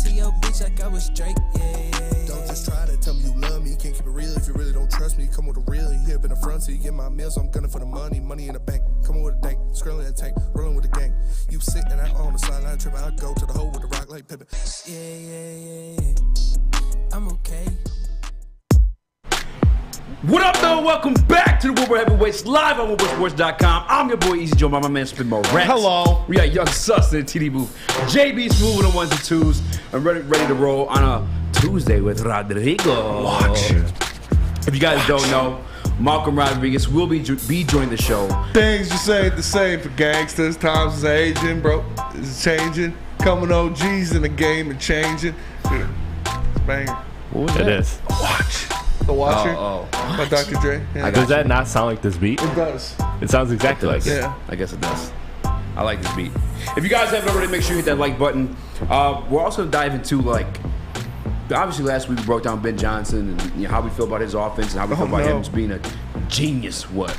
to your bitch like I was Drake, yeah. Don't just try to tell me you love me. Can't keep it real if you really don't trust me. Come with a real, you here up in the front, so you get my meals. I'm gunning for the money in the bank. Coming with a dank, scrolling in the tank, rolling with the gang. You sitting out on the sideline tripping, I go to the hole with the rock like Pippin. Yeah. I'm okay. What up, though? Welcome back to the Woodward Heavyweights live on WoodwardSports.com. I'm your boy Eazy, joined by my man Spin Mo Rats. Hello. We got Young Sus in the TD booth. JB's moving the ones and twos. I'm ready to roll on a Tuesday with Rodrigo. Watch. If you guys don't know, Malcom Rodriguez will be joining the show. Things just ain't the same for gangsters. Times is aging, bro. It's changing. Coming OGs in the game and changing. Dude, it's banger. What was that? It is. Watch. The Watcher by Dr. Dre. Yeah. Does that not sound like this beat? It does. It sounds exactly like it. Yeah. I guess it does. I like this beat. If you guys haven't already, make sure you hit that like button. We're also going to dive into, obviously last week we broke down Ben Johnson and how we feel about his offense and how we feel about him as being a genius. What?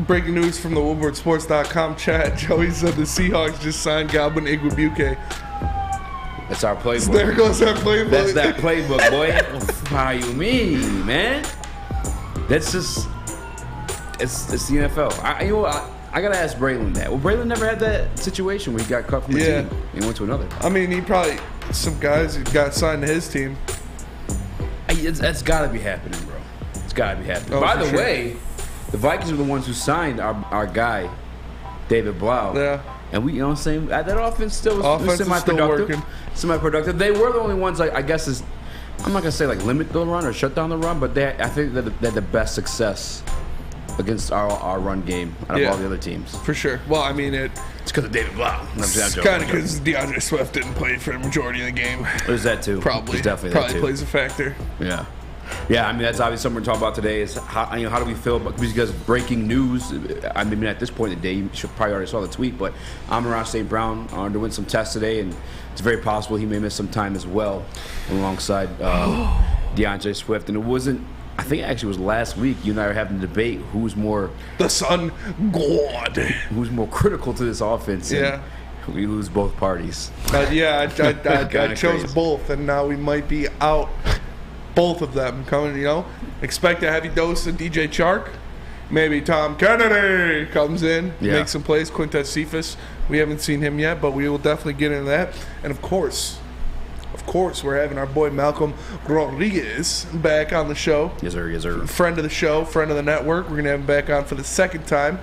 Breaking news from the WoodwardSports.com chat. Joey said the Seahawks just signed Godwin Igwebuike. That's our playbook. So there goes our playbook. That's that playbook, boy. How you mean, man? That's just it's the NFL. I gotta ask Braylon that. Well, Braylon never had that situation where he got cut from a team and went to another. I mean, he probably some guys who got signed to his team. That's gotta be happening, bro. It's gotta be happening. Oh, By the sure. way, the Vikings are the ones who signed our guy, David Blau. Yeah. And we, you know what I'm saying? That offense still was semi-productive. Semi-productive. They were the only ones, I guess, I'm not going to say limit the run or shut down the run, but I think that they're the best success against our run game out of all the other teams. For sure. Well, I mean, it's because of David Blau. It's kind of because DeAndre Swift didn't play for the majority of the game. There's that too. Probably. There's definitely Probably that too. plays a factor. Yeah. Yeah, I mean, that's obviously something we're talking about today is how do we feel about, because breaking news, I mean, at this point in the day, you should probably already saw the tweet, but Amon-Ra St. Brown underwent some tests today, and it's very possible he may miss some time as well alongside DeAndre Swift. And it wasn't, I think it actually was last week, you and I were having a debate who's more... The Sun God. Who's more critical to this offense. Yeah. We lose both parties. I chose crazy. both, and now we might be out both of them coming, Expect a heavy dose of DJ Chark. Maybe Tom Kennedy comes in, makes some plays. Quintez Cephas, we haven't seen him yet, but we will definitely get into that. And of course, we're having our boy Malcom Rodriguez back on the show. Yes, sir. Yes, sir. Friend of the show, friend of the network. We're going to have him back on for the second time.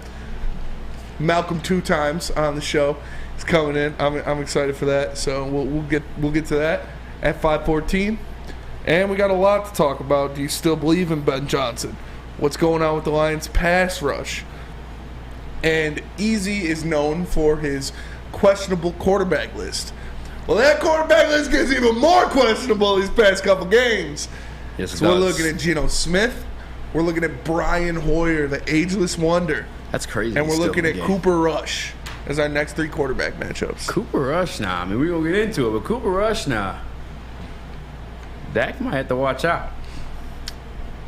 Malcolm 2 times on the show. He's coming in. I'm excited for that. So we'll get to that at 5:14. And we got a lot to talk about. Do you still believe in Ben Johnson? What's going on with the Lions' pass rush? And Eazy is known for his questionable quarterback list. Well, that quarterback list gets even more questionable these past couple games. Yes, it So we're does. looking at Geno Smith. We're looking at Brian Hoyer, the ageless wonder. That's crazy. And we're Still looking in at the game. Cooper Rush as our next 3 quarterback matchups. Cooper Rush now. I mean, we're going to get into it, but Cooper Rush now. Dak might have to watch out.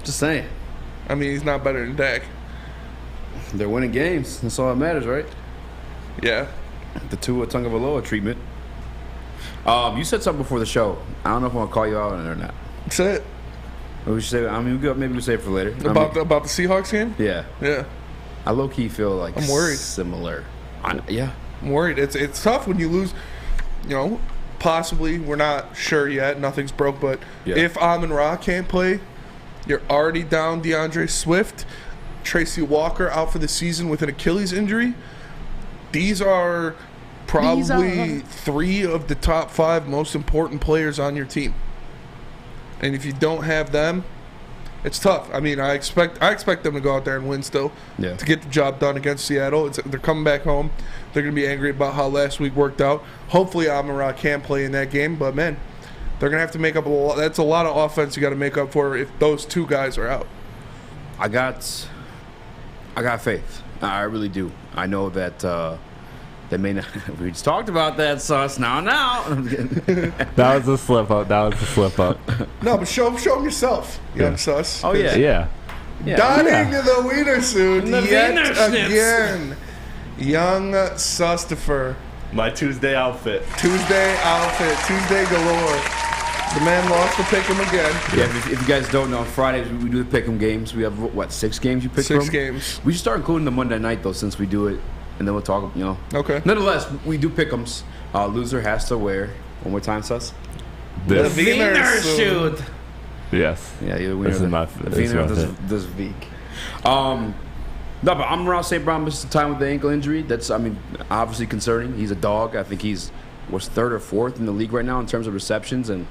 Just saying. I mean, he's not better than Dak. They're winning games. That's all that matters, right? Yeah. The Tua Tagovailoa treatment. You said something before the show. I don't know if I want to call you out on it or not. That's it. We should say, maybe we'll save it for later. About the Seahawks game? Yeah. Yeah. I low-key feel like I'm worried. Similar. Yeah. I'm worried. It's tough when you lose, possibly. We're not sure yet. Nothing's broke. But if Amon-Ra can't play, you're already down DeAndre Swift. Tracy Walker out for the season with an Achilles injury. These are probably 3 of the top 5 most important players on your team. And if you don't have them, it's tough. I mean, I expect them to go out there and win still to get the job done against Seattle. They're coming back home. They're going to be angry about how last week worked out. Hopefully Amon-Ra can play in that game. But, man, they're going to have to make up a lot. That's a lot of offense you got to make up for if those 2 guys are out. I got faith. I really do. I know that they may not. We just talked about that, Sus. Now. That was a slip up. No, but show them yourself, young Sus. Oh, yeah. Yeah. Donning the wiener suit The yet wiener schnitz. again. Young Sustifer My Tuesday outfit. Tuesday galore. The man lost the pick'em again. Yeah, if you guys don't know, Fridays we do the pick'em games. We have, what, 6 games you pick from? 6 games. We should start including the Monday night, though, since we do it, and then we'll talk, Okay. Nonetheless, we do pick'ems. Loser has to wear, one more time, Sus? The Wiener suit. Yes. Yeah, either This is Wiener my- or the this is Wiener or my this pick. this week. No, but Amon-Ra St. Brown missed the time with the ankle injury. That's, obviously concerning. He's a dog. I think he's 3rd or 4th in the league right now in terms of receptions, and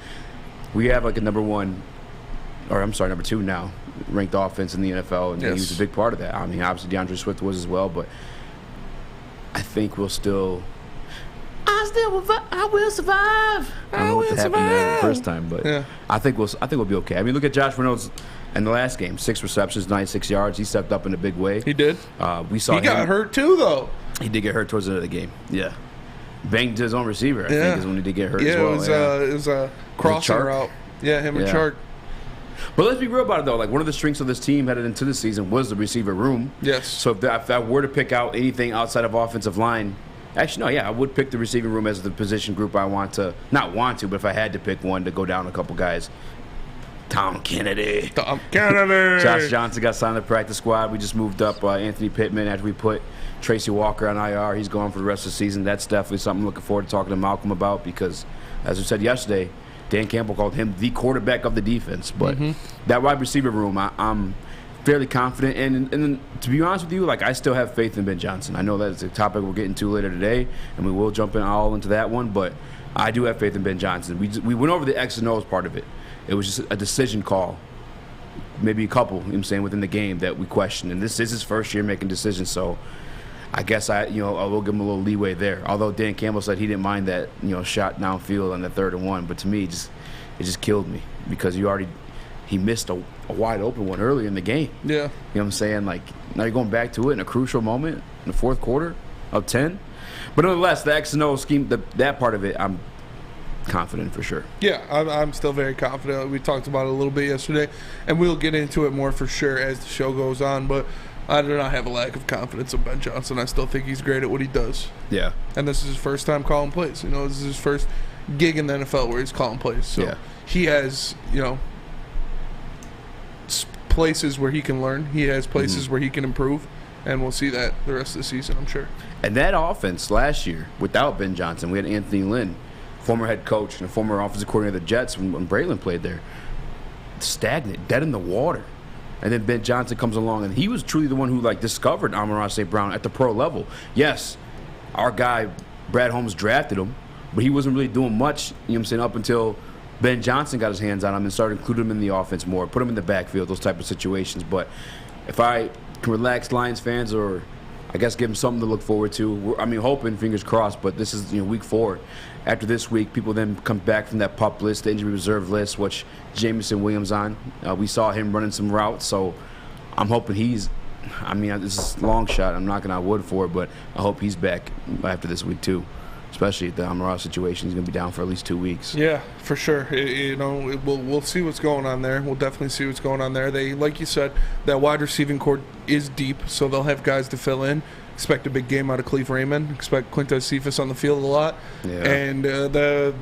we have like a number 2 now ranked offense in the NFL, and he was a big part of that. Obviously DeAndre Swift was as well, but I think we'll still. I will survive. I don't know what happened there the first time, but Yeah. I think we'll be okay. Look at Josh Reynolds in the last game, 6 receptions, 96 yards. He stepped up in a big way. He did. We saw He got hurt too, though. He did get hurt towards the end of the game. Yeah, banged his own receiver. I think is when he did get hurt as well. It was a crossing Chark? route. Yeah, him and Yeah. Chark. But let's be real about it, though. Like, one of the strengths of this team headed into this season was the receiver room. Yes. So if I were to pick out anything outside of offensive line, actually, no, yeah, I would pick the receiving room as the position group I but if I had to pick one to go down a couple guys, Tom Kennedy. Josh Johnson got signed to the practice squad. We just moved up Anthony Pittman after we put Tracy Walker on IR. He's gone for the rest of the season. That's definitely something I'm looking forward to talking to Malcolm about because, as we said yesterday, Dan Campbell called him the quarterback of the defense. But that wide receiver room, I'm fairly confident. And then, to be honest with you, like, I still have faith in Ben Johnson. I know that's a topic we're getting to later today, and we will jump in all into that one. But I do have faith in Ben Johnson. We went over the X and O's part of it. It was just a decision call, maybe a couple, within the game that we questioned. And this is his first year making decisions, so I guess I will give him a little leeway there. Although Dan Campbell said he didn't mind that, shot downfield on the 3rd and 1. But to me, it just killed me because he missed a wide open one earlier in the game. Yeah. You know what I'm saying? Like, now you're going back to it in a crucial moment in the 4th quarter of 10. But nonetheless, the X and O scheme, that part of it, I'm confident for sure. Yeah, I'm still very confident. We talked about it a little bit yesterday, and we'll get into it more for sure as the show goes on. But I do not have a lack of confidence in Ben Johnson. I still think he's great at what he does. Yeah. And this is his first time calling plays. This is his first gig in the NFL where he's calling plays. So he has, places where he can learn. He has places where he can improve. And we'll see that the rest of the season, I'm sure. And that offense last year, without Ben Johnson, we had Anthony Lynn, former head coach and a former offensive coordinator of the Jets when Braylon played there. Stagnant, dead in the water. And then Ben Johnson comes along, and he was truly the one who, discovered Amon-Ra St. Brown at the pro level. Yes, our guy, Brad Holmes, drafted him, but he wasn't really doing much, up until Ben Johnson got his hands on him and started including him in the offense more, put him in the backfield, those type of situations. But if I can relax Lions fans, or I guess give them something to look forward to. Hoping, fingers crossed, but this is week 4. After this week, people then come back from that PUP list, the injury reserve list, which Jameson Williams on. We saw him running some routes, so I'm hoping he's. This is a long shot. I'm knocking on wood for it, but I hope he's back after this week too. Especially the Amon-Ra situation, he's going to be down for at least 2 weeks. Yeah, for sure. We'll see what's going on there. We'll definitely see what's going on there. They, like you said, that wide receiving core is deep, so they'll have guys to fill in. Expect a big game out of Cleve Raymond. Expect Quintez Cephas on the field a lot. Yeah. And the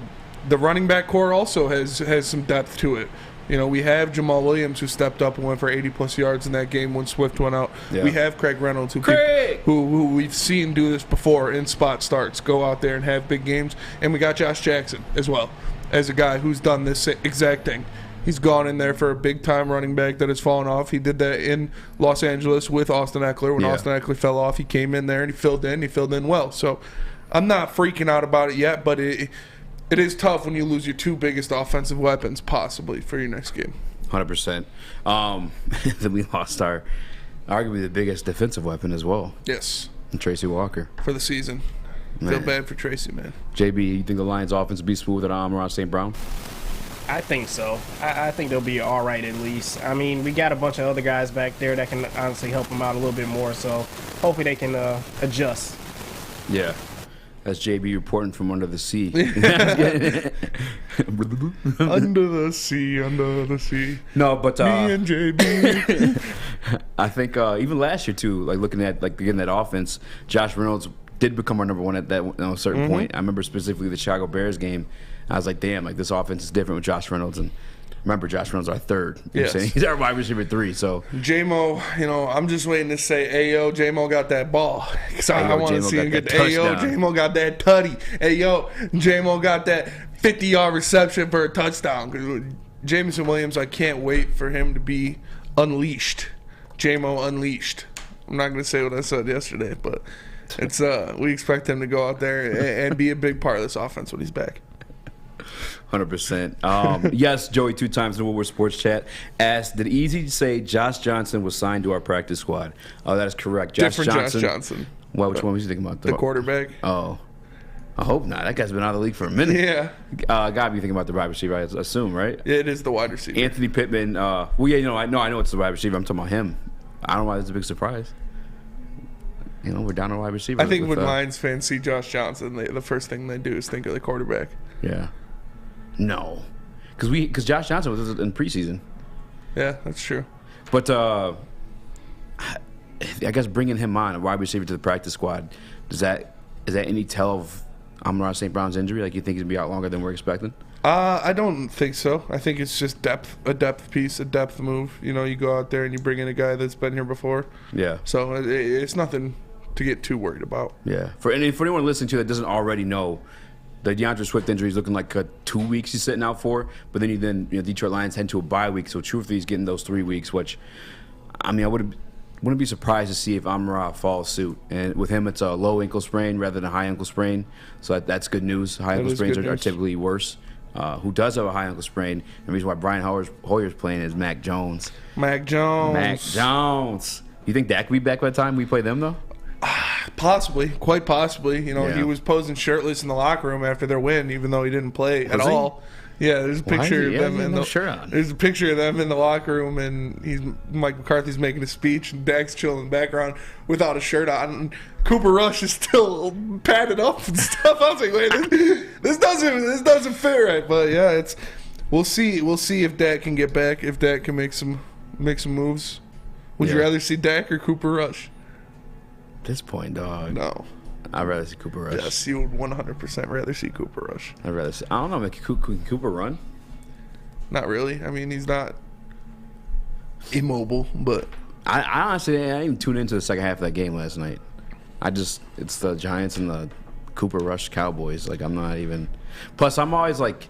running back core also has some depth to it. We have Jamal Williams, who stepped up and went for 80-plus yards in that game when Swift went out. Yeah. We have Craig Reynolds, who we've seen do this before in spot starts, go out there and have big games. And we got Josh Jackson as well, as a guy who's done this exact thing. He's gone in there for a big-time running back that has fallen off. He did that in Los Angeles with Austin Eckler. When Austin Eckler fell off, he came in there and he filled in well. So I'm not freaking out about it yet, but it is tough when you lose your 2 biggest offensive weapons possibly for your next game. 100%. Then we lost our arguably the biggest defensive weapon as well. Yes. And Tracy Walker. For the season. Feel bad for Tracy, man. JB, you think the Lions offense will be smooth at Amon-Ra St. Brown? I think so. I think they'll be all right at least. We got a bunch of other guys back there that can honestly help them out a little bit more, so hopefully they can adjust. Yeah. That's JB reporting from under the sea. Under the sea. No, but me and JB. I think even last year too, looking at again that offense, Josh Reynolds did become our number one at that certain point. I remember specifically the Chicago Bears game. I was like, damn, like this offense is different with Josh Reynolds. And remember, Josh Reynolds our third. You know what I'm saying? He's our wide receiver 3. So J-Mo, I'm just waiting to say, ayo, J-Mo got that ball. Because I want to see him get ayo, J-Mo got that tutty. Ayo, J-Mo got that 50-yard reception for a touchdown. Jameson Williams, I can't wait for him to be unleashed. J-Mo unleashed. I'm not going to say what I said yesterday, but it's we expect him to go out there and be a big part of this offense when he's back. 100%. Yes, Joey, 2 times in the Woodward Sports Chat asked, did Eazy say Josh Johnson was signed to our practice squad? Oh, that is correct. Josh Johnson. Well, which one was you thinking about? The quarterback. Oh, I hope not. That guy's been out of the league for a minute. Yeah. Gotta be thinking about the wide receiver, I assume, right? Yeah, it is the wide receiver. Anthony Pittman. I know it's the wide receiver. I'm talking about him. I don't know why that's a big surprise. We're down on wide receiver. I think when Lions fans see Josh Johnson, the first thing they do is think of the quarterback. Yeah. No, because Josh Johnson was in preseason. Yeah, that's true. But I guess bringing him on, a wide receiver, to the practice squad, is that any tell of Amon-Ra St. Brown's injury? Like, you think he's gonna be out longer than we're expecting? I don't think so. I think it's just a depth piece, a depth move. You go out there and you bring in a guy that's been here before. Yeah. So it's nothing to get too worried about. Yeah. For anyone listening to that doesn't already know, the DeAndre Swift injury is looking like 2 weeks he's sitting out for, but then Detroit Lions head to a bye week, so truthfully he's getting those 3 weeks, which, I wouldn't be surprised to see if Amon-Ra follows suit. And with him, it's a low ankle sprain rather than a high ankle sprain, so that's good news. High ankle sprains are typically worse. Who does have a high ankle sprain, and the reason why Brian Hoyer's playing is Mac Jones. Mac Jones. You think Dak will be back by the time we play them, though? Possibly, quite possibly. He was posing shirtless in the locker room after their win, even though he didn't play at all. Yeah, there's a picture of them there's a picture of them in the locker room, and Mike McCarthy's making a speech, and Dak's chilling in the background without a shirt on. And Cooper Rush is still padded up and stuff. I was like, wait, this doesn't fit right. But yeah, we'll see if Dak can get back, if Dak can make some moves. Would you rather see Dak or Cooper Rush? At this point, dog. No. I'd rather see Cooper Rush. Yes, you would 100% rather see Cooper Rush. I'd rather see. I don't know. Can Cooper run? Not really. He's not immobile, but I honestly I didn't even tune into the second half of that game last night. It's the Giants and the Cooper Rush Cowboys. Like, I'm not even. Plus, I'm always like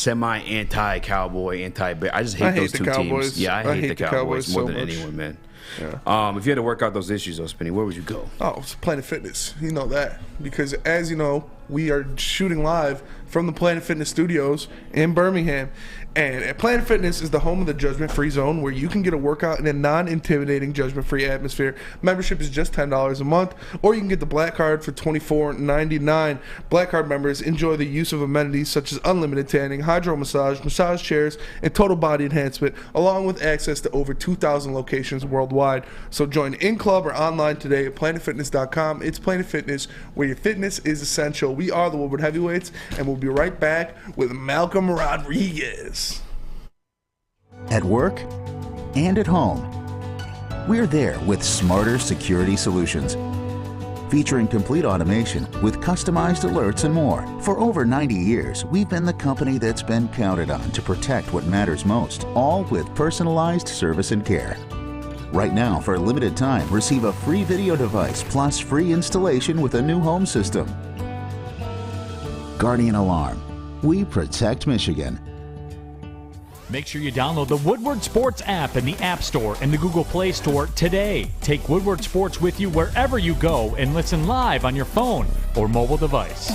anti-Cowboy, anti-Bear. I just hate those two teams. Yeah, I hate the Cowboys more than anyone, man. Yeah. If you had to work out those issues, though, Spinny, where would you go? Oh, it's Planet Fitness. You know that. Because, as you know, we are shooting live from the Planet Fitness studios in Birmingham. And Planet Fitness is the home of the Judgment-Free Zone, where you can get a workout in a non-intimidating, judgment-free atmosphere. Membership is just $10 a month, or you can get the Black Card for $24.99. Black Card members enjoy the use of amenities such as unlimited tanning, hydro massage chairs, and total body enhancement, along with access to over 2,000 locations worldwide. So join in-club or online today at planetfitness.com. It's Planet Fitness, where your fitness is essential. We are the Woodward Heavyweights, and we'll be right back with Malcom Rodriguez. At work and at home, we're there with smarter security solutions. Featuring complete automation with customized alerts and more. For over 90 years, we've been the company that's been counted on to protect what matters most, all with personalized service and care. Right now, for a limited time, receive a free video device plus free installation with a new home system. Guardian Alarm. We protect Michigan. Make sure you download the Woodward Sports app in the App Store and the Google Play Store today. Take Woodward Sports with you wherever you go and listen live on your phone or mobile device.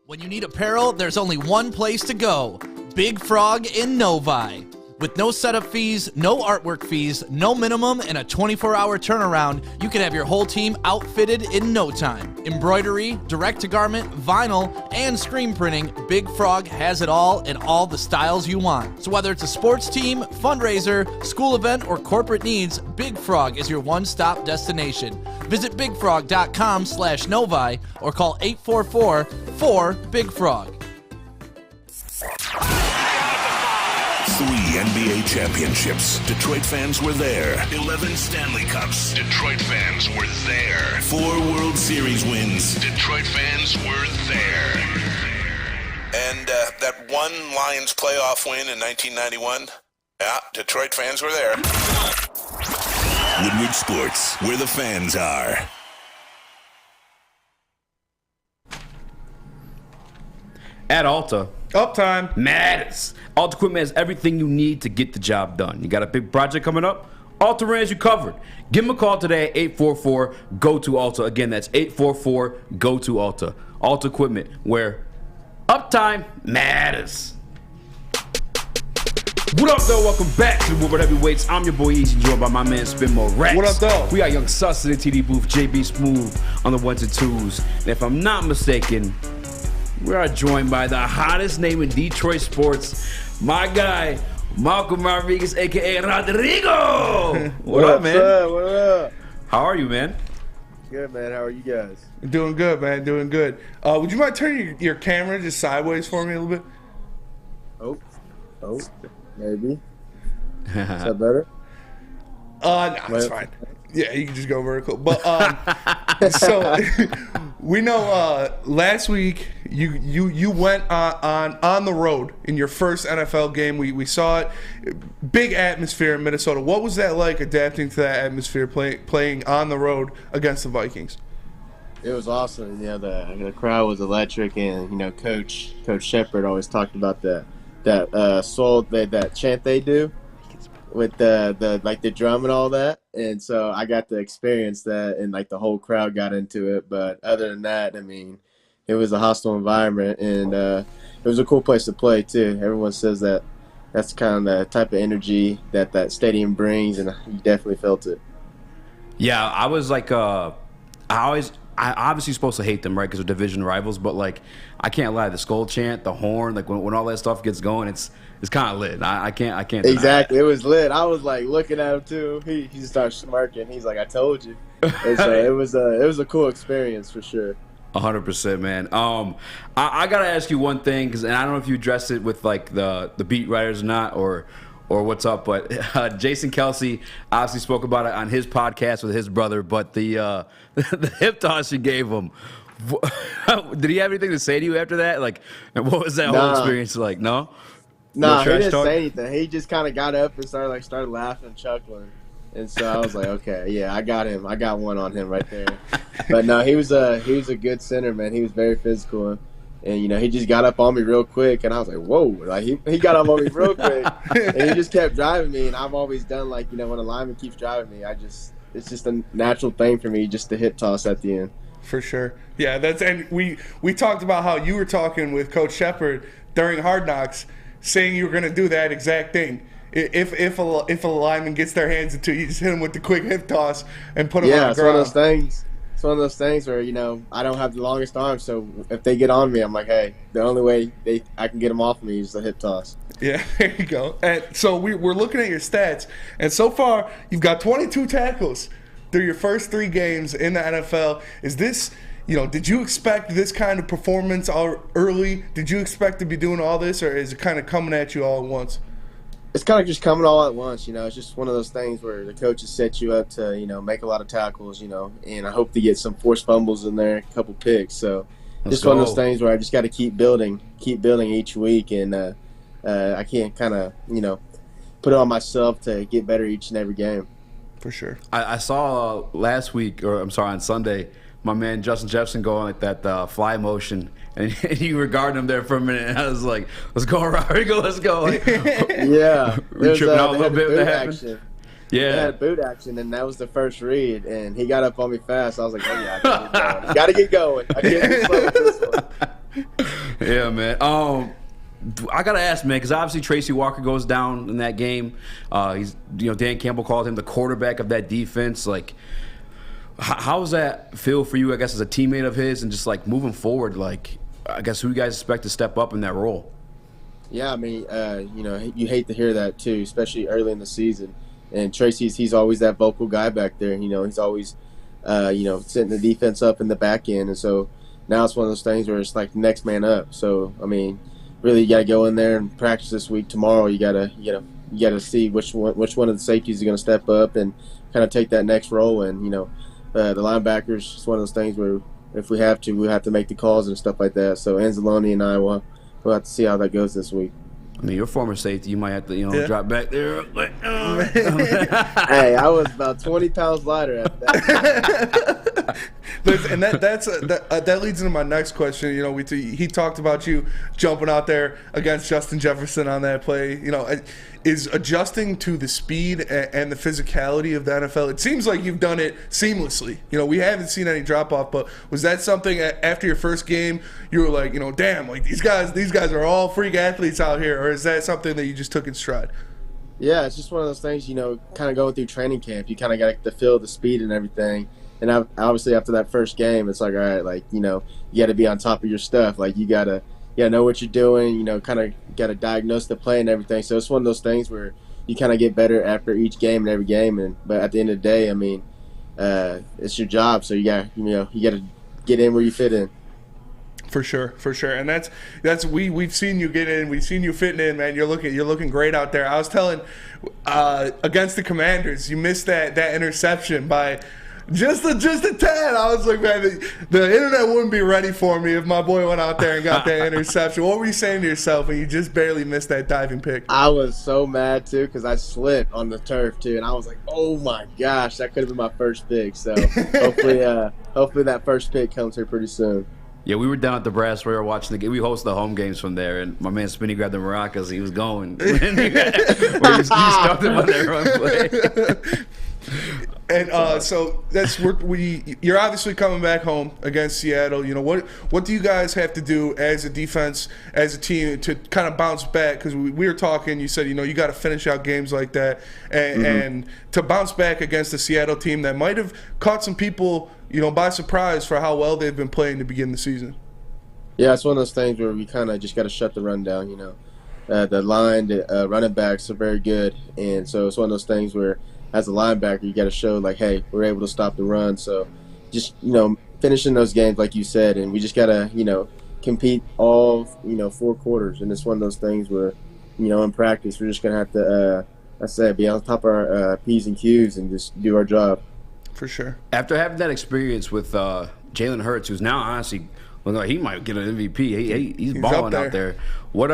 When you need apparel, there's only one place to go. Big Frog in Novi. With no setup fees, no artwork fees, no minimum, and a 24-hour turnaround, you can have your whole team outfitted in no time. Embroidery, direct-to-garment, vinyl, and screen printing, Big Frog has it all in all the styles you want. So whether it's a sports team, fundraiser, school event, or corporate needs, Big Frog is your one-stop destination. Visit bigfrog.com/Novi or call 844-4-BIG-FROG. 3 NBA championships. Detroit fans were there. 11 Stanley Cups. Detroit fans were there. 4 World Series wins. Detroit fans were there. And that one Lions playoff win in 1991, yeah, Detroit fans were there. Woodward Sports, where the fans are. At Alta. Uptime. Matters. Alta Equipment has everything you need to get the job done. You got a big project coming up? Alta has you covered. Give them a call today at 844-GO-TO-ALTA. Again, that's 844-GO-TO-ALTA. Alta Equipment, where uptime matters. What up, though? Welcome back to the Woodward Heavyweights. I'm your boy Eazy, joined by my man Spin Mo Rex. What up, though? We got Young Sus in the TD booth, JB Smooth on the 1s and 2s. And if I'm not mistaken, we are joined by the hottest name in Detroit sports, my guy, Malcom Rodriguez, a.k.a. Rodrigo. What up, man? What up? How are you, man? Good, man. How are you guys? Doing good, man. Doing good. Would you mind turning your camera just sideways for me a little bit? Oh, maybe. Is that better? No, it's fine. Yeah, you can just go vertical. But so we know last week you went on the road in your first NFL game. We saw it. Big atmosphere in Minnesota. What was that like, adapting to that atmosphere, playing on the road against the Vikings? It was awesome. You know, the crowd was electric, and you know, Coach Shepard always talked about that chant they do with the drum and all that. And so I got to experience that, and like the whole crowd got into it. But other than that, I mean, it was a hostile environment, and it was a cool place to play too. Everyone says that that's kind of the type of energy that stadium brings, and you definitely felt it. Yeah, I was like, I obviously supposed to hate them, right, because they're division rivals. But like, I can't lie, the skull chant, the horn, like when all that stuff gets going, it's kind of lit. I can't deny exactly. that. It was lit. I was like looking at him too. He just started smirking. He's like, "I told you." And so it was a cool experience for sure. 100%, man. I gotta ask you one thing, and I don't know if you addressed it with like the beat writers or not, or what's up, but Jason Kelsey obviously spoke about it on his podcast with his brother. But the hip toss you gave him, did he have anything to say to you after that? Like, what was that whole experience like? No, he didn't say anything. He just kind of got up and started laughing, chuckling. And so I was like, okay, yeah, I got him. I got one on him right there. But no, he was a good center, man. He was very physical, and you know, he just got up on me real quick, and I was like, whoa, like he got up on me real quick, and he just kept driving me. And I've always done, like, you know, when a lineman keeps driving me, it's just a natural thing for me just to hip toss at the end. For sure, yeah. And we talked about how you were talking with Coach Shepard during Hard Knocks, saying you were going to do that exact thing. If a lineman gets their hands into you, just hit him with the quick hip toss and put him on the ground. It's one of those things. It's one of those things where, you know, I don't have the longest arm, so if they get on me, I'm like, hey, the only way I can get them off me is a hip toss. Yeah, there you go. And so we're looking at your stats, and so far you've got 22 tackles through your first 3 games in the NFL. Is this, you know, did you expect this kind of performance early? Did you expect to be doing all this, or is it kind of coming at you all at once? It's kind of just coming all at once, you know. It's just one of those things where the coaches set you up to, you know, make a lot of tackles, you know, and I hope to get some forced fumbles in there, a couple picks. So just one of those things where I just got to keep building each week, and I can't kind of, you know, put it on myself to get better each and every game. For sure. I saw on Sunday, my man Justin Jefferson go on like that fly motion, and you were guarding him there for a minute, and I was like, let's go, Rodrigo, let's go. Like, yeah. We're tripping out a little bit with that happened. Yeah. They had boot action, and that was the first read, and he got up on me fast. I was like, oh, yeah, I got to get going. I can't be slow with this one. Yeah, man. I gotta ask, man, because obviously Tracy Walker goes down in that game. Dan Campbell called him the quarterback of that defense. Like, how does that feel for you, I guess, as a teammate of his, and just like moving forward? Like, I guess, who you guys expect to step up in that role? Yeah, I mean, you know, you hate to hear that too, especially early in the season. And he's always that vocal guy back there. You know, he's always, setting the defense up in the back end. And so now it's one of those things where it's like the next man up. So, I mean, really you got to go in there and practice this week. Tomorrow you got to see which one of the safeties is going to step up and kind of take that next role. And the linebackers, it's one of those things where if we have to, we have to make the calls and stuff like that. So Anzalone and I will have to see how that goes this week. I mean, you're former safety. You might have to, drop back there. Hey, I was about 20 pounds lighter after that. And that leads into my next question. He talked about you jumping out there against Justin Jefferson on that play. Is adjusting to the speed and the physicality of the NFL, it seems like you've done it seamlessly. We haven't seen any drop off, but was that something after your first game you were like, damn, like these guys are all freak athletes out here, or is that something that you just took in stride? Yeah, it's just one of those things, kind of going through training camp. You kind of got to feel the speed and everything. And obviously after that first game, it's like, all right, like, you got to be on top of your stuff. Like, you got to know what you're doing, kind of got to diagnose the play and everything. So it's one of those things where you kind of get better after each game and every game. But at the end of the day, I mean, it's your job. So you got to get in where you fit in. For sure. And that's we've seen you get in, we've seen you fitting in, man. You're looking great out there. I was telling against the Commanders, you missed that interception by just a tad. I was like, man, the internet wouldn't be ready for me if my boy went out there and got that interception. What were you saying to yourself when you just barely missed that diving pick? I was so mad too because I slipped on the turf too, and I was like, oh my gosh, that could have been my first pick. So hopefully that first pick comes here pretty soon. Yeah, we were down at the Brass. We were watching the game. We host the home games from there, and my man Spinny grabbed the maracas. He was going. You stopped him on that run play. And so you're obviously coming back home against Seattle. What do you guys have to do as a defense, as a team, to kind of bounce back? Because we were talking. You said you got to finish out games like that, and to bounce back against the Seattle team that might have caught some people by surprise for how well they've been playing to begin the season. Yeah, it's one of those things where we kind of just got to shut the run down. The line, the running backs are very good, and so it's one of those things where, as a linebacker, you got to show like, hey, we're able to stop the run. So just finishing those games like you said, and we just got to compete all 4 quarters. And it's one of those things where in practice we're just gonna have to be on top of our P's and Q's and just do our job. For sure. After having that experience with Jalen Hurts, who's now honestly looking like he might get an MVP. He's balling out there. What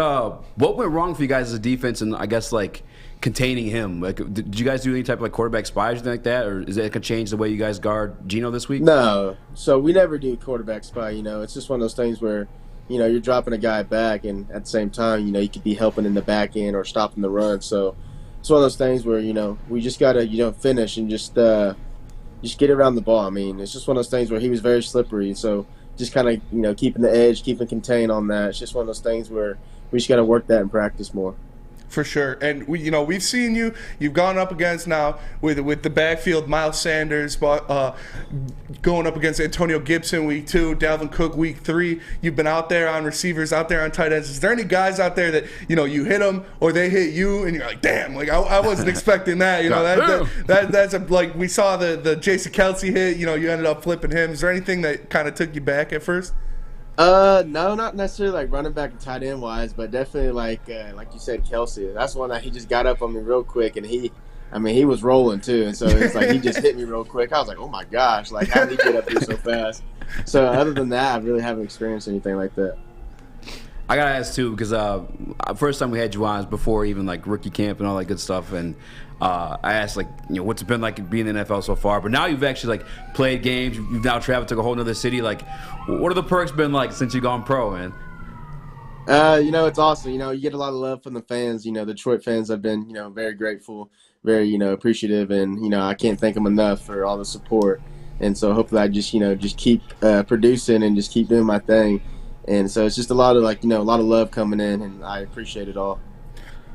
went wrong for you guys as a defense, and I guess like containing him? Like, did you guys do any type of like quarterback spy or anything like that, or is that gonna change the way you guys guard Geno this week? No. So we never do quarterback spy. It's just one of those things where you're dropping a guy back, and at the same time, you could be helping in the back end or stopping the run. So it's one of those things where we just gotta finish and just get around the ball. I mean, it's just one of those things where he was very slippery. So just kind of keeping the edge, keeping contained on that. It's just one of those things where we just got to work that in practice more. For sure. And we've seen you've gone up against now with the backfield, Miles Sanders, going up against Antonio Gibson week 2, Dalvin Cook week 3. You've been out there on receivers, out there on tight ends. Is there any guys out there that you hit them or they hit you and you're like, damn, like I wasn't expecting that. That's like we saw the Jason Kelce hit. You ended up flipping him. Is there anything that kind of took you back at first? No, not necessarily like running back and tight end wise, but definitely like you said, Kelce. That's one that he just got up on me real quick, and he was rolling too, and so it's like he just hit me real quick. I was like, oh my gosh, like how did he get up here so fast? So other than that, I really haven't experienced anything like that. I gotta ask too, because first time we had you on was before even like rookie camp and all that good stuff, and I asked like what's it been like being in the NFL so far, but now you've actually like played games, you've now traveled to a whole nother city. Like, what are the perks been like since you've gone pro, man? It's awesome. You get a lot of love from the fans. The Detroit fans have been very grateful, very appreciative, and I can't thank them enough for all the support. And so hopefully I just keep producing and just keep doing my thing. And so it's just a lot of a lot of love coming in, and I appreciate it all.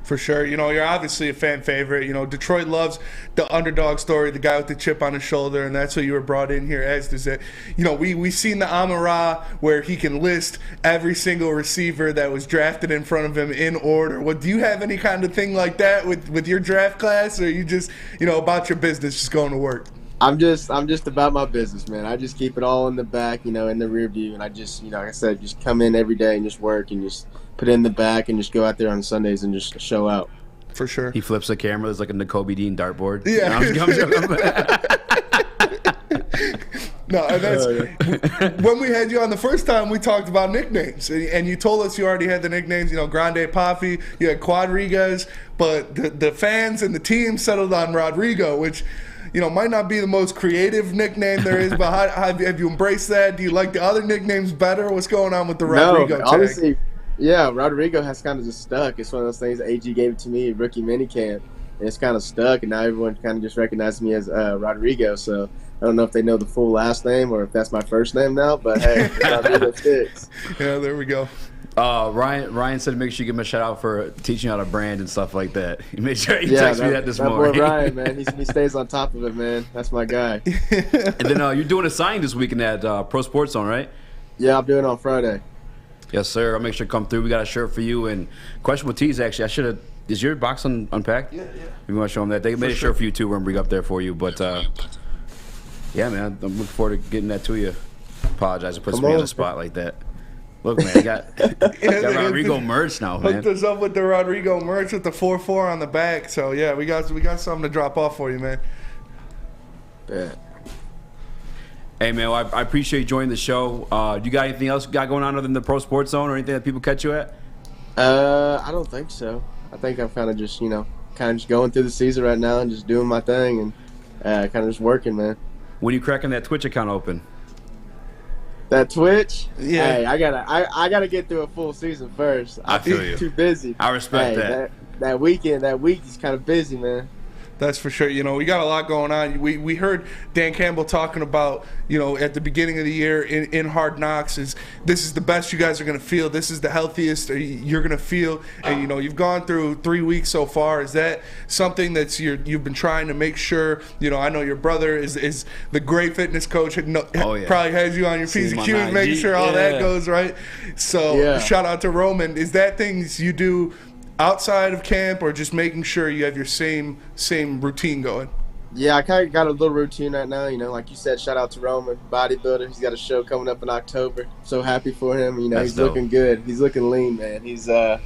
For sure. You're obviously a fan favorite. Detroit loves the underdog story, the guy with the chip on his shoulder, and that's what you were brought in here as. Does it? We've seen the Amon-Ra where he can list every single receiver that was drafted in front of him in order. Do you have any kind of thing like that with your draft class, or are you just, about your business, just going to work? I'm just about my business, man. I just keep it all in the back, in the rear view, and I just, like I said, just come in every day and just work and just put it in the back and just go out there on Sundays and just show out. For sure. He flips the camera. There's like a N'Kobe Dean dartboard. Yeah. No, and that's when we had you on the first time. We talked about nicknames, and you told us you already had the nicknames. Grande Papi, you had Quadriguez, but the fans and the team settled on Rodrigo, which might not be the most creative nickname there is. But how have you embraced that? Do you like the other nicknames better? What's going on with the Rodrigo tag? Honestly, yeah, Rodrigo has kind of just stuck. It's one of those things. AG gave it to me at rookie minicamp, and it's kind of stuck. And now everyone kind of just recognizes me as Rodrigo. So I don't know if they know the full last name or if that's my first name now. But hey, Rodrigo sticks. Yeah, there we go. Ryan said make sure you give him a shout out for teaching how to brand and stuff like that. He made sure he texted me that this morning. Boy Ryan, man, he stays on top of it, man. That's my guy. And then you're doing a signing this weekend at Pro Sports Zone, right? Yeah, I'm doing it on Friday. Yes, sir. I'll make sure to come through. We got a shirt for you. And question with tees, actually, I should have. Is your box unpacked? Yeah. You want to show them that? They made a shirt for you too. We're gonna bring up there for you. But yeah, man, I'm looking forward to getting that to you. Apologize, it puts me on the spot like that. Look, man, got Rodrigo merch now, man. Hooked us up with the Rodrigo merch with the 4-4 on the back. So yeah, we got something to drop off for you, man. Yeah. Hey, man, well, I appreciate you joining the show. Do you got anything else going on other than the Pro Sports Zone or anything that people catch you at? I don't think so. I think I'm kind of just, just going through the season right now and just doing my thing and kind of just working, man. When you cracking that Twitch account open? That Twitch? Yeah. Hey, I gotta get through a full season first. I feel you. Too busy. I respect that. That week is kind of busy, man. That's for sure. We got a lot going on. We heard Dan Campbell talking about, at the beginning of the year in Hard Knocks, this is the best you guys are going to feel. This is the healthiest you're going to feel. And, you've gone through 3 weeks so far. Is that something that's you've been trying to make sure, I know your brother is the great fitness coach. Probably has you on your P's and Q's, making sure all that goes right. So shout out to Roman. Is that things you do outside of camp or just making sure you have your same routine going? Yeah, I kind of got a little routine right now. Like you said, shout out to Roman, bodybuilder. He's got a show coming up in October. So happy for him. He's dope. Looking good. He's looking lean, man. I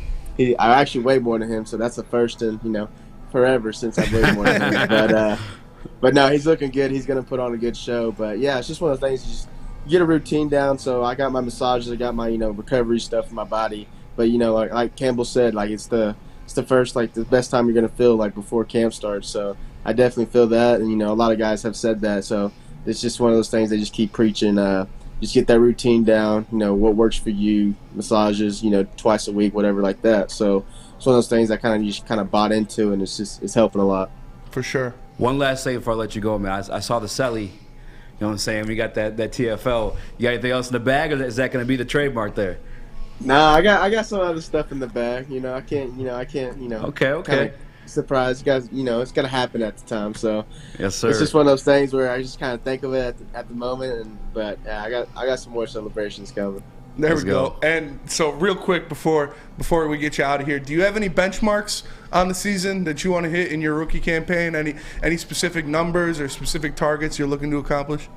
actually weigh more than him, so that's the first in forever since I've weighed more than him. But no, he's looking good. He's gonna put on a good show. But yeah, it's just one of those things. You just get a routine down. So I got my massages. I got my recovery stuff for my body. But like Campbell said, it's the first the best time you're gonna feel before camp starts. So I definitely feel that, and a lot of guys have said that. So it's just one of those things they just keep preaching. Just get that routine down. What works for you, massages, twice a week, whatever like that. So it's one of those things I kind of bought into, and it's helping a lot. For sure. One last thing before I let you go, man. I saw the Selly. You know what I'm saying? We got that TFL. You got anything else in the bag, or is that going to be the trademark there? Nah, I got some other stuff in the bag. I can't. Okay. Surprise, you guys. It's gonna happen at the time. So yes, sir. It's just one of those things where I just kind of think of it at the moment. But I got some more celebrations coming. There we go. And so, real quick before we get you out of here, do you have any benchmarks on the season that you want to hit in your rookie campaign? Any specific numbers or specific targets you're looking to accomplish?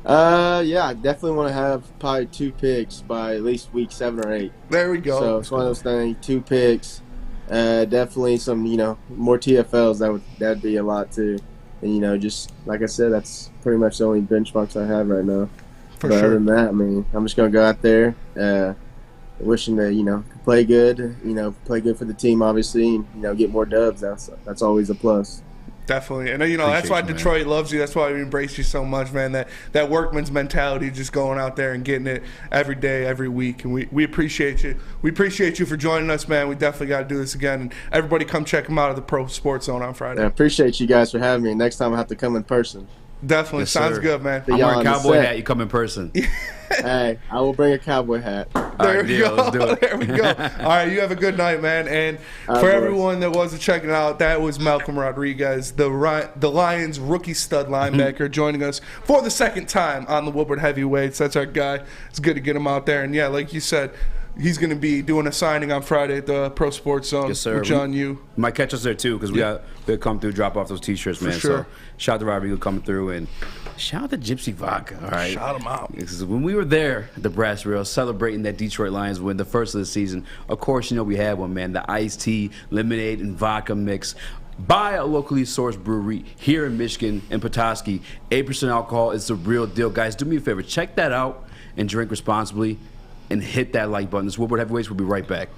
Yeah, I definitely want to have probably 2 picks by at least week 7 or 8. There we go. So it's one of those things. 2 picks, definitely some more TFLs. That'd be a lot too. And just like I said, that's pretty much the only benchmarks I have right now. For but sure. Other than that, I'm just gonna go out there, wishing to play good, play good for the team, obviously, and get more dubs. That's always a plus. Definitely. And that's why Detroit loves you. That's why we embrace you so much, man. That workman's mentality, just going out there and getting it every day, every week. And we appreciate you. We appreciate you for joining us, man. We definitely got to do this again. And everybody come check them out at the Pro Sports Zone on Friday. I appreciate you guys for having me. Next time I have to come in person. Definitely. Yes, sounds sir. good, man. I'm wearing a cowboy hat. You come in person. Hey, I will bring a cowboy hat. There we go. Let's do it. There we go. All right, you have a good night, man. And for everyone that wasn't checking it out, that was Malcom Rodriguez, the Lions rookie stud linebacker, joining us for the second time on the Woodward Heavyweights. That's our guy. It's good to get him out there. And yeah, like you said, he's going to be doing a signing on Friday at the Pro Sports Zone Yes, sir. with John Yu. Might catch us there too because we come through, drop off those T-shirts, man. sure. So shout out to Rodrigo coming through and shout out to Gypsy Vodka. All right, Shout him out. Because when we were there at the Brass Rail celebrating that Detroit Lions win, the first of the season, of course, you know we had one, man. The iced tea, lemonade, and vodka mix. By a locally sourced brewery here in Michigan, in Petoskey. 8% alcohol is the real deal. Guys, do me a favor. Check that out and drink responsibly and hit that like button. This Woodward Heavyweights. We'll be right back.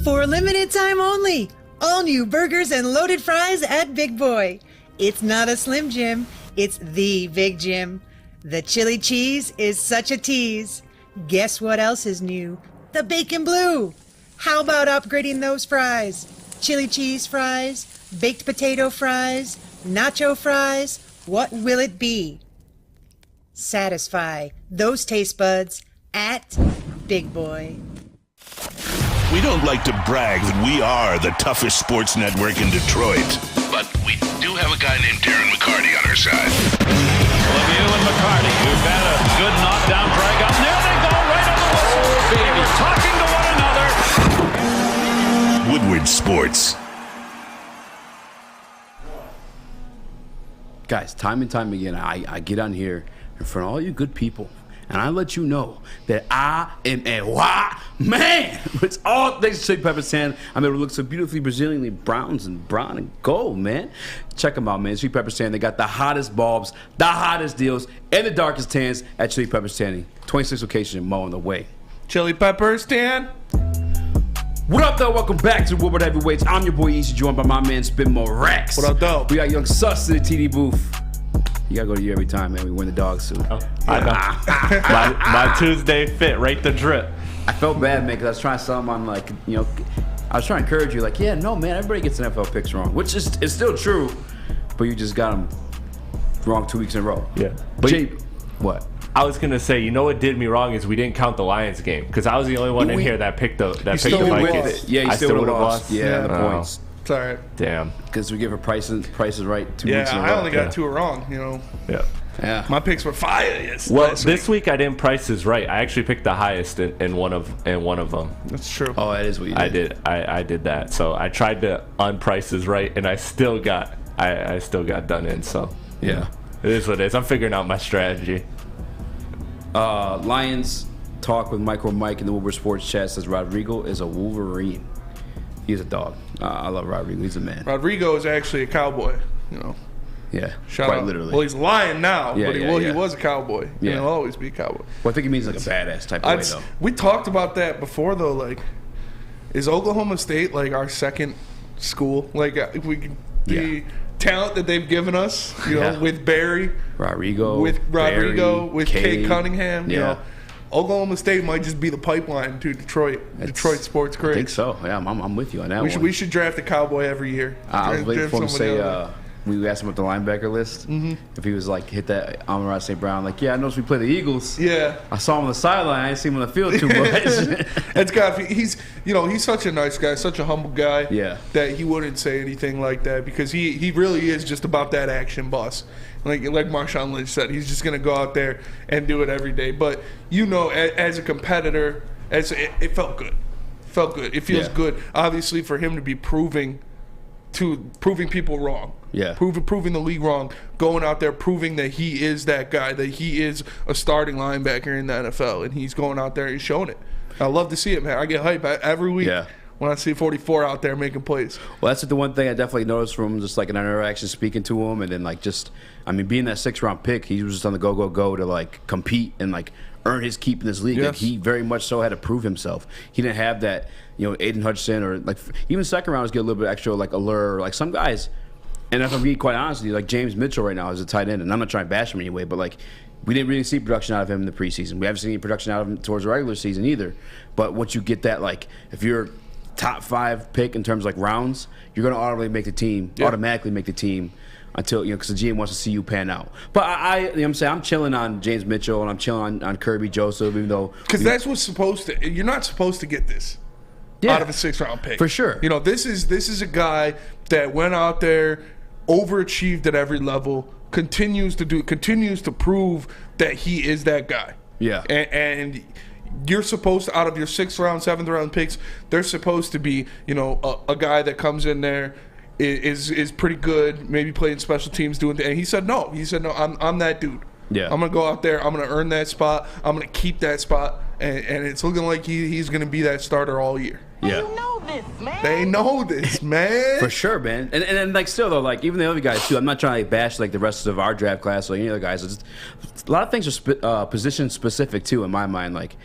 For a limited time only, all new burgers and loaded fries at Big Boy. It's not a Slim Jim, it's the Big Jim. The chili cheese is such a tease. Guess what else is new? The bacon blue. How about upgrading those fries? Chili cheese fries, baked potato fries, nacho fries. What will it be? Satisfy those taste buds at Big Boy. We don't like to brag that we are the toughest sports network in Detroit, but we do have a guy named Darren McCarty on our side. Lemieux and McCarty, who've had a good knockdown drag up. There they go, right on the whistle. They were talking to one another. Woodward Sports. Guys, time and time again, I get on here in front of all you good people, and I let you know that I am a wild man. It's all thanks to Chili Pepper Sand. I'm able to look so beautifully Brazilianly brown and gold, man. Check them out, man. Chili Pepper Sand. They got the hottest bulbs, the hottest deals, and the darkest tans at Chili Pepper Sand. 26 locations in Mo on the way. Chili Peppers, Dan. What up, though? Welcome back to Woodward Heavyweights. I'm your boy Eazy, joined by my man Spin Mo Rex. What up, though? We got Young Sus in the TD booth. You gotta go to you every time, man. We win the dog suit. Oh, I know. my Tuesday fit, right the drip. I felt bad, man, because I was trying to sell him on, like, you know, I was trying to encourage you, like, yeah, no, man, everybody gets NFL picks wrong, which is it's still true, but you just got them wrong 2 weeks in a row. Yeah. But what? I was gonna say, you know what did me wrong is we didn't count the Lions game because I was the only one in here that picked the Vikings. Yeah, you still would have lost. Yeah, the points. It's all right. Damn. Because we give her prices right 2 weeks in a row. I only got two wrong, you know. Yeah. My picks were fire. Well, this week I didn't prices right. I actually picked the highest in one of them. That's true. Oh, that is what you did. I did that. So I tried to unprices right, and I still got done in. So yeah, it is what it is. I'm figuring out my strategy. Lions talk with Micro Mike in the Woodward Sports Chat says Rodrigo is a Wolverine. He's a dog. I love Rodrigo. He's a man. Rodrigo is actually a cowboy, you know. Yeah, quite out. Literally. Well, he's a lion now, but he was a cowboy. Yeah. He'll always be a cowboy. Well, I think he means like a badass type of way, though. We talked about that before, though. Like, is Oklahoma State like our second school? Like, the talent that they've given us, you know, with Barry, Rodrigo, with Cade Cunningham, you know. Oklahoma State might just be the pipeline to Detroit sports great. I think so. Yeah, I'm with you on that We should draft a cowboy every year. I was waiting for him to say, we asked him about the linebacker list. Mm-hmm. If he was like, hit that Amon-Ra St. Brown, like, yeah, I noticed we play the Eagles. Yeah. I saw him on the sideline. I didn't see him on the field too much. It's got, he's such a nice guy, such a humble guy. Yeah. That he wouldn't say anything like that because he really is just about that action boss. Like Marshawn Lynch said, he's just going to go out there and do it every day. But, you know, as a competitor, it felt good. It feels good, obviously, for him to be proving people wrong. Yeah. Proving the league wrong, going out there proving that he is that guy, that he is a starting linebacker in the NFL, and he's going out there and showing it. I love to see it, man. I get hype every week when I see 44 out there making plays. Well, that's the one thing I definitely noticed from him, just like an interaction speaking to him, and then like just, I mean, being that 6th-round pick, he was just on the go to like compete and like earn his keep in this league. Yes. Like, he very much so had to prove himself. He didn't have that, you know, Aiden Hutchinson or like even second rounders get a little bit extra like allure. Like some guys, and if I'm being quite honest with you, like James Mitchell right now is a tight end, and I'm not trying to bash him anyway, but like we didn't really see production out of him in the preseason. We haven't seen any production out of him towards the regular season either. But once you get that, like if you're top 5 pick in terms of like rounds, you're going to automatically make the team until, you know, because the GM wants to see you pan out. But I'm saying I'm chilling on James Mitchell and I'm chilling on Kirby Joseph, even though because that's what's supposed to. You're not supposed to get this out of a 6th-round pick for sure. You know, this is a guy that went out there, overachieved at every level, continues to prove that he is that guy. Yeah. And you're supposed to, out of your 6th round, 7th round picks, they're supposed to be, a guy that comes in there is pretty good, maybe playing special teams, doing things. And he said no. I'm that dude. Yeah. I'm going to go out there. I'm going to earn that spot. I'm going to keep that spot. And it's looking like he's going to be that starter all year. Yeah. They know this, man. For sure, man. And like still though, like even the other guys too. I'm not trying to bash like the rest of our draft class or any other guys. It's just, a lot of things are position specific too in my mind. Like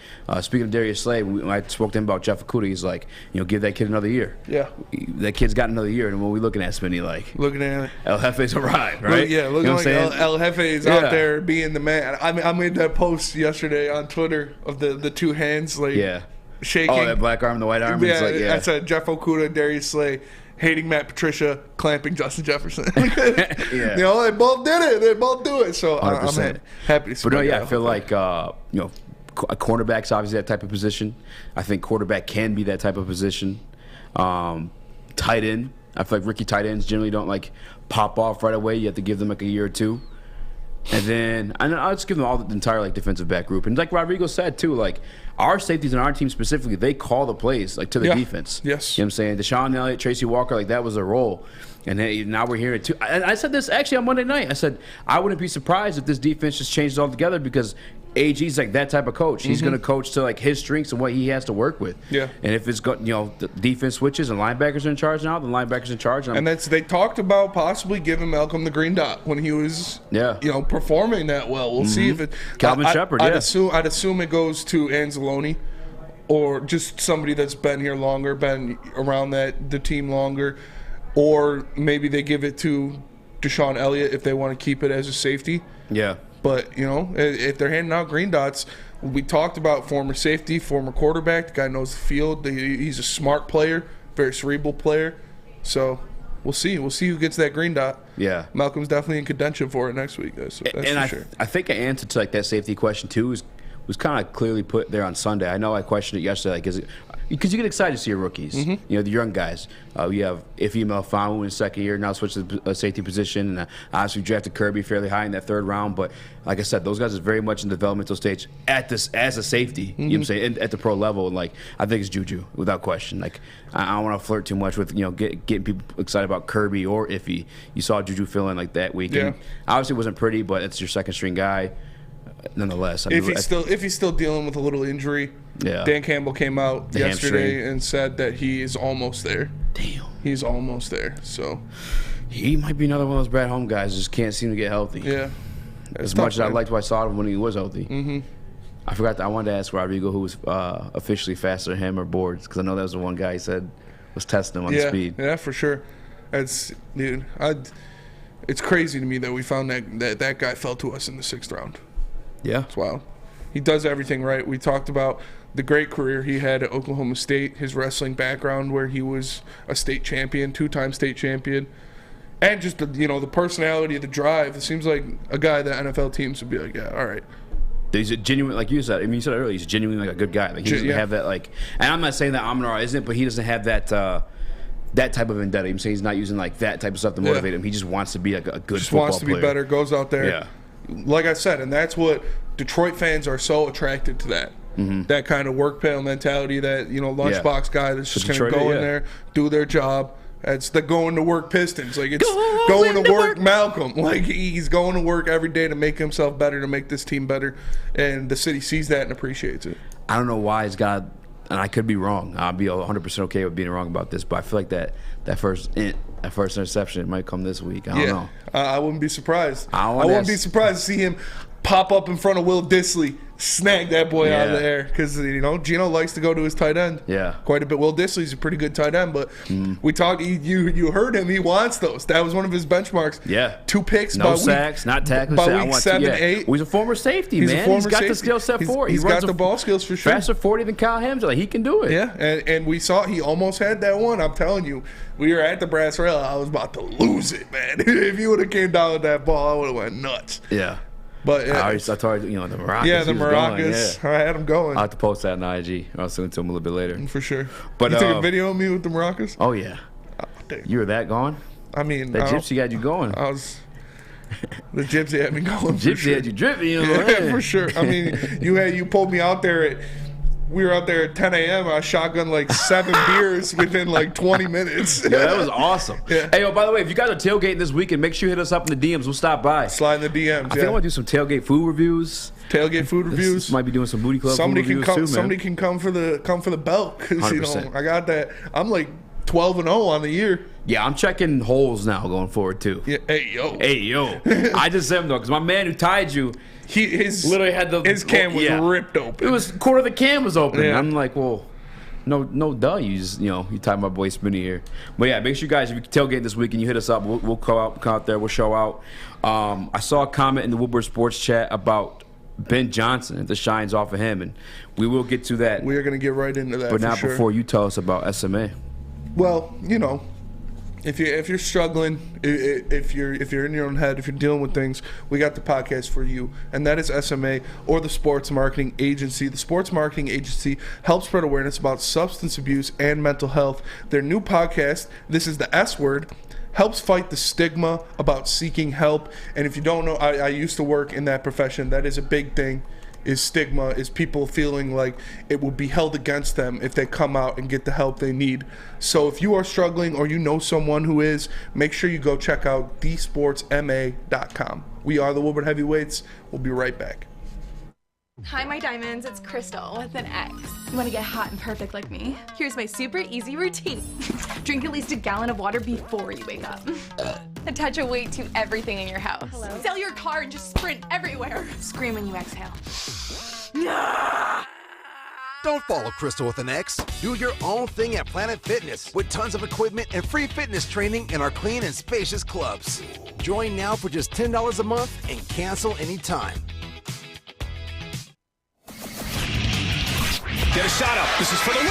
speaking of Darius Slay, when I spoke to him about Jeff Okudah, he's like, give that kid another year. Yeah. That kid's got another year, and what we looking at, Spinny, like looking at El Jefe's arrived, right? Looking like El Jefe is out there being the man. I made that post yesterday on Twitter of the two hands like. Yeah. Shaking. Oh, that black arm, the white arm. I said Jeff Okudah, Darius Slay, hating Matt Patricia, clamping Justin Jefferson. Yeah. They both did it. They both do it. So 100%. I'm happy to see. But I feel like a cornerback's obviously that type of position. I think quarterback can be that type of position. Tight end. I feel like rookie tight ends generally don't like pop off right away. You have to give them like a year or two. And then I'll just give them all the entire like defensive back group. And like Rodrigo said too, like our safeties on our team specifically, they call the plays like to the defense. Yes. You know what I'm saying? Deshaun Elliott, Tracy Walker, like that was their role. And now we're hearing it too. I said this actually on Monday night. I said I wouldn't be surprised if this defense just changes altogether because AG's like that type of coach. He's going to coach to like his strengths and what he has to work with. Yeah. And if it's got the defense switches and linebackers are in charge now, the linebackers in charge. And they talked about possibly giving Malcom the green dot when he was performing that well. We'll see if it Calvin Shepard. I'd assume it goes to Anzalone or just somebody that's been here longer, been around the team longer, or maybe they give it to Deshaun Elliott if they want to keep it as a safety. Yeah. But, if they're handing out green dots, we talked about former safety, former quarterback. The guy knows the field. He's a smart player, very cerebral player. So we'll see. We'll see who gets that green dot. Yeah. Malcolm's definitely in contention for it next week. That's for sure. I think an answer to like that safety question too was kind of clearly put there on Sunday. I know I questioned it yesterday, because you get excited to see your rookies, the young guys. We have Iffy Melifonwu in his second year, now switched to a safety position, and obviously we drafted Kirby fairly high in that 3rd round. But like I said, those guys are very much in the developmental stage as a safety. You know what I'm saying, at the pro level. And like I think it's Juju without question. Like I don't want to flirt too much with getting people excited about Kirby or Iffy. You saw Juju feeling like that week. Yeah. And obviously it wasn't pretty, but it's your second string guy. Nonetheless, if he's still dealing with a little injury, Dan Campbell came out yesterday and said that he is almost there. Damn, he's almost there. So he might be another one of those Brad Home guys. Just can't seem to get healthy. Yeah, as much as I liked what I saw him when he was healthy. I forgot that I wanted to ask Rodrigo who was officially faster than him or Boards, because I know that was the one guy he said was testing him on the speed. Yeah, for sure. It's crazy to me that we found that guy fell to us in the 6th round. Yeah. It's wild. He does everything right. We talked about the great career he had at Oklahoma State, his wrestling background where he was a state champion, 2-time state champion, and just the personality, the drive. It seems like a guy that NFL teams would be like, yeah, all right. He's a genuine, like you said. I mean, you said it earlier. He's genuinely like a good guy. Like he doesn't have that like. And I'm not saying that Amon-Ra isn't, but he doesn't have that that type of vendetta. I'm saying he's not using like that type of stuff to motivate him. He just wants to be like a good football player. Just wants to be better. Goes out there. Yeah. Like I said, and that's what Detroit fans are so attracted to that. That kind of work pail mentality, that lunchbox guy that's just going to go in there, do their job. That's the going to work Pistons. Like it's going to work Malcom. Like he's going to work every day to make himself better, to make this team better, and the city sees that and appreciates it. I don't know why he's got, and I could be wrong. I'll be 100% okay with being wrong about this, but I feel like that first interception might come this week. I don't know. I wouldn't be surprised. I wouldn't be surprised to see him pop up in front of Will Dissly, snag that boy out of the air, because Gino likes to go to his tight end. Yeah, quite a bit. Will Dissly's a pretty good tight end, but we talked. You heard him. He wants those. That was one of his benchmarks. Yeah, 2 picks, no sacks, not tackles. By week 7, 8. He's a former safety, man. He's got the skill set for it. He's got the ball skills for sure. Faster 40 than Kyle Hamza. Like he can do it. Yeah, and we saw he almost had that one. I'm telling you, we were at the brass rail. I was about to lose it, man. If he would have came down with that ball, I would have went nuts. Yeah. But I told you, the Maracas. Yeah, the Maracas. I had him going. I'll have to post that on IG. I'll send it to him a little bit later. For sure. But you took a video of me with the Maracas? Oh, yeah. You were that gone? I mean, that gypsy got you going. I was The gypsy had me going. Gypsy had you dripping. Yeah, for sure. I mean, you pulled me out there we were out there at 10 a.m. I shotgunned like 7 beers within like 20 minutes. Yeah, that was awesome. Yeah. Hey, by the way, if you guys are tailgating this weekend, make sure you hit us up in the DMs. We'll stop by. Slide in the DMs. I think I want to do some tailgate food reviews. Tailgate food reviews. Might be doing some booty club somebody food can reviews come, too, man. Somebody can come for the belt because I got that. I'm like 12-0 on the year. Yeah, I'm checking holes now going forward too. Yeah, hey yo. I just said him though because my man who tied you, his literally had his cam was ripped open. It was quarter of the cam was open. Yeah. I'm like, well, no, duh. You tied my boy Spinny here. But yeah, make sure you guys, if you tailgate this weekend, you hit us up. We'll come out there. We'll show out. I saw a comment in the Woodward Sports chat about Ben Johnson and the shines off of him, and we will get to that. We are going to get right into that. But not before you tell us about SMA. Well, if you're struggling, if you're in your own head, if you're dealing with things, we got the podcast for you, and that is SMA, or the Sports Marketing Agency. The Sports Marketing Agency helps spread awareness about substance abuse and mental health. Their new podcast, This is the S Word, helps fight the stigma about seeking help. And if you don't know, I used to work in that profession. That is a big thing. Is stigma, is people feeling like it will be held against them if they come out and get the help they need. So if you are struggling or you know someone who is, make sure you go check out thesportsma.com. We are the Woodward Heavyweights. We'll be right back. Hi, my diamonds. It's Crystal with an X. You want to get hot and perfect like me? Here's my super easy routine. Drink at least a gallon of water before you wake up. Attach a weight to everything in your house. Hello? Sell your car and just sprint everywhere. Scream when you exhale. Don't follow Crystal with an X. Do your own thing at Planet Fitness with tons of equipment and free fitness training in our clean and spacious clubs. Join now for just $10 a month and cancel anytime. Get a shot up. This is for the win.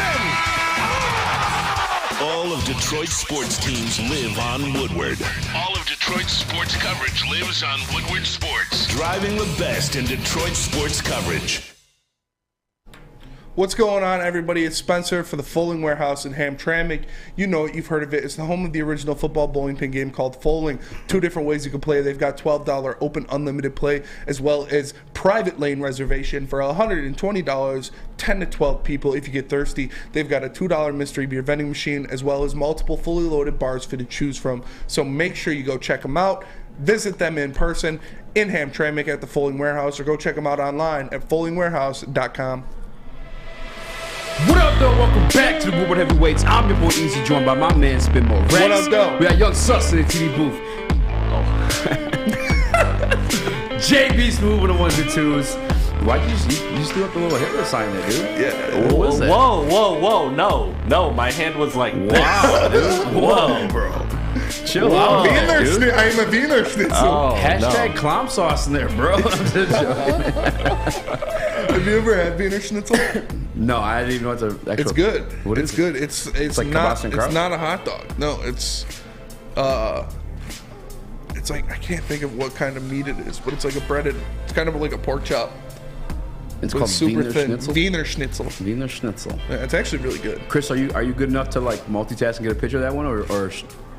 All of Detroit's sports teams live on Woodward. All of Detroit's sports coverage lives on Woodward Sports. Driving the best in Detroit sports coverage. What's going on, everybody? It's Spencer for the Foaling Warehouse in Hamtramck. You know it. You've heard of it. It's the home of the original football bowling pin game called Foaling. 2 different ways you can play. They've got $12 open unlimited play as well as private lane reservation for $120, 10 to 12 people if you get thirsty. They've got a $2 mystery beer vending machine as well as multiple fully loaded bars for you to choose from. So make sure you go check them out. Visit them in person in Hamtramck at the Foaling Warehouse or go check them out online at foalingwarehouse.com. What up, though? Welcome back to the Woodward Heavyweights. I'm your boy Eazy, joined by my man Spin Mo. What up, though? We got Young Sus in the TV booth. JB's moving the 1s and 2s. Why you just threw up the little Hitler sign there, dude? Yeah. What was that? Whoa. No, my hand was like, wow, dude. Whoa, bro. Chill out, dude. I'm a Wiener Schnitzel. Oh, hashtag clown sauce in there, bro. I'm just joking. Have you ever had Wiener Schnitzel? No, I didn't even know what the actual... It's good. What is it's good. It's like not a hot dog. No, it's like, I can't think of what kind of meat it is, but it's like a breaded, it's kind of like a pork chop. It's called super Wiener thin. Schnitzel? Wiener Schnitzel. Wiener Schnitzel. Yeah, it's actually really good. Chris, are you good enough to like multitask and get a picture of that one, or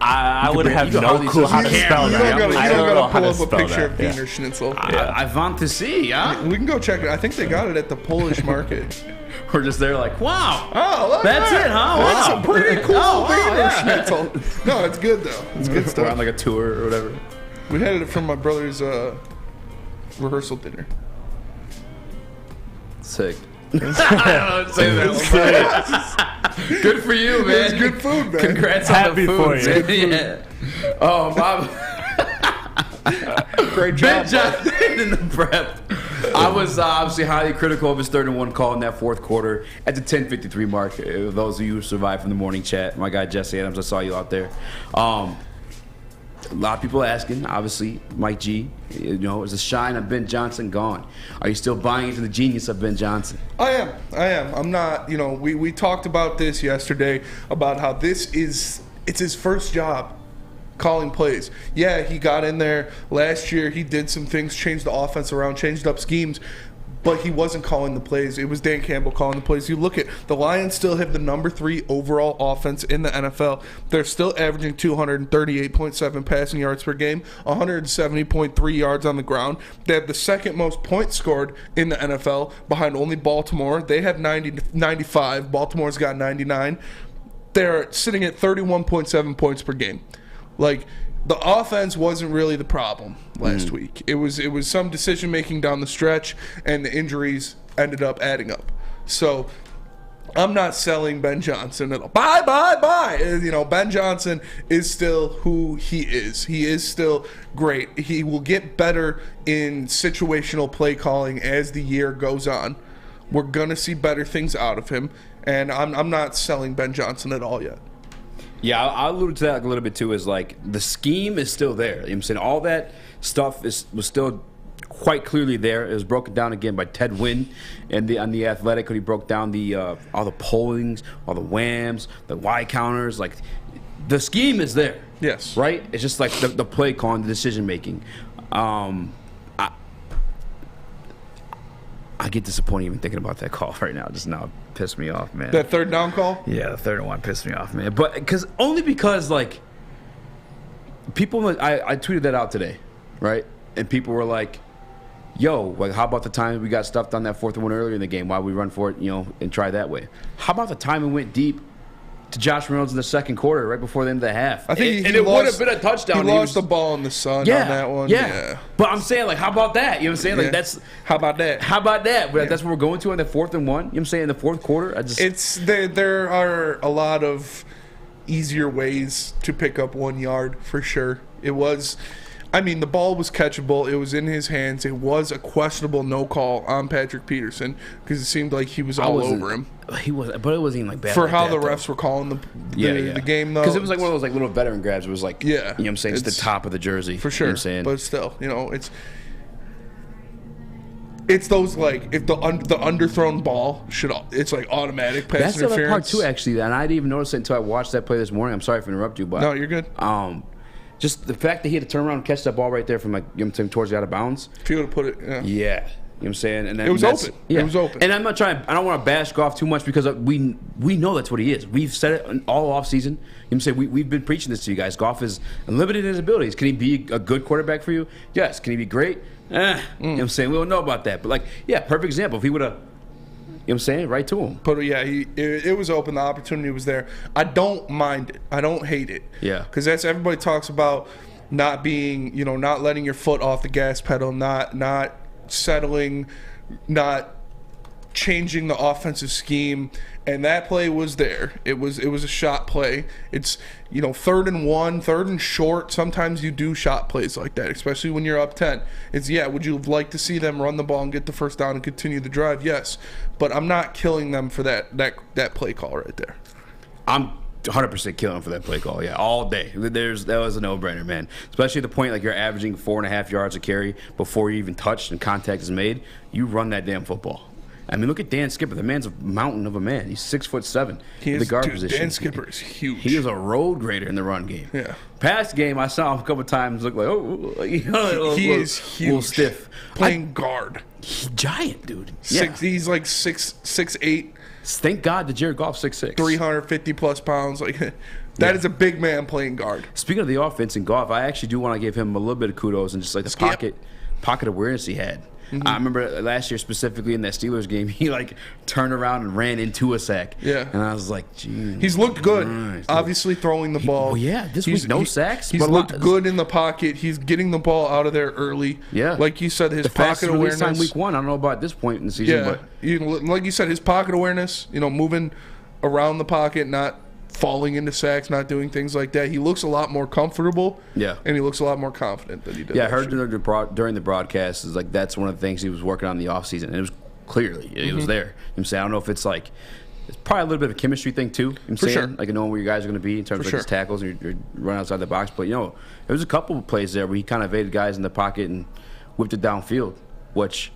I would have no clue how to spell that. You don't gotta pull up a picture of Wiener Schnitzel. I want to see, yeah? We can go check it. I think they got it at the Polish market. We're just there like, wow. Oh, look that's it, huh? Wow. That's a pretty cool Wiener Schnitzel. No, it's good though. It's good stuff. We're on like a tour or whatever. We had it from my brother's rehearsal dinner. Sick. Good for you, man. It's good food, man. Congrats Happy on the food. for you. Yeah. Oh, Bob. Great job. Ben Johnson in the prep. I was obviously highly critical of his 3rd and 1 call in that 4th quarter at the 10:53 mark. Those of you who survived from the morning chat, my guy Jesse Adams, I saw you out there. A lot of people asking, obviously, Mike G, is the shine of Ben Johnson gone? Are you still buying into the genius of Ben Johnson? I am. I'm not, we talked about this yesterday, about how it's his first job calling plays. Yeah, he got in there last year. He did some things, changed the offense around, changed up schemes. but he wasn't calling the plays. It was Dan Campbell calling the plays. You look at the Lions still have the number 3 overall offense in the NFL. They're still averaging 238.7 passing yards per game, 170.3 yards on the ground. They have the second most points scored in the NFL behind only Baltimore. They have 95. Baltimore's got 99. They're sitting at 31.7 points per game. Like, the offense wasn't really the problem last week. It was some decision making down the stretch, and the injuries ended up adding up. So I'm not selling Ben Johnson at all. Bye. You know, Ben Johnson is still who he is. He is still great. He will get better in situational play calling as the year goes on. We're gonna see better things out of him, and I'm not selling Ben Johnson at all yet. Yeah, I alluded to that a little bit too. Is like the scheme is still there. You know what I'm saying? All that stuff was still quite clearly there. It was broken down again by Ted Wynn and on the Athletic, when he broke down the all the pollings, all the whams, the Y counters. Like, the scheme is there. Yes. Right? It's just like the play calling, the decision making. I get disappointed even thinking about that call right now. Just now pissed me off, man. That third down call? Yeah, the third one pissed me off, man. But because like people, I tweeted that out today, right? And people were like, "Yo, like, how about the time we got stuffed on that 4th and 1 earlier in the game? Why we run for it, you know, and try that way? How about the time we went deep to Josh Reynolds in the second quarter, right before the end of the half? I think it would have been a touchdown. He lost the ball in the sun on that one. Yeah. But I'm saying, like, how about that? You know what I'm saying? Like, that's how about that? But that's what we're going to on the 4th and 1. You know what I'm saying? In the fourth quarter, there are a lot of easier ways to pick up 1 yard for sure. It was. I mean, the ball was catchable. It was in his hands. It was a questionable no call on Patrick Peterson because it seemed like he was all over him. He was, but it wasn't even like bad. For like how that, the refs were calling the game, though. Because it was like one of those like little veteran grabs. It was like, you know what I'm saying? It's the top of the jersey. For sure. You know what I'm saying? But still, you know, it's those, like, if the underthrown ball it's like automatic pass That's interference. the other part too, actually, and I didn't even notice it until I watched that play this morning. I'm sorry for interrupting you, but no, you're good. Just the fact that he had to turn around and catch that ball right there from, like, you know what I'm saying, towards the out of bounds. If you would have put it, You know what I'm saying? And then it was open. Yeah. It was open. And I'm not trying. I don't want to bash Goff too much because we know that's what he is. We've said it all off season. You know what I'm saying? We've been preaching this to you guys. Goff is limited in his abilities. Can he be a good quarterback for you? Yes. Can he be great? You know what I'm saying? We don't know about that. But, like, yeah, perfect example. If he would have, you know what I'm saying, right to him. But yeah, it was open. The opportunity was there. I don't mind it. I don't hate it. Yeah. Because that's, everybody talks about not being, not letting your foot off the gas pedal, not settling, not changing the offensive scheme, and that play was there. It was a shot play. It's 3rd and 1, 3rd and short. Sometimes you do shot plays like that, especially when you're up 10. Would you like to see them run the ball and get the first down and continue the drive? Yes, but I'm not killing them for that play call right there. I'm 100% killing him for that play call. Yeah, all day. That was a no-brainer, man. Especially at the point, like, you're averaging 4.5 yards a carry before you even touched and contact is made. You run that damn football. I mean, look at Dan Skipper. The man's a mountain of a man. He's 6'7". The guard position. Dan Skipper is huge. He is a road grader in the run game. Yeah. Past game, I saw him a couple times look like, he is huge. A little stiff. Playing guard. He's giant, dude. He's like 6'8". Thank God that Jared Goff's 6'6". 350 plus pounds. Like, that is a big man playing guard. Speaking of the offense and Goff, I actually do want to give him a little bit of kudos and just like the pocket awareness he had. Mm-hmm. I remember last year specifically in that Steelers game, he like turned around and ran into a sack. Yeah. And I was like, geez. He's looked good. Obviously throwing the ball. Well, yeah, this week no sacks. He's looked good in the pocket. He's getting the ball out of there early. Yeah. Like you said, his pocket awareness. Time week 1. I don't know about this point in the season, but like you said, his pocket awareness, moving around the pocket, not falling into sacks, not doing things like that. He looks a lot more comfortable. Yeah. And he looks a lot more confident than he did. Yeah, I heard during the broadcast is like that's one of the things he was working on in the offseason. And it was clearly it was there. I'm saying I don't know if it's like it's probably a little bit of a chemistry thing too. I'm saying sure. Like knowing where you guys are going to be in terms of his tackles and you're running outside the box. But there was a couple of plays there where he kind of evaded guys in the pocket and whipped it downfield, which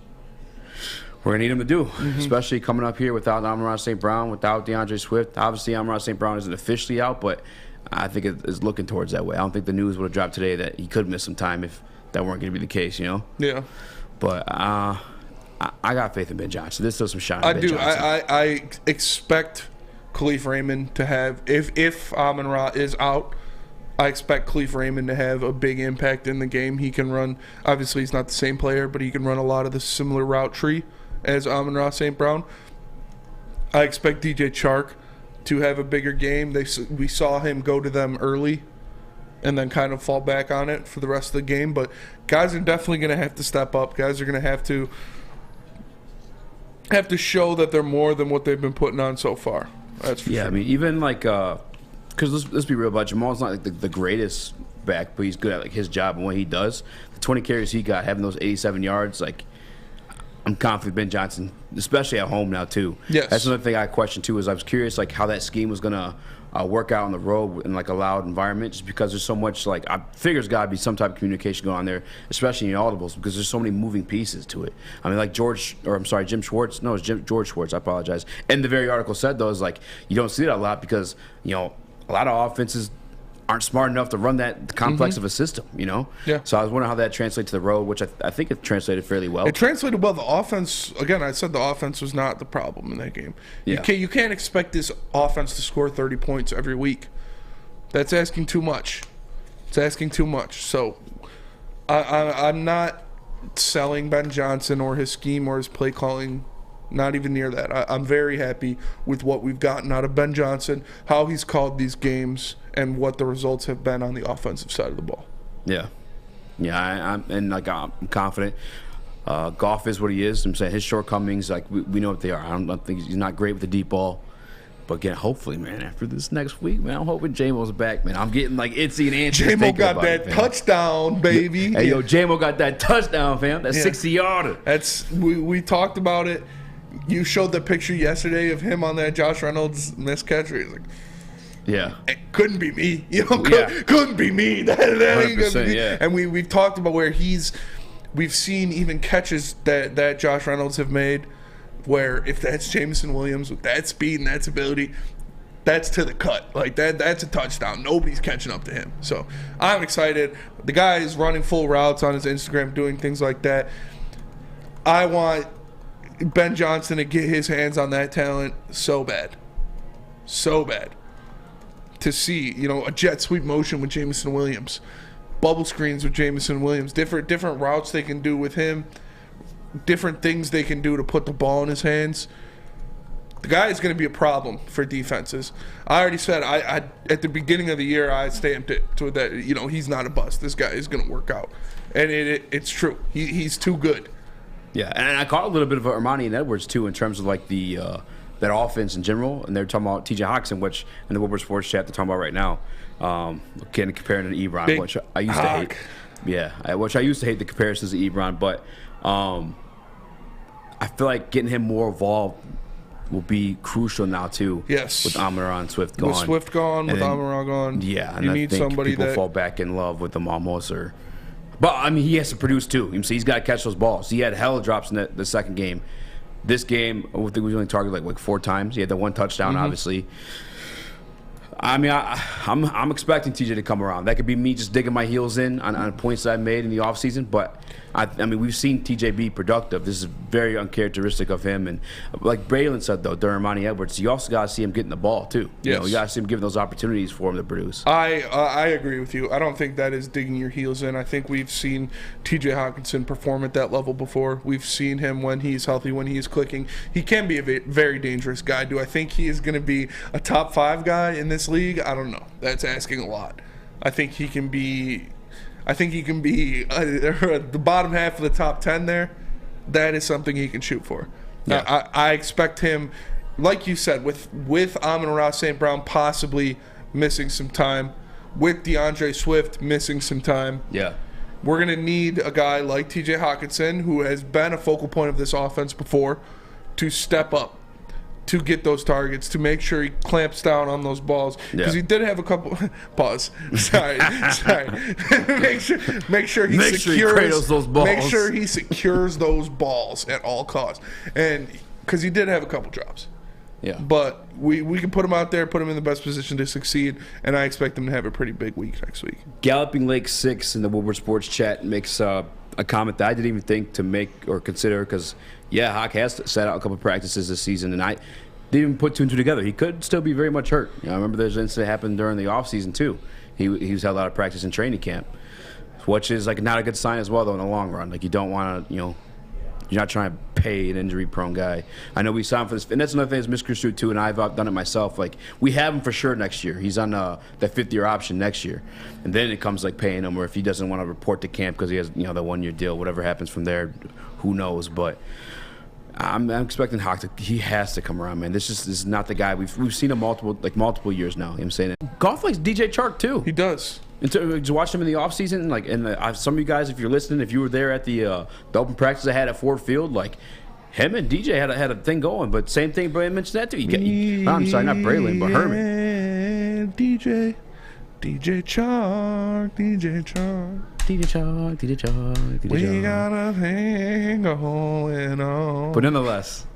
we're going to need him to do, especially coming up here without Amon-Ra St. Brown, without DeAndre Swift. Obviously, Amon-Ra St. Brown isn't officially out, but I think it is looking towards that way. I don't think the news would have dropped today that he could miss some time if that weren't going to be the case, Yeah. But I got faith in Ben Johnson. There's still some shine. I Ben do. Johnson. I expect Khalif Raymond to have, if Amon-Ra is out, I expect Khalif Raymond to have a big impact in the game. He can run, obviously he's not the same player, but he can run a lot of the similar route tree as Amon-Ra St. Brown. I expect DJ Chark to have a bigger game. We saw him go to them early and then kind of fall back on it for the rest of the game. But guys are definitely going to have to step up. Guys are going to have to show that they're more than what they've been putting on so far. That's for sure. I mean, even like, because let's be real about it, Jamal's not like the greatest back, but he's good at like his job and what he does. The 20 carries he got, having those 87 yards, like, I'm confident Ben Johnson, especially at home now too. Yes. That's another thing I questioned too. Is I was curious like how that scheme was gonna work out on the road in like a loud environment, just because there's so much like I figure there's got to be some type of communication going on there, especially in audibles, because there's so many moving pieces to it. I mean, like Jim Schwartz. No, it's George Schwartz. I apologize. And the very article said though is like you don't see that a lot because a lot of offenses aren't smart enough to run that complex of a system, Yeah. So I was wondering how that translates to the road, which I think it translated fairly well. It translated well. The offense, again, I said the offense was not the problem in that game. Yeah. You can't expect this offense to score 30 points every week. That's asking too much. It's asking too much. So I'm not selling Ben Johnson or his scheme or his play calling. Not even near that. I'm very happy with what we've gotten out of Ben Johnson, how he's called these games, and what the results have been on the offensive side of the ball. Yeah. I'm confident. Goff is what he is. I'm saying his shortcomings, like we know what they are. I don't think he's not great with the deep ball. But again, hopefully, man, after this next week, man, I'm hoping J-Mo's back, man. I'm getting like itsy and antsy. J-Mo got that touchdown, baby. Hey, yo, J-Mo got that touchdown, fam. That 60-yarder. That's we talked about it. You showed the picture yesterday of him on that Josh Reynolds missed catch. He's like, yeah, it couldn't be me. Couldn't be me. That ain't gonna be me. Yeah. And we've talked about where we've seen even catches that Josh Reynolds have made where if that's Jameson Williams with that speed and that ability, that's to the cut. Like that's a touchdown. Nobody's catching up to him. So I'm excited. The guy is running full routes on his Instagram, doing things like that. I want Ben Johnson to get his hands on that talent so bad. To see, a jet sweep motion with Jameson Williams, bubble screens with Jameson Williams, different routes they can do with him, different things they can do to put the ball in his hands. The guy is going to be a problem for defenses. I already said I at the beginning of the year I stamped it to that. He's not a bust. This guy is going to work out, and it's true. He's too good. Yeah, and I caught a little bit of Armani and Edwards too in terms of like the that offense in general, and they're talking about T.J. Hawkinson, which in the Woodward Sports chat they're talking about right now. Again, comparing to Ebron, which I used to hate. Yeah, which I used to hate the comparisons to Ebron, but I feel like getting him more involved will be crucial now too. Yes, with Amon-Ra and Swift gone, with Swift gone, with Amon-Ra gone. Yeah, and you I need think somebody people that fall back in love with them almost, or. But, I mean, he has to produce, too. He's got to catch those balls. He had hella drops in the second game. This game, I think we only targeted like 4 times. He had the 1 touchdown, obviously. I mean, I'm expecting TJ to come around. That could be me just digging my heels in on points that I made in the offseason. But, I mean, we've seen TJ be productive. This is very uncharacteristic of him. And like Braylon said, though, during Monty Edwards, you also got to see him getting the ball, too. Yes. You got to see him giving those opportunities for him to produce. I agree with you. I don't think that is digging your heels in. I think we've seen TJ Hawkinson perform at that level before. We've seen him when he's healthy, when he's clicking. He can be a very dangerous guy. Do I think he is going to be a top 5 guy in this league? I don't know. That's asking a lot. I think he can be the bottom half of the top 10 there. That is something he can shoot for. Yeah. I expect him, like you said, with Amon-Ra St. Brown possibly missing some time, with DeAndre Swift missing some time. Yeah. We're going to need a guy like TJ Hawkinson, who has been a focal point of this offense before, to step up, to get those targets, to make sure he clamps down on those balls. Because he did have a couple pause. Sorry. make sure he secures those balls. Make sure he secures those balls at all costs. And because he did have a couple drops. Yeah. But we can put him out there, put him in the best position to succeed, and I expect him to have a pretty big week next week. Galloping Lake 6 in the Woodward Sports chat makes a comment that I didn't even think to make or consider, because Yeah, Hawk has set out a couple of practices this season, and I didn't even put two and two together. He could still be very much hurt. I remember there's an incident that happened during the offseason, too. He was had a lot of practice in training camp, which is like not a good sign as well, though, in the long run. Like, you don't want to, you're not trying to pay an injury-prone guy. I know we saw him for this, and that's another thing that's misconstrued, too, and I've done it myself. Like, we have him for sure next year. He's on the fifth-year option next year. And then it comes, like, paying him, or if he doesn't want to report to camp because he has, the one-year deal, whatever happens from there, who knows. But I'm expecting Hawk he has to come around, man. This is not the guy. We've seen him multiple years now. You know what I'm saying? Goff likes DJ Chark, too. He does. And to watch him in the offseason, some of you guys, if you're listening, if you were there at the open practice I had at Ford Field, like, him and DJ had a thing going. But same thing, Braylon mentioned that, too. I'm sorry, not Braylon, but Herman. DJ Chark. We got a thing going on. But nonetheless,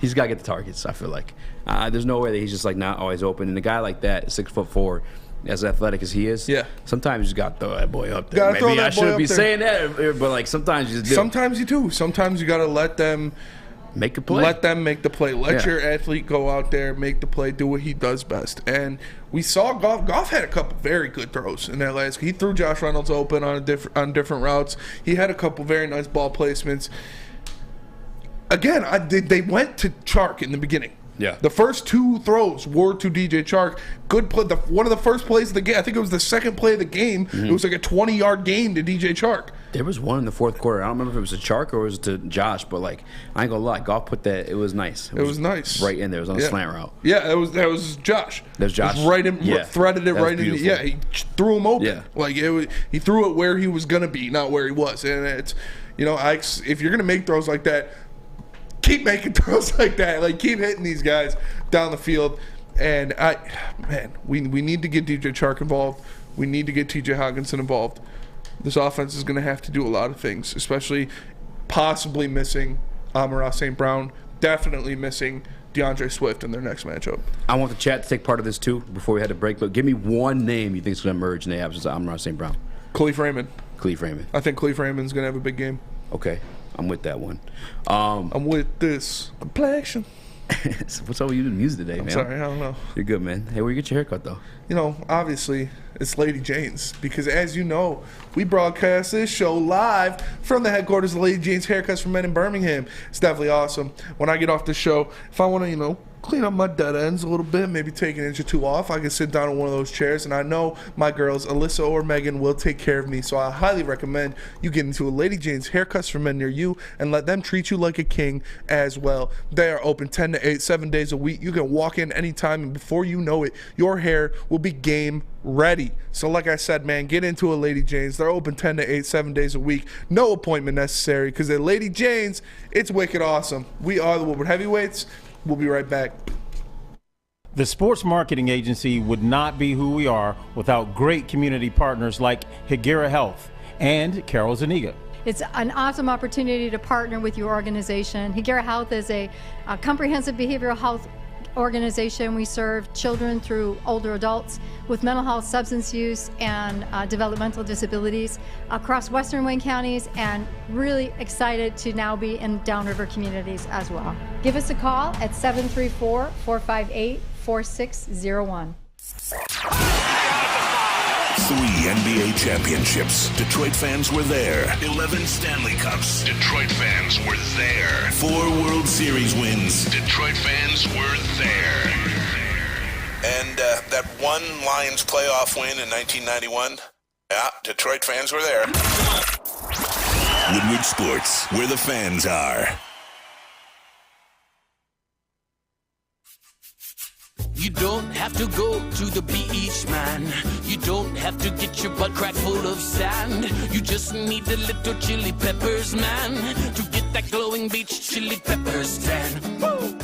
he's got to get the targets, I feel like. There's no way that he's just, like, not always open. And a guy like that, 6'4", as athletic as he is, sometimes you just got to throw that boy up there. Maybe I shouldn't be saying that, but, like, sometimes you just do. Sometimes you do. Sometimes you got to let them make a play. Let them make the play. Let your athlete go out there, make the play, do what he does best. And we saw Goff. Goff had a couple very good throws in that last. He threw Josh Reynolds open on different routes. He had a couple very nice ball placements. Again, they went to Chark in the beginning. Yeah. The first two throws were to DJ Chark. Good play. One of the first plays of the game, I think it was the second play of the game. Mm-hmm. It was like a 20-yard gain to DJ Chark. There was one in the fourth quarter. I don't remember if it was to Chark or it was to Josh, but, like, I ain't gonna lie, Goff put that. It was nice. It was nice. Right in there. It was on a slant route. Yeah, that was Josh. There's Josh. Right in, threaded it right in. Yeah, he threw him open. Yeah. Like he threw it where he was gonna be, not where he was. And it's, if you're gonna make throws like that, keep making throws like that. Like, keep hitting these guys down the field. And we need to get DJ Chark involved. We need to get TJ Hockenson involved. This offense is going to have to do a lot of things, especially possibly missing Amon-Ra St. Brown, definitely missing DeAndre Swift in their next matchup. I want the chat to take part of this too before we had to break, but give me one name you think is going to emerge in the absence of Amon-Ra St. Brown. Khalif Raymond. I think Khalif Raymond's going to have a big game. Okay, I'm with that one. I'm with this complexion. What's up with you doing music today, man? I'm sorry, I don't know. You're good, man. Hey, where you get your haircut, though? Obviously, it's Lady Jane's. Because as you know, we broadcast this show live from the headquarters of Lady Jane's Haircuts for Men in Birmingham. It's definitely awesome. When I get off the show, if I want to, clean up my dead ends a little bit, maybe take an inch or two off, I can sit down in one of those chairs, and I know my girls, Alyssa or Megan, will take care of me. So I highly recommend you get into a Lady Jane's Haircuts for Men near you and let them treat you like a king as well. They are open 10 to 8, 7 days a week. You can walk in anytime, and before you know it, your hair will be game ready. So like I said, man, get into a Lady Jane's. They're open 10 to 8, 7 days a week. No appointment necessary, because at Lady Jane's, it's wicked awesome. We are the Woodward Heavyweights. We'll be right back. The sports marketing agency would not be who we are without great community partners like Higuera Health and Carol Zuniga. It's an awesome opportunity to partner with your organization. Higuera Health is a comprehensive behavioral health organization. We serve children through older adults with mental health, substance use, and developmental disabilities across Western Wayne counties, and really excited to now be in Downriver communities as well. Give us a call at 734-458-4601. 3 NBA championships. Detroit fans were there. 11 Stanley Cups. Detroit fans were there. 4 World Series wins. Detroit fans were there. And that one Lions playoff win in 1991. Yeah, Detroit fans were there. Woodward Sports, where the fans are. You don't have to go to the beach, man. You don't have to get your butt crack full of sand. You just need a little chili peppers, man, to get that glowing beach chili peppers tan. Woo!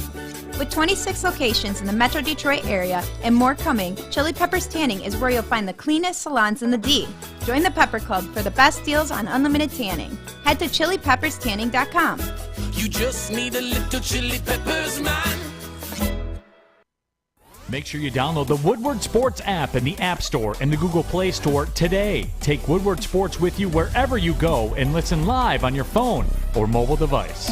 With 26 locations in the Metro Detroit area and more coming, Chili Peppers Tanning is where you'll find the cleanest salons in the D. Join the Pepper Club for the best deals on unlimited tanning. Head to chilipepperstanning.com. You just need a little chili peppers, man. Make sure you download the Woodward Sports app in the App Store and the Google Play Store today. Take Woodward Sports with you wherever you go and listen live on your phone or mobile device.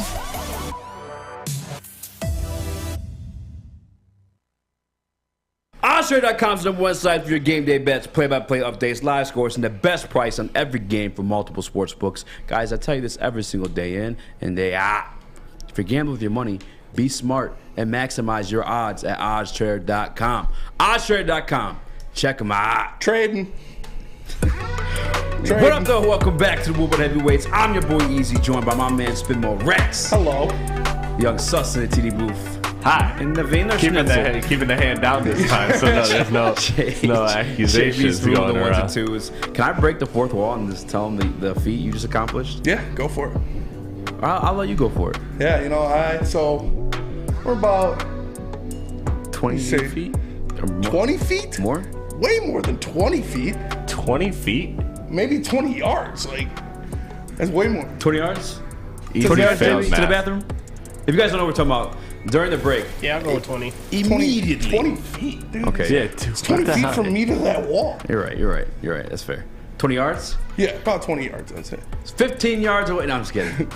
OddsShare.com is the #1 site for your game day bets, play-by-play updates, live scores, and the best price on every game from multiple sports books. Guys, I tell you this every single day in and day out. If you're gambling with your money, be smart and maximize your odds at OddsShare.com. OddsShare.com. Check them out. Trading. What up, though? Welcome back to the Woodward Heavyweights. I'm your boy Eazy, joined by my man Spinmo Rex. Hello. Young Sus in the TD booth. Hi. And the Wiener keeping the hand down this time, so no, there's no accusations going the around. 1s and 2s. Can I break the fourth wall and just tell them the feat you just accomplished? Yeah, go for it. I'll let you go for it. Yeah, so we're about 20 feet? 20 feet? More? Way more than 20 feet. 20 feet? Maybe 20 yards. Like, that's way more. 20 yards? Easy 20 yards failed to the bathroom? If you guys don't know what we're talking about, during the break. Yeah, I'll go with 20. Immediately. 20 feet, dude. Okay. Yeah, it's 20 feet from me to that wall. You're right. That's fair. 20 yards? Yeah, about 20 yards, I'd say. It's 15 yards away. No, I'm just kidding.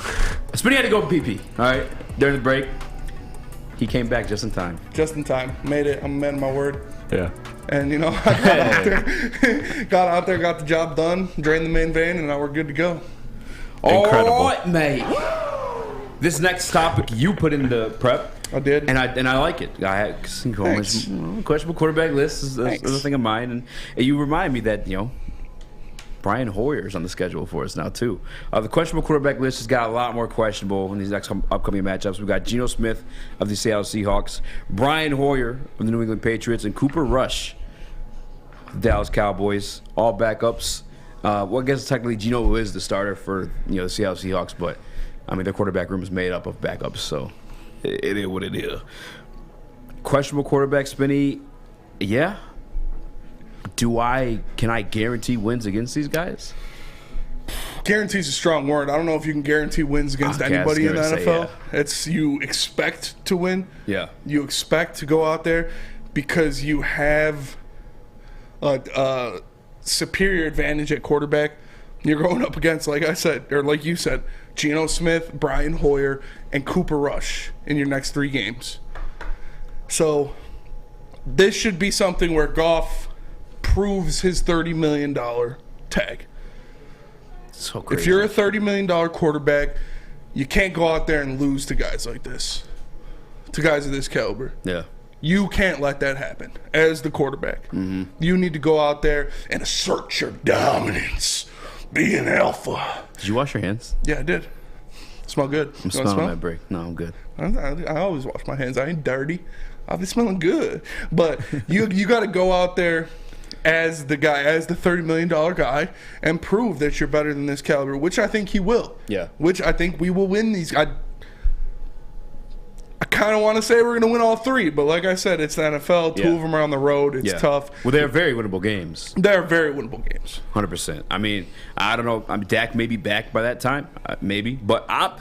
Spinny had to go PP, all right? During the break, he came back just in time. Just in time. Made it. I'm a man of my word. Yeah. And, I got out there, got the job done, drained the main vein, and now we're good to go. Incredible. All right, mate. This next topic you put in the prep. I did. And I like it. I had questionable quarterback list is a thing of mine. And you remind me that, Brian Hoyer's on the schedule for us now, too. The questionable quarterback list has got a lot more questionable in these next upcoming matchups. We've got Geno Smith of the Seattle Seahawks, Brian Hoyer of the New England Patriots, and Cooper Rush of the Dallas Cowboys. All backups. Well, I guess technically Geno is the starter for the Seattle Seahawks, but their quarterback room is made up of backups, so it is what it is. Questionable quarterback, Spinny. Yeah. Can I guarantee wins against these guys? Guarantee's a strong word. I don't know if you can guarantee wins against anybody in the NFL. It's you expect to win. Yeah. You expect to go out there because you have a superior advantage at quarterback. You're going up against, like I said, or like you said, Geno Smith, Brian Hoyer, and Cooper Rush in your next 3 games. So this should be something where Goff proves his $30 million tag. So crazy. If you're a $30 million quarterback, you can't go out there and lose to guys like this, to guys of this caliber. Yeah. You can't let that happen as the quarterback. Mm-hmm. You need to go out there and assert your dominance. Be an alpha. Did you wash your hands? Yeah, I did. Smell good. I'm smelling my break. No, I'm good. I always wash my hands. I ain't dirty. I'll be smelling good. But you got to go out there as the guy, as the $30 million guy, and prove that you're better than this caliber, which I think he will. Yeah. Which I think we will win these. I kind of want to say we're going to win all 3, but like I said, it's the NFL. 2 of them are on the road. It's tough. Well, they're very winnable games. They're very winnable games. 100%. I don't know. Dak may be back by that time. Maybe. But I'm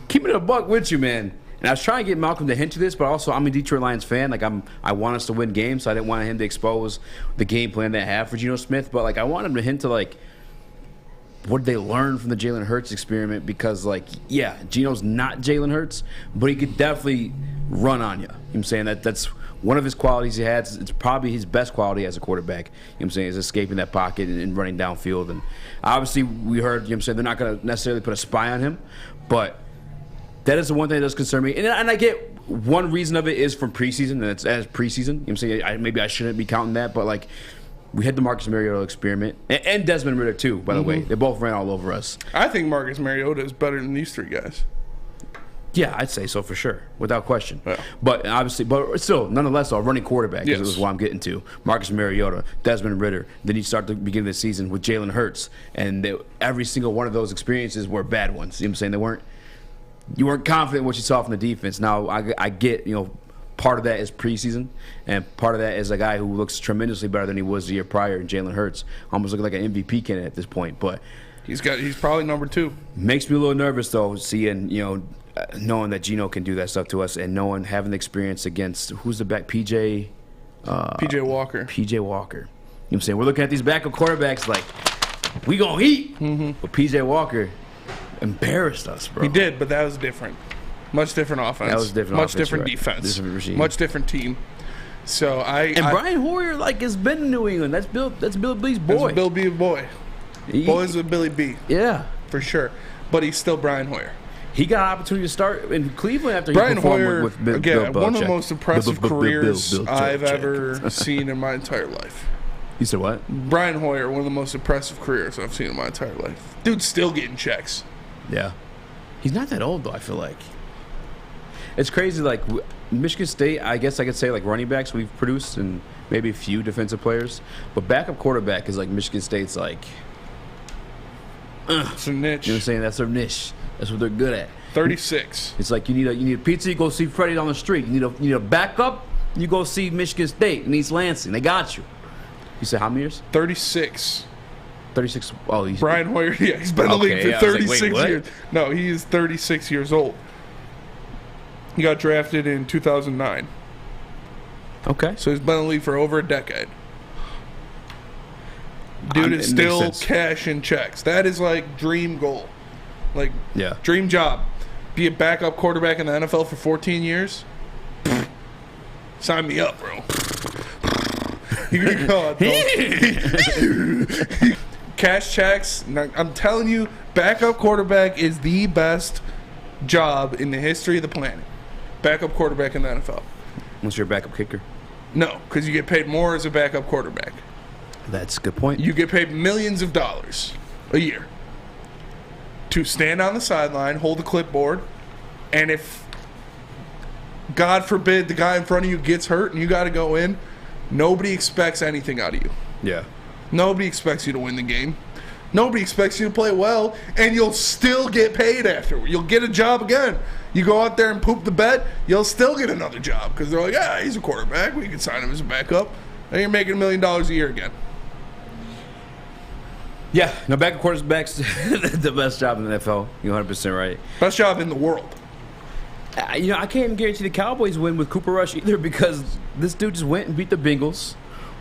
keeping it a buck with you, man. And I was trying to get Malcolm to hint to this, but also I'm a Detroit Lions fan. I want us to win games, so I didn't want him to expose the game plan they have for Geno Smith. But I want him to hint to what did they learn from the Jalen Hurts experiment? Because Geno's not Jalen Hurts, but he could definitely run on you. You know what I'm saying? That's one of his qualities he has. It's probably his best quality as a quarterback. You know what I'm saying? Is escaping that pocket and running downfield. And obviously we heard, you know what I'm saying, they're not going to necessarily put a spy on him, but that is the one thing that does concern me. And I get one reason of it is from preseason, and it's as preseason. You know what I'm saying? Maybe I shouldn't be counting that, but we had the Marcus Mariota experiment. And Desmond Ridder, too, by the way. They both ran all over us. I think Marcus Mariota is better than these 3 guys. Yeah, I'd say so for sure, without question. Yeah. But still, nonetheless, a running quarterback is what I'm getting to. Marcus Mariota, Desmond Ridder. Then you start the beginning of the season with Jalen Hurts. And every single one of those experiences were bad ones. You know what I'm saying? You weren't confident in what you saw from the defense. Now, I get, part of that is preseason, and part of that is a guy who looks tremendously better than he was the year prior, Jalen Hurts. Almost looking like an MVP candidate at this point. But he's probably number 2. Makes me a little nervous, though, seeing, knowing that Geno can do that stuff to us, and having the experience against, who's the back? PJ Walker. PJ Walker. You know what I'm saying? We're looking at these backup quarterbacks we gonna eat. Mm-hmm. But PJ Walker embarrassed us, bro. He did, but that was different. Much different offense. That was different. Much different defense. Different regime. Much different team. So Brian Hoyer has been in New England. That's Bill B's boy. That's Bill B's boy. Boys with Billy B. Yeah, for sure. But he's still Brian Hoyer. He got an opportunity to start in Cleveland after Brian he performed Hoyer, with Bill again, Belichick. one of the most impressive careers Bill I've ever seen in my entire life. You said what? Brian Hoyer, one of the most impressive careers I've seen in my entire life. Dude's still getting checks. Yeah. He's not that old, though, I feel like. It's crazy, Michigan State, I guess I could say, running backs we've produced and maybe a few defensive players. But backup quarterback is, Michigan State's, it's a niche. You know what I'm saying? That's their niche. That's what they're good at. 36. It's like you need a pizza, you go see Freddie down the street. You need a backup, you go see Michigan State in East Lansing. They got you. You said how many years? 36. 36. Oh, he's Brian Hoyer. Yeah, he's been in the league for 36 years. No, he is 36 years old. He got drafted in 2009. Okay. So he's been in the league for over a decade. Dude is still cashing checks. That is dream goal. Dream job. Be a backup quarterback in the NFL for 14 years. Sign me up, bro. Cash checks. I'm telling you, backup quarterback is the best job in the history of the planet. Backup quarterback in the NFL. Unless you're a backup kicker. No, because you get paid more as a backup quarterback. That's a good point. You get paid millions of dollars a year to stand on the sideline, hold a clipboard, and if, God forbid, the guy in front of you gets hurt and you got to go in, nobody expects anything out of you. Yeah. Nobody expects you to win the game. Nobody expects you to play well, and you'll still get paid after. You'll get a job again. You go out there and poop the bed, you'll still get another job because they're like, yeah, he's a quarterback. We can sign him as a backup. And you're making $1 million a year again. Yeah, no, backup quarterback's the best job in the NFL. You're 100% right. Best job in the world. I can't even guarantee the Cowboys win with Cooper Rush either because this dude just went and beat the Bengals,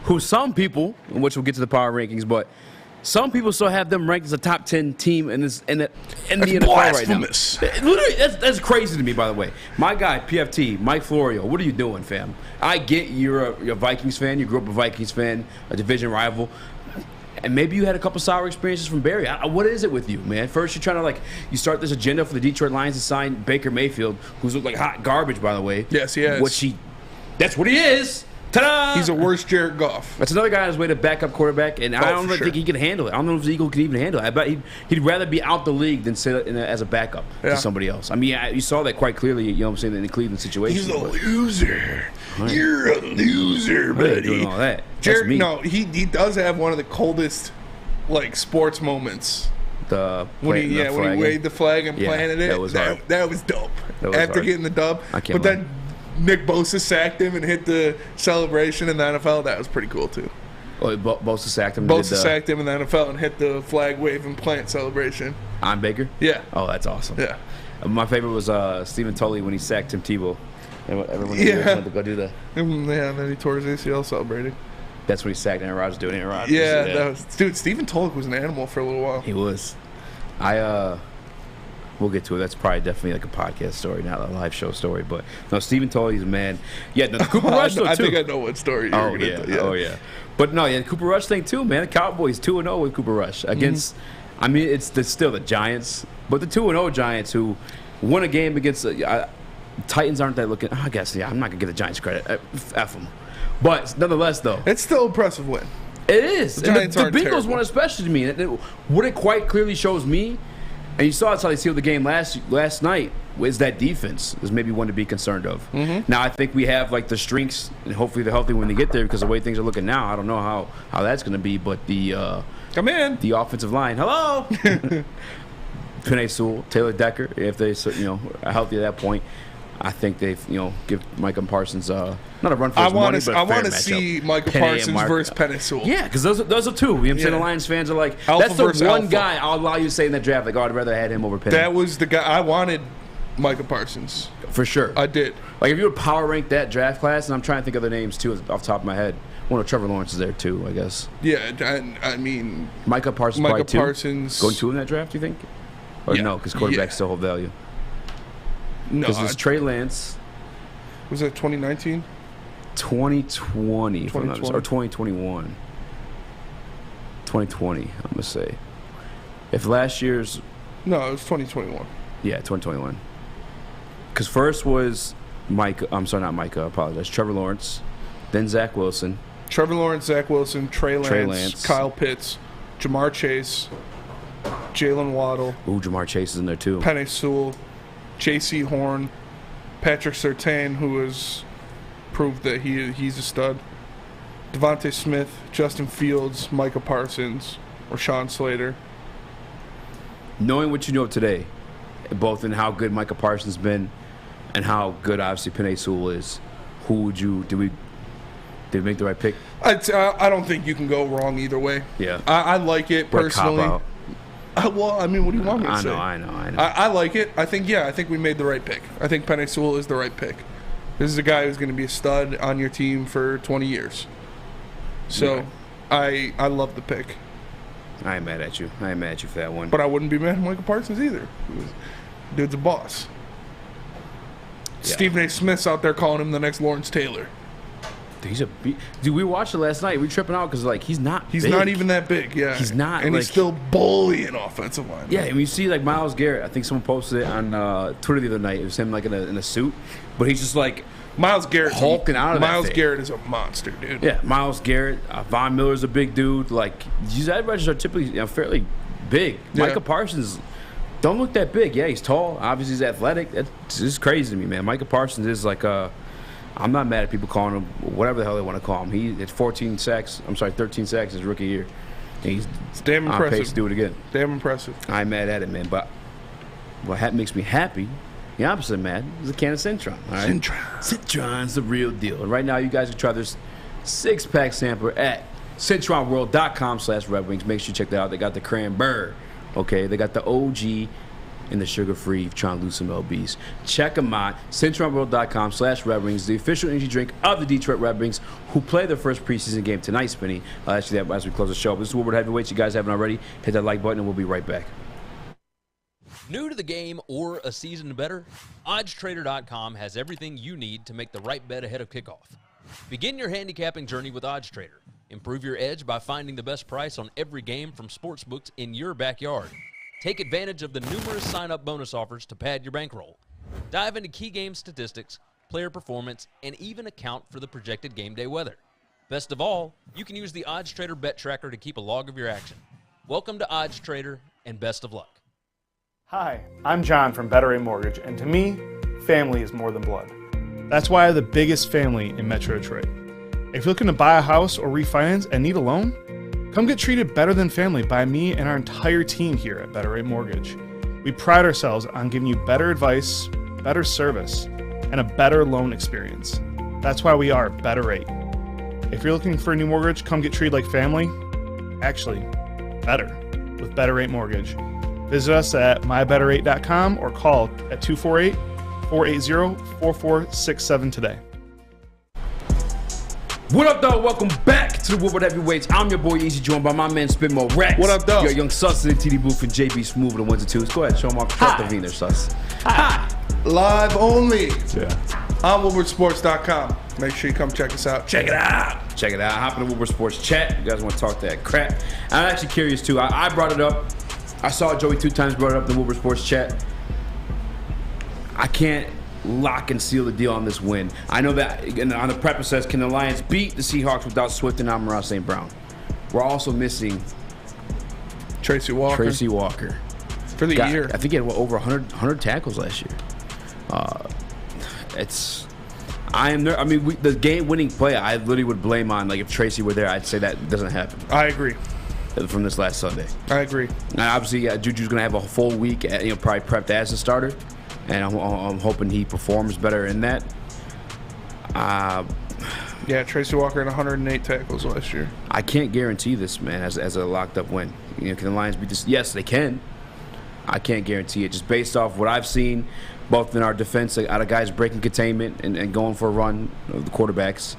who some people, which we'll get to the power rankings, but some people still have them ranked as a top 10 team in the NFL blasphemous. Right now. Literally, that's crazy to me, by the way. My guy, PFT, Mike Florio, what are you doing, fam? I get you're a Vikings fan. You grew up a Vikings fan, a division rival. And maybe you had a couple sour experiences from Barry. What is it with you, man? First, you're trying to you start this agenda for the Detroit Lions to sign Baker Mayfield, who's looked like hot garbage, by the way. Yes, he is. That's what he is. Ta-da! He's a worse Jared Goff. That's another guy on his way to backup quarterback, and I don't think he can handle it. I don't know if Eagle can even handle it. I bet he'd rather be out the league than sit as a backup to somebody else. I mean, you saw that quite clearly, you know what I'm saying, in the Cleveland situation. He's a loser. Right. You're a loser, buddy. Doing all that. Jared, he does have one of the coldest, sports moments. When he waved the flag and planted it. That was dope. After getting the dub. But then Nick Bosa sacked him and hit the celebration in the NFL. That was pretty cool, too. Oh, Bosa sacked him? Bosa sacked him in the NFL and hit the flag wave and plant celebration. On Baker? Yeah. Oh, that's awesome. Yeah. My favorite was Stephen Tully when he sacked Tim Tebow. Everyone wanted to go do that. Yeah, and then he tore his ACL celebrating. That's when he sacked Aaron Rodgers doing Aaron Rodgers. Yeah, dude, Stephen Tulloch was an animal for a little while. He was. We'll get to it. That's probably definitely a podcast story, not a live show story. But no, Stephen Tully's a man. Yeah, no, the Cooper Rush though, too. I think I know what story you're going to do. Oh, yeah. But no, the Cooper Rush thing, too, man. The Cowboys 2-0 with Cooper Rush against, I mean, it's still the Giants, but the 2-0 Giants who won a game against Titans aren't that looking. I guess, I'm not going to give the Giants credit. F them. But nonetheless, though. It's still an impressive win. It is. The Giants the Bengals one especially to me. What it quite clearly shows me, and you saw that's how they sealed the game last night, is that defense is maybe one to be concerned of. Mm-hmm. Now, I think we have the strengths, and hopefully they're healthy when they get there because the way things are looking now, I don't know how that's going to be, but the come in. The offensive line. Hello! Penei Sewell, Taylor Decker, if they are healthy at that point, I think they've give Micah Parsons not a run for his money, but I want to see Micah Parsons versus Penei Sewell. Yeah, because those are two. You know what I'm saying? The Lions fans are like, Alpha that's the one Alpha. guy I'll allow you to say in that draft. I'd rather have him over Penei. That was the guy I wanted. Micah Parsons for sure. I did. If you would power rank that draft class, and I'm trying to think of other names too off the top of my head. One of Trevor Lawrence is there too, I guess. Yeah, I mean Micah Parsons. Going 2 in that draft, you think? Or no, because quarterbacks still hold value. No, because it's Trey Lance. Was it 2019? 2020, if I'm not mistaken, or 2021. 2020, I'm going to say. If last year's... No, it was 2021. Yeah, 2021. Because first was Micah. I'm sorry, not Micah. I apologize. Trevor Lawrence. Then Zach Wilson. Trevor Lawrence, Zach Wilson, Trey Lance, Kyle Pitts, Jamar Chase, Jalen Waddle. Ooh, Jamar Chase is in there too. Penei Sewell, J.C. Horn, Patrick Surtain, who has proved that he's a stud. Devontae Smith, Justin Fields, Micah Parsons, or Sean Slater. Knowing what you know today, both in how good Micah Parsons has been and how good, obviously, Penei Sewell is, who would you... Did we make the right pick? I don't think you can go wrong either way. Yeah. I like it personally. Well, I mean, what do you want me to say? I know. I like it. I think we made the right pick. I think Penei Sewell is the right pick. This is a guy who's going to be a stud on your team for 20 years. So, yeah. I love the pick. I ain't mad at you. I ain't mad at you for that one. But I wouldn't be mad at Michael Parsons either. Dude's a boss. Yeah. Stephen A. Smith's out there calling him the next Lawrence Taylor. Dude, we watched it last night. We tripping out because he's not even that big. Yeah, he's not, and he's still bullying offensive line. Yeah, and you see Myles Garrett. I think someone posted it on Twitter the other night. It was him in a suit, but he's just Myles Garrett hulking out of that Myles thing. Garrett is a monster, dude. Yeah, Myles Garrett. Von Miller's a big dude. These edge rushers are typically fairly big. Yeah. Micah Parsons don't look that big. Yeah, he's tall. Obviously, he's athletic. That's just crazy to me, man. Micah Parsons is I'm not mad at people calling him whatever the hell they want to call him. He had 13 sacks his rookie year. And he's damn on impressive. pace to do it again. Damn impressive. I'm mad at it, man. But what makes me happy, the opposite of mad, is a can of Citron. All right? Citron's the real deal. And right now, you guys can try this 6-pack sampler at CitronWorld.com/Red Wings. Make sure you check that out. They got the cranberry. Okay, they got the OG and the sugar-free trying to lose some LBs. Check them out. CitronWorld.com/Red Wings, the official energy drink of the Detroit Red Wings, who play their first preseason game tonight, Spinny. Actually, as we close the show. This is Woodward Heavyweights. You guys haven't already, hit that like button, and we'll be right back. New to the game or a season better? OddsTrader.com has everything you need to make the right bet ahead of kickoff. Begin your handicapping journey with OddsTrader. Improve your edge by finding the best price on every game from sportsbooks in your backyard. Take advantage of the numerous sign-up bonus offers to pad your bankroll. Dive into key game statistics, player performance, and even account for the projected game day weather. Best of all, you can use the OddsTrader Bet Tracker to keep a log of your action. Welcome to OddsTrader, and best of luck. Hi, I'm John from Better Rate Mortgage, and to me, family is more than blood. That's why I have the biggest family in Metro Detroit. If you're looking to buy a house or refinance and need a loan, come get treated better than family by me and our entire team here at Better Rate Mortgage. We pride ourselves on giving you better advice, better service, and a better loan experience. That's why we are Better Rate. If you're looking for a new mortgage, come get treated like family. Actually, better with Better Rate Mortgage. Visit us at mybetterrate.com or call at 248-480-4467 today. What up, dog? Welcome back to the Woodward Heavyweights. I'm your boy Eazy, joined by my man Spinmo Rex. What up, dog? Your young Sus in the TD booth and JB Smooth with the 1s and 2s. Go ahead, show them off the V there, Sus. Hi. Live only. Yeah. On WoodwardSports.com. Make sure you come check us out. Check it out. Check it out. Hop in the Woodward Sports chat. You guys want to talk that crap. I'm actually curious, too. I brought it up. I saw Joey 2 times brought it up in the Woodward Sports chat. I can't lock and seal the deal on this win. I know that on the prep it says, can the Lions beat the Seahawks without Swift and Amon-Ra St. Brown? We're also missing Tracy Walker. For the year. I think he had over 100 tackles last year. The game-winning play, I literally would blame on, if Tracy were there, I'd say that doesn't happen. I agree. From this last Sunday. I agree. And obviously, Juju's going to have a full week, probably prepped as a starter. And I'm hoping he performs better in that. Yeah, Tracy Walker had 108 tackles last year. I can't guarantee this, man, as a locked-up win. Can the Lions beat this? Yes, they can. I can't guarantee it. Just based off what I've seen, both in our defense, out of guys breaking containment and going for a run of the quarterbacks.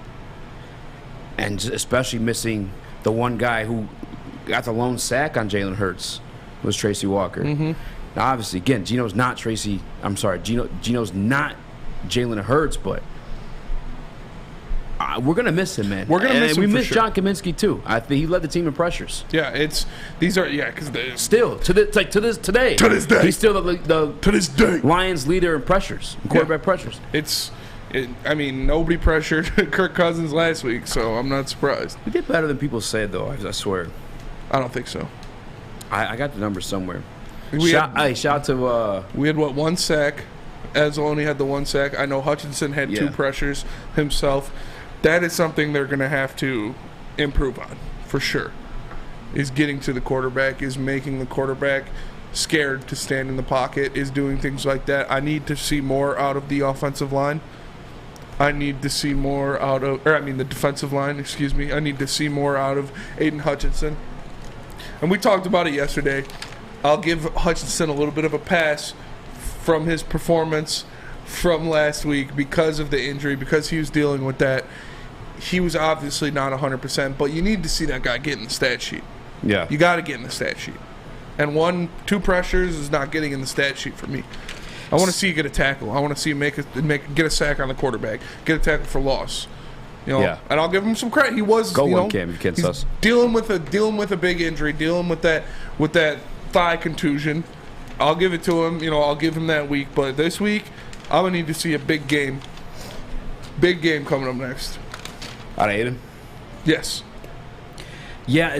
And especially missing the one guy who got the lone sack on Jalen Hurts was Tracy Walker. Mm-hmm. Now, obviously, again, Geno's not Geno's not Jalen Hurts, but we're gonna miss him, man. We're gonna miss him. We for miss sure. John Kaminsky too. I think he led the team in pressures. Yeah, because still to this day. To this day, he's still the to this day Lions leader in pressures, quarterback pressures. I mean, nobody pressured Kirk Cousins last week, so I'm not surprised. We did better than people said, though. I swear. I don't think so. I got the numbers somewhere. Shout out to we had one sack. As only had the one sack. I know Hutchinson had 2 pressures himself. That is something they're going to have to improve on for sure. Is getting to the quarterback, is making the quarterback scared to stand in the pocket, is doing things like that. I need to see more out of the offensive line. I need to see more out of, the defensive line, excuse me. I need to see more out of Aiden Hutchinson. And we talked about it yesterday. I'll give Hutchinson a little bit of a pass from his performance from last week because of the injury, because he was dealing with that. He was obviously not 100%, but you need to see that guy get in the stat sheet. Yeah. You got to get in the stat sheet. And 2 pressures is not getting in the stat sheet for me. I want to see you get a tackle. I want to see you get a sack on the quarterback, get a tackle for loss. And I'll give him some credit. He was dealing with a big injury, dealing with that thigh contusion. I'll give it to him. I'll give him that week. But this week, I'm going to need to see a big game. Big game coming up next. Out of Aiden? Yes. Yeah,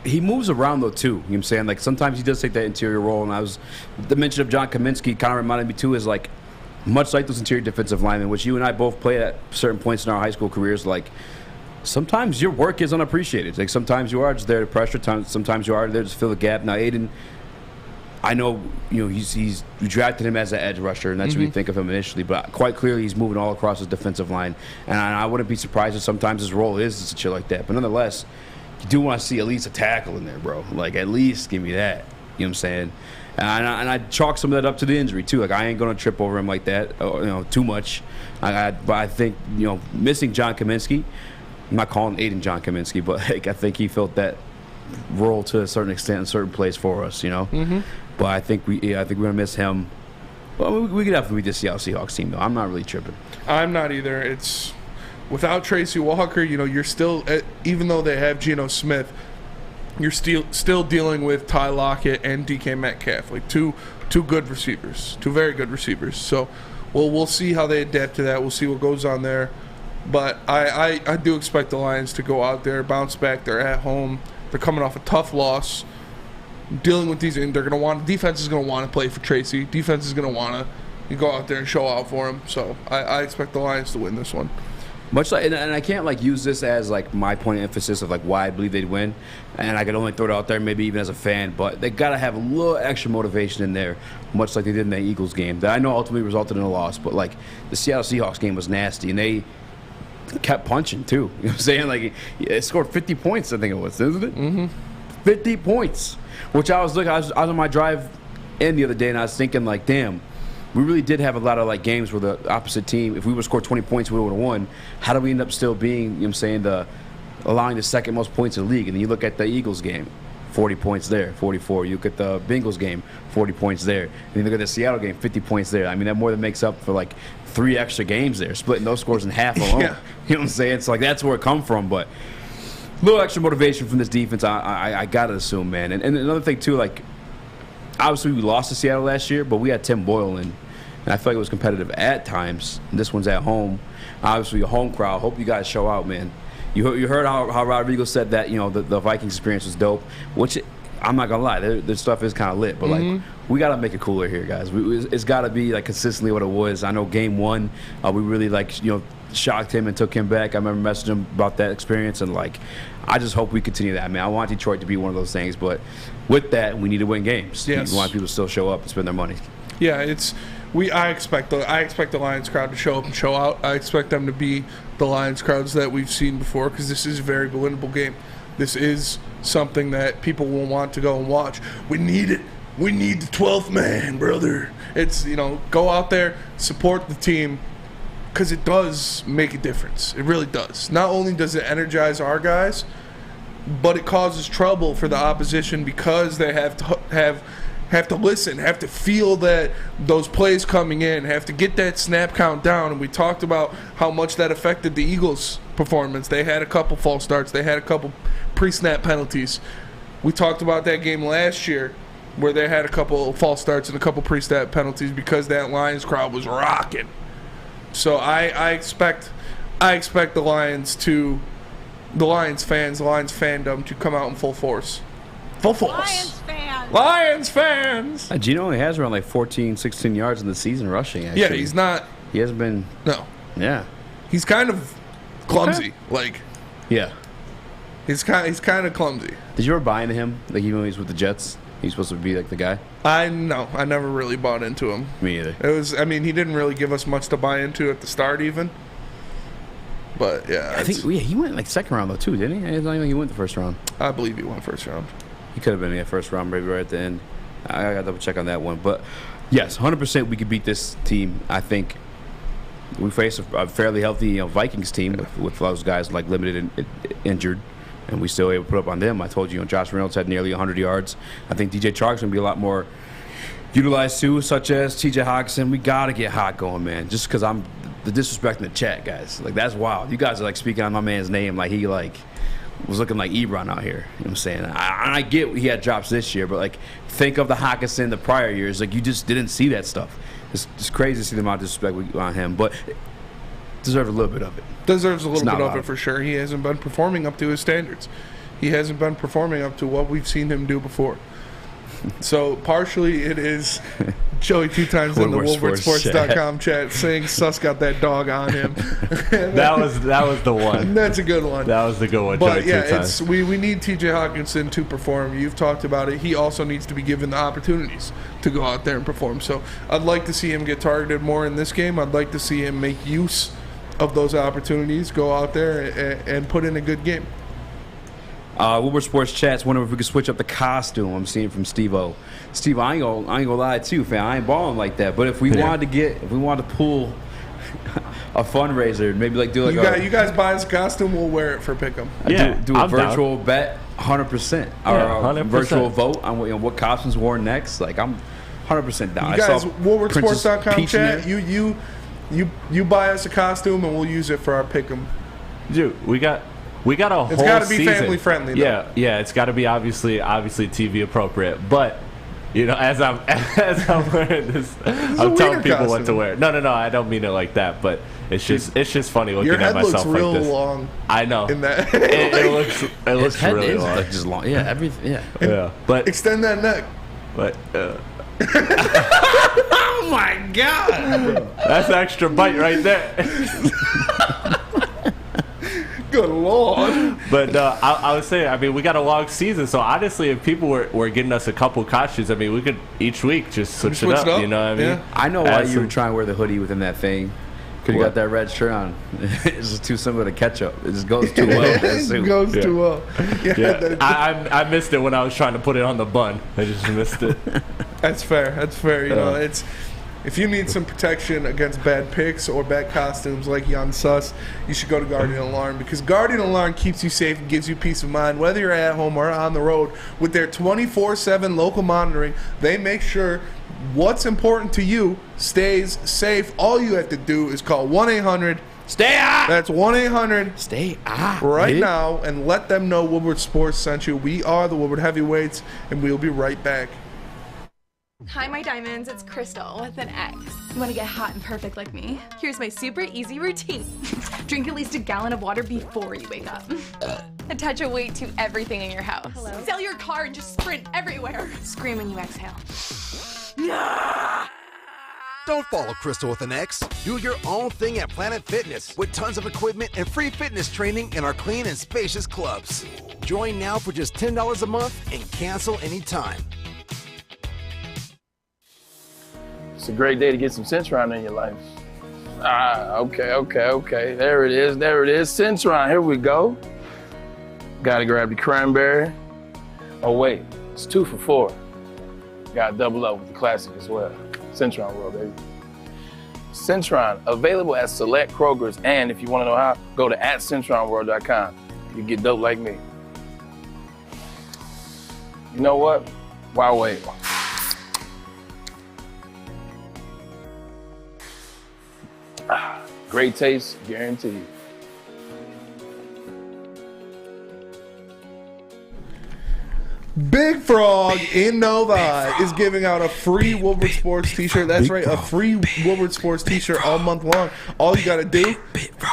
he moves around, though, too. You know what I'm saying? Like, sometimes he does take that interior role. And the mention of John Kaminsky kind of reminded me, too, is like, much like those interior defensive linemen, which you and I both played at certain points in our high school careers, like, sometimes your work is unappreciated. Like, sometimes you are just there to pressure. Sometimes you are there to fill the gap. Now, Aiden, I know, we drafted him as an edge rusher, and that's what we think of him initially. But quite clearly, he's moving all across his defensive line, and I wouldn't be surprised if sometimes his role is shit like that. But nonetheless, you do want to see at least a tackle in there, bro. Like, at least give me that. You know what I'm saying? And I chalk some of that up to the injury too. Like, I ain't gonna trip over him like that, too much. But I think missing John Kaminsky. I'm not calling Aiden John Kaminsky, but like, I think he felt that role to a certain extent in a certain place for us, But I think we're gonna miss him. Well, we could definitely beat the Seahawks team, though. I'm not really tripping. I'm not either. It's without Tracy Walker. You're still, even though they have Geno Smith, you're still dealing with Ty Lockett and DK Metcalf, like two good receivers, 2 very good receivers. So, we'll see how they adapt to that. We'll see what goes on there. But I do expect the Lions to go out there, bounce back. They're at home. They're coming off a tough loss. Dealing with these, and defense is going to want to play for Tracy. Defense is going to want to go out there and show out for him. So I expect the Lions to win this one. Much like, and I can't use this as my point of emphasis of why I believe they'd win, and I could only throw it out there maybe even as a fan, but they gotta have a little extra motivation in there, much like they did in that Eagles game that I know ultimately resulted in a loss. But the Seattle Seahawks game was nasty, and they kept punching too. You know what I'm saying? It scored 50 points, I think it was, isn't it? Mm-hmm. 50 points, which I was on my drive in the other day, and I was thinking damn. We really did have a lot of games where the opposite team, if we would have scored 20 points, we would have won. How do we end up still being, allowing the second most points in the league? And then you look at the Eagles game, 40 points there, 44. You look at the Bengals game, 40 points there. And you look at the Seattle game, 50 points there. I mean, that more than makes up for 3 extra games there, splitting those scores in half alone. Yeah. You know what I'm saying? It's that's where it come from. But a little extra motivation from this defense, I got to assume, man. And another thing, too, obviously, we lost to Seattle last year, but we had Tim Boyle in, and I feel like it was competitive at times. This one's at home. Obviously, a home crowd. Hope you guys show out, man. You heard how Rodriguez said that, the Vikings experience was dope, which I'm not going to lie, their stuff is kind of lit. But, we got to make it cooler here, guys. It's got to be, consistently what it was. I know game 1, we really, shocked him and took him back. I remember messaging him about that experience, and, I just hope we continue that, man. I want Detroit to be one of those things, but with that, we need to win games. Yes. We want people to still show up and spend their money. Yeah, I expect the Lions crowd to show up and show out. I expect them to be the Lions crowds that we've seen before, because this is a very winnable game. This is something that people will want to go and watch. We need it. We need the 12th man, brother. It's, go out there, support the team, because it does make a difference. It really does. Not only does it energize our guys, but it causes trouble for the opposition, because they have to have have to listen, have to feel that those plays coming in, have to get that snap count down. And we talked about how much that affected the Eagles' performance. They had a couple false starts. They had a couple pre-snap penalties. We talked about that game last year where they had a couple false starts and a couple pre-snap penalties because that Lions crowd was rocking. So I expect the Lions fans, the Lions fandom to come out in full force. Full force. Lions fans. Gino only has around like 14, 16 yards in the season rushing, actually. Yeah, he's not. He hasn't been. No. Yeah. He's kind of clumsy. Like. Yeah. He's kind of clumsy. Did you ever buy into him? Like, even when he's with the Jets? He's supposed to be like the guy? I never really bought into him. Me either. He didn't really give us much to buy into at the start even. But, yeah. I think he went like second round, though, too, didn't he? I don't think he went the first round. I believe he went first round. He could have been in the first round, maybe right at the end. I got to double check on that one. But, yes, 100% we could beat this team. I think we face a fairly healthy Vikings team with those guys like limited and injured. And we still able to put up on them. I told you, Josh Reynolds had nearly 100 yards. I think DJ Chark's going to be a lot more utilized too, such as TJ Hawkinson. We got to get hot going, man. Just because I'm the disrespect in the chat, guys. Like, that's wild. You guys are, like, speaking on my man's name like he, like, was looking like Ebron out here. You know what I'm saying? I get he had drops this year, but, like, think of the Hawkinson the prior years. Like, you just didn't see that stuff. It's just crazy to see the amount of disrespect on him. But deserves a little bit of it. Deserves a little bit of it for sure. He hasn't been performing up to his standards. He hasn't been performing up to what we've seen him do before. So partially it is Joey 2 times in the WoodwardSports.com chat saying Sus got that dog on him. that was the one. That's a good one. That was the good one. But Joey, yeah, we need TJ Hawkinson to perform. You've talked about it. He also needs to be given the opportunities to go out there and perform. So I'd like to see him get targeted more in this game. I'd like to see him make use of those opportunities, go out there and put in a good game. Woodward Sports Chat's wondering if we could switch up the costume. I'm seeing from Steve-O. Steve, I ain't gonna lie too, fam. I ain't balling like that. But if we wanted to pull a fundraiser, maybe like do like you guys buy us a costume, we'll wear it for Pick'em. Do a virtual bet, 100%, or a virtual vote on what costumes worn next. Like, I'm 100% down. You guys, WoodwardSports.com chat. You buy us a costume and we'll use it for our Pick'em. Dude, we got a whole season. It's got to be family friendly, though. Yeah, it's got to be obviously TV appropriate. But as I'm wearing this, I'm telling people what to wear. No, I don't mean it like that. But it's just funny looking at myself like this. Your head looks real long. I know. In that, it looks really long. Like just long. Yeah, everything. Yeah. Yeah. But extend that neck. But. Oh my God! That's extra bite right there. Good Lord. But I would say, we got a long season, so honestly, if people were getting us a couple costumes, we could each week just switch it up. You know what I mean? Yeah. I know why you were trying to wear the hoodie within that thing. Because you got that red shirt on. It's just too similar to ketchup. It just goes too well. It goes too well. Yeah. I missed it when I was trying to put it on the bun. I just missed it. That's fair. You know, it's if you need some protection against bad picks or bad costumes like Jan Sus, you should go to Guardian Alarm, because Guardian Alarm keeps you safe and gives you peace of mind. Whether you're at home or on the road, with their 24/7 local monitoring, they make sure what's important to you stays safe. All you have to do is call 1-800-STAY-OUT. That's 1-800-STAY-OUT right now, and let them know Woodward Sports sent you. We are the Woodward Heavyweights, and we'll be right back. Hi, my diamonds. It's Crystal with an X. You want to get hot and perfect like me? Here's my super easy routine. Drink at least a gallon of water before you wake up. Attach a weight to everything in your house. Sell your car and just sprint everywhere. Scream when you exhale. Don't follow Crystal with an X. Do your own thing at Planet Fitness with tons of equipment and free fitness training in our clean and spacious clubs. Join now for just $10 a month and cancel anytime. It's a great day to get some Centron in your life. Okay. There it is. Centron, here we go. Gotta grab the cranberry. Oh wait, it's 2 for $4. Gotta double up with the classic as well. Centron World, baby. Centron, available at select Kroger's, and if you wanna know how, go to @CentronWorld.com. You get dope like me. You know what? Why wait? Great taste, guaranteed. Big Frog in Novi is giving out a free Woodward Sports t-shirt. That's right, a free Woodward Sports t-shirt all month long. All you got to do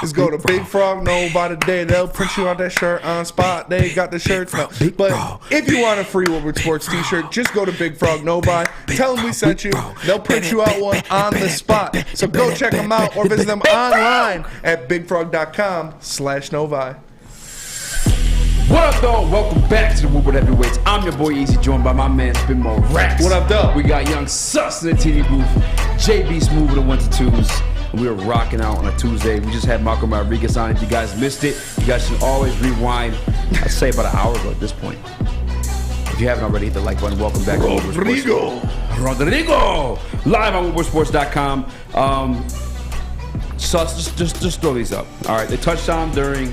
is go to Big Frog Novi today. They'll print you out that shirt on spot. They got the shirts now. But if you want a free Woodward Sports t-shirt, just go to Big Frog Novi. Tell them we sent you. They'll print you out one on the spot. So go check them out or visit them online at bigfrog.com/Novi. What up, though? Welcome back to the Woodward Heavyweights. I'm your boy Eazy, joined by my man Spin Mo Rax. What up, though? We got Young Sus in the TV booth, JB Smooth with the 1 to 2s, and we are rocking out on a Tuesday. We just had Malcom Rodriguez on. If you guys missed it, you guys should always rewind. I'd say about an hour ago at this point. If you haven't already, hit the like button. Welcome back to Woodward Rodrigo, live on WoodwardSports.com. Sus, just throw these up. All right, they touched on during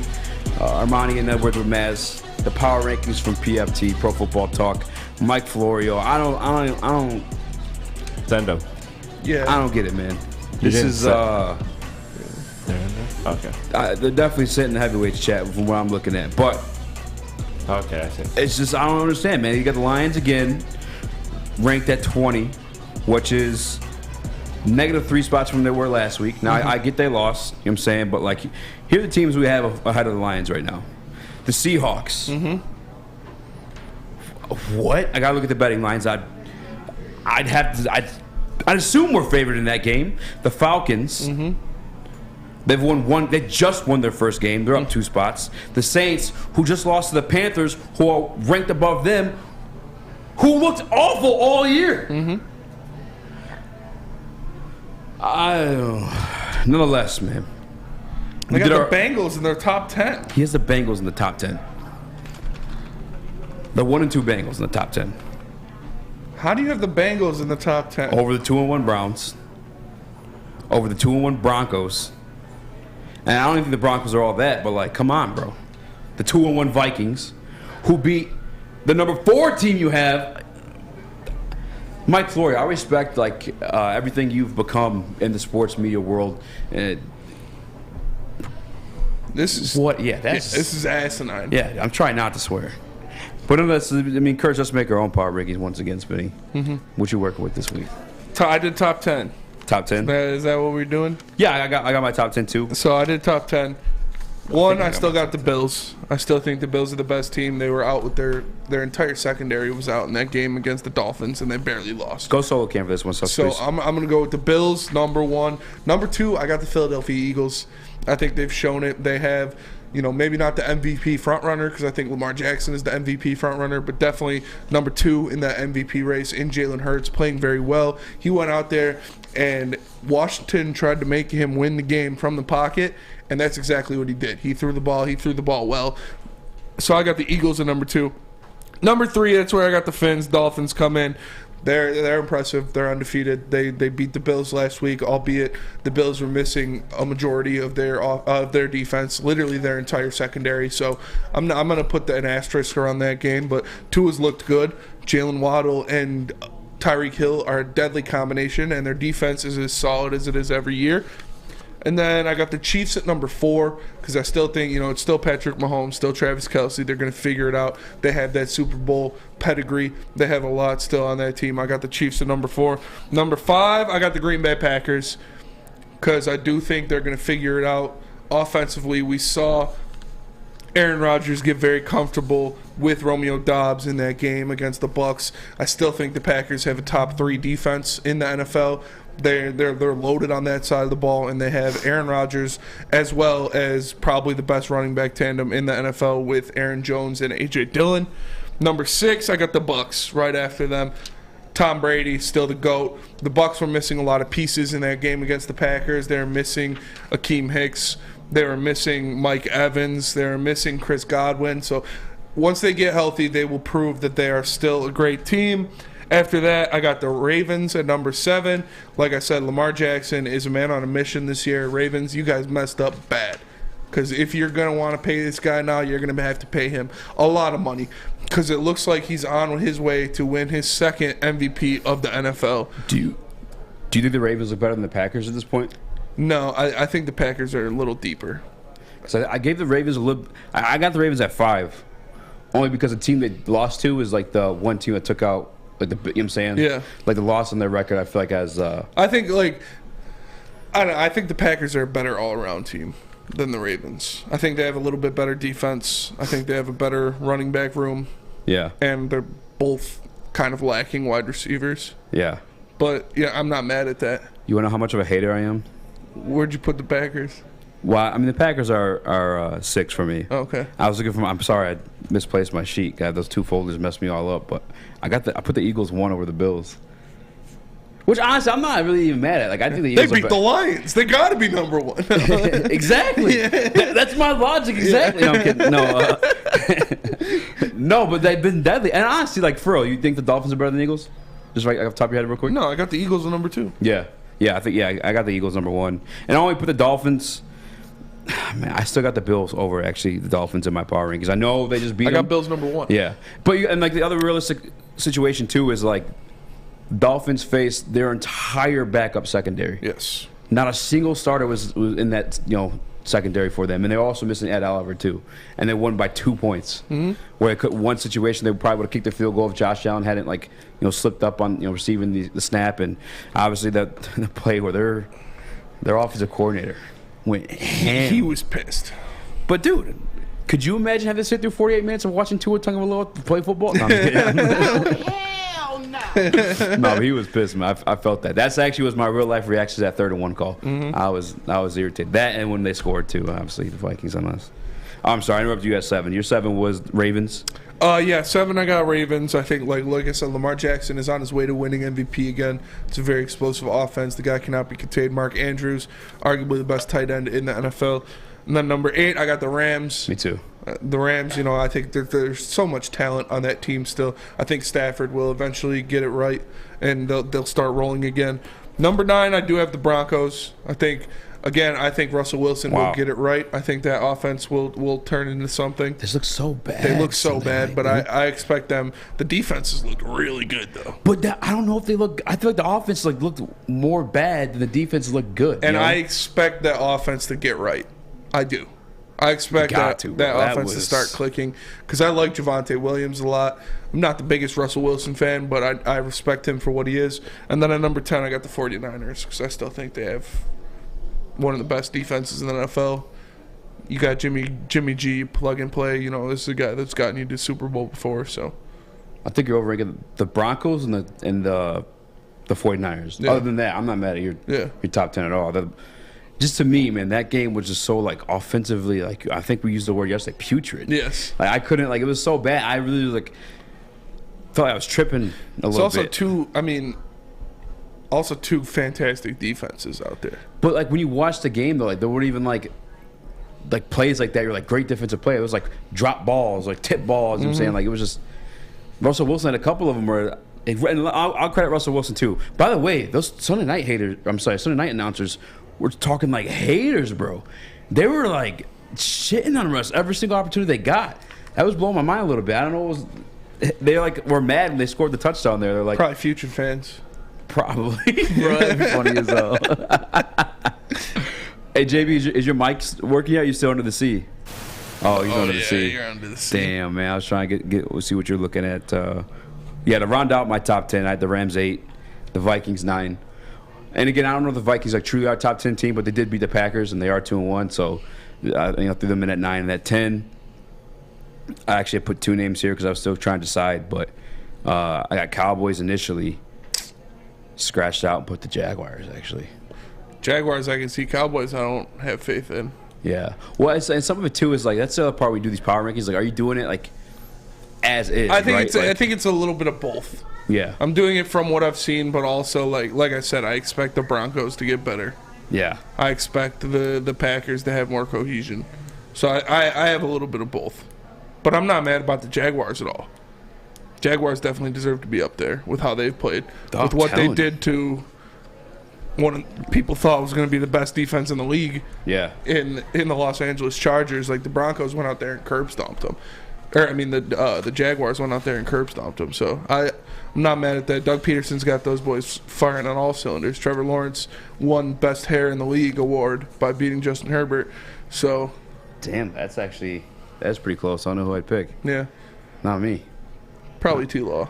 Armani and Edwards with Maz, the power rankings from PFT, Pro Football Talk, Mike Florio. I don't send them. Yeah, I don't get it, man. This is okay. They're definitely sitting in the heavyweights chat from what I'm looking at, but okay, I see. It's just I don't understand, man. You got the Lions again, ranked at 20, which is -3 spots from where they were last week. Now, I get they lost, you know what I'm saying? But, like, here are the teams we have ahead of the Lions right now. The Seahawks. What? I got to look at the betting lines. I'd assume we're favored in that game. The Falcons. They've won one. They just won their first game. They're up 2 spots. The Saints, who just lost to the Panthers, who are ranked above them, who looked awful all year. Nonetheless, man. They got the Bengals in their top 10. He has the Bengals in the top 10. The 1 and 2 Bengals in the top 10. How do you have the Bengals in the top 10? Over the 2-1 Browns. Over the 2-1 Broncos. And I don't even think the Broncos are all that, but, like, come on, bro. The 2-1 Vikings, who beat the number 4 team you have. Mike Florio, I respect like everything you've become in the sports media world. This is what? Yeah, this is asinine. Yeah, I'm trying not to swear. But unless, I mean, encourage us to make our own power rankings once again, Spinny. What you working with this week? I did top 10. Top 10? Is that what we're doing? Yeah, I got my top 10 too. So I did top 10. One, I still got the Bills. I still think the Bills are the best team. They were out with their entire secondary was out in that game against the Dolphins, and they barely lost. Go solo cam for this one, so I'm going to go with the Bills, number 1. Number 2, I got the Philadelphia Eagles. I think they've shown it. They have, maybe not the MVP frontrunner, because I think Lamar Jackson is the MVP frontrunner, but definitely number 2 in that MVP race in Jalen Hurts, playing very well. He went out there, and Washington tried to make him win the game from the pocket, and that's exactly what he did. He threw the ball well. So I got the Eagles at number 2. Number 3, that's where I got the Fins. Dolphins come in. They're impressive. They're undefeated. They beat the Bills last week, albeit the Bills were missing a majority of their defense, literally their entire secondary. So I'm going to put an asterisk around that game. But Tua's looked good. Jalen Waddle and Tyreek Hill are a deadly combination, and their defense is as solid as it is every year. And then I got the Chiefs at number 4 because I still think, it's still Patrick Mahomes, still Travis Kelce. They're going to figure it out. They have that Super Bowl pedigree. They have a lot still on that team. I got the Chiefs at number 4. Number 5, I got the Green Bay Packers because I do think they're going to figure it out. Offensively, we saw Aaron Rodgers get very comfortable with Romeo Doubs in that game against the Bucs. I still think the Packers have a top 3 defense in the NFL. They're loaded on that side of the ball, and they have Aaron Rodgers as well as probably the best running back tandem in the NFL with Aaron Jones and A.J. Dillon. Number 6, I got the Bucs right after them. Tom Brady, still the GOAT. The Bucs were missing a lot of pieces in that game against the Packers. They were missing Akeem Hicks. They were missing Mike Evans. They were missing Chris Godwin. So once they get healthy, they will prove that they are still a great team. After that, I got the Ravens at number 7. Like I said, Lamar Jackson is a man on a mission this year. Ravens, you guys messed up bad. Because if you're going to want to pay this guy now, you're going to have to pay him a lot of money. Because it looks like he's on his way to win his 2nd MVP of the NFL. Do you think the Ravens are better than the Packers at this point? No, I think the Packers are a little deeper. So I gave the Ravens a little. I got the Ravens at 5, only because the team they lost to is like the one team that took out like the. You know what I'm saying? Yeah. Like the loss on their record, I feel like has. I think like. I don't know. I think the Packers are a better all-around team than the Ravens. I think they have a little bit better defense. I think they have a better running back room. Yeah. And they're both kind of lacking wide receivers. Yeah. But yeah, I'm not mad at that. You want to know how much of a hater I am? Where'd you put the Packers? Well, I mean the Packers are 6 for me. Okay. I was looking for. I'm sorry, I misplaced my sheet. God, those 2 folders messed me all up. But I put the Eagles 1 over the Bills. Which honestly, I'm not really even mad at. Like I think the Eagles beat the Lions. They got to be number 1. Exactly. That's my logic. Exactly. No, I'm kidding. No, no, but they've been deadly. And honestly, like for real, you think the Dolphins are better than the Eagles? Just right off the top of your head, real quick. No, I got the Eagles at number 2. Yeah, I think I got the Eagles number 1, and I only put the Dolphins. Man, I still got the Bills over actually the Dolphins in my power rankings. I know they just beat. I got them. Bills number 1. Yeah, but and like the other realistic situation too is like. Dolphins faced their entire backup secondary. Yes. Not a single starter was in that secondary for them, and they're also missing Ed Oliver too. And they won by 2 points. Mm-hmm. Where it could, one situation they probably would have kicked the field goal if Josh Allen hadn't slipped up on receiving the snap, and obviously the play where their offensive coordinator went ham. He was pissed. But dude. Could you imagine having to sit through 48 minutes of watching Tua Tagovailoa play football? No, I'm kidding. No, he was pissed, man. I felt that. That's actually was my real life reaction to that 3rd and 1 call. Mm-hmm. I was irritated. That and when they scored too, obviously the Vikings on us. I'm sorry, I interrupted you at 7. Your 7 was Ravens. Yeah, 7 I got Ravens. I think like I said, Lamar Jackson is on his way to winning MVP again. It's a very explosive offense. The guy cannot be contained. Mark Andrews, arguably the best tight end in the NFL. And then number 8, I got the Rams. Me too. The Rams, I think there's so much talent on that team still. I think Stafford will eventually get it right, and they'll start rolling again. Number 9, I do have the Broncos. I think Russell Wilson will get it right. I think that offense will turn into something. This looks so bad. They look so bad, but I expect them. The defenses look really good, though. But I don't know if they look. I feel like the offense looked more bad than the defense looked good. And I expect that offense to get right. I do. I expect that offense to start clicking because I like Javonte Williams a lot. I'm not the biggest Russell Wilson fan, but I respect him for what he is. And then at number 10, I got the 49ers because I still think they have one of the best defenses in the NFL. You got Jimmy G, plug and play. This is a guy that's gotten you to Super Bowl before. So I think you're overranking the Broncos and the 49ers. Yeah. Other than that, I'm not mad at your top 10 at all. Just to me, man, that game was just so offensively, I think we used the word yesterday, putrid. Yes. I couldn't, it was so bad. I really felt like I was tripping a little bit. Also two fantastic defenses out there. But when you watch the game though, there weren't even plays like that. You're great defensive play. It was drop balls, tip balls. You know what I'm saying? It was just Russell Wilson had a couple of them where. And I'll credit Russell Wilson too. By the way, those Sunday night announcers were talking like haters, bro. They were shitting on Russ every single opportunity they got. That was blowing my mind a little bit. I don't know. They were mad when they scored the touchdown there. They're probably future fans. Probably, bro. That'd be funny as hell. Hey, JB, is your mic working out? You still under the sea? Oh, you're under the sea. You're under the sea. Damn, man. I was trying to see what you're looking at. To round out my top 10, I had the Rams 8, the Vikings 9. And again, I don't know if the Vikings truly are a top 10 team, but they did beat the Packers, and they are 2-1. So, threw them in at 9 and at 10. I actually put 2 names here because I was still trying to decide, but I got Cowboys initially scratched out and put the Jaguars, actually. Jaguars, I can see. Cowboys, I don't have faith in. Yeah. Well, and some of it, too, is that's the other part we do these power rankings. Are you doing it, as is, I think right? I think it's a little bit of both. Yeah. I'm doing it from what I've seen, but also, like I said, I expect the Broncos to get better. Yeah. I expect the Packers to have more cohesion. So I have a little bit of both. But I'm not mad about the Jaguars at all. Jaguars definitely deserve to be up there with how they've played. With what they did to one people thought was going to be the best defense in the league. Yeah. In the Los Angeles Chargers, the Broncos went out there and curb stomped them. The Jaguars went out there and curb stomped them. So I'm not mad at that. Doug Peterson's got those boys firing on all cylinders. Trevor Lawrence won Best Hair in the League award by beating Justin Herbert. So, damn, that's pretty close. I don't know who I'd pick. Yeah. Not me. Probably T-Law.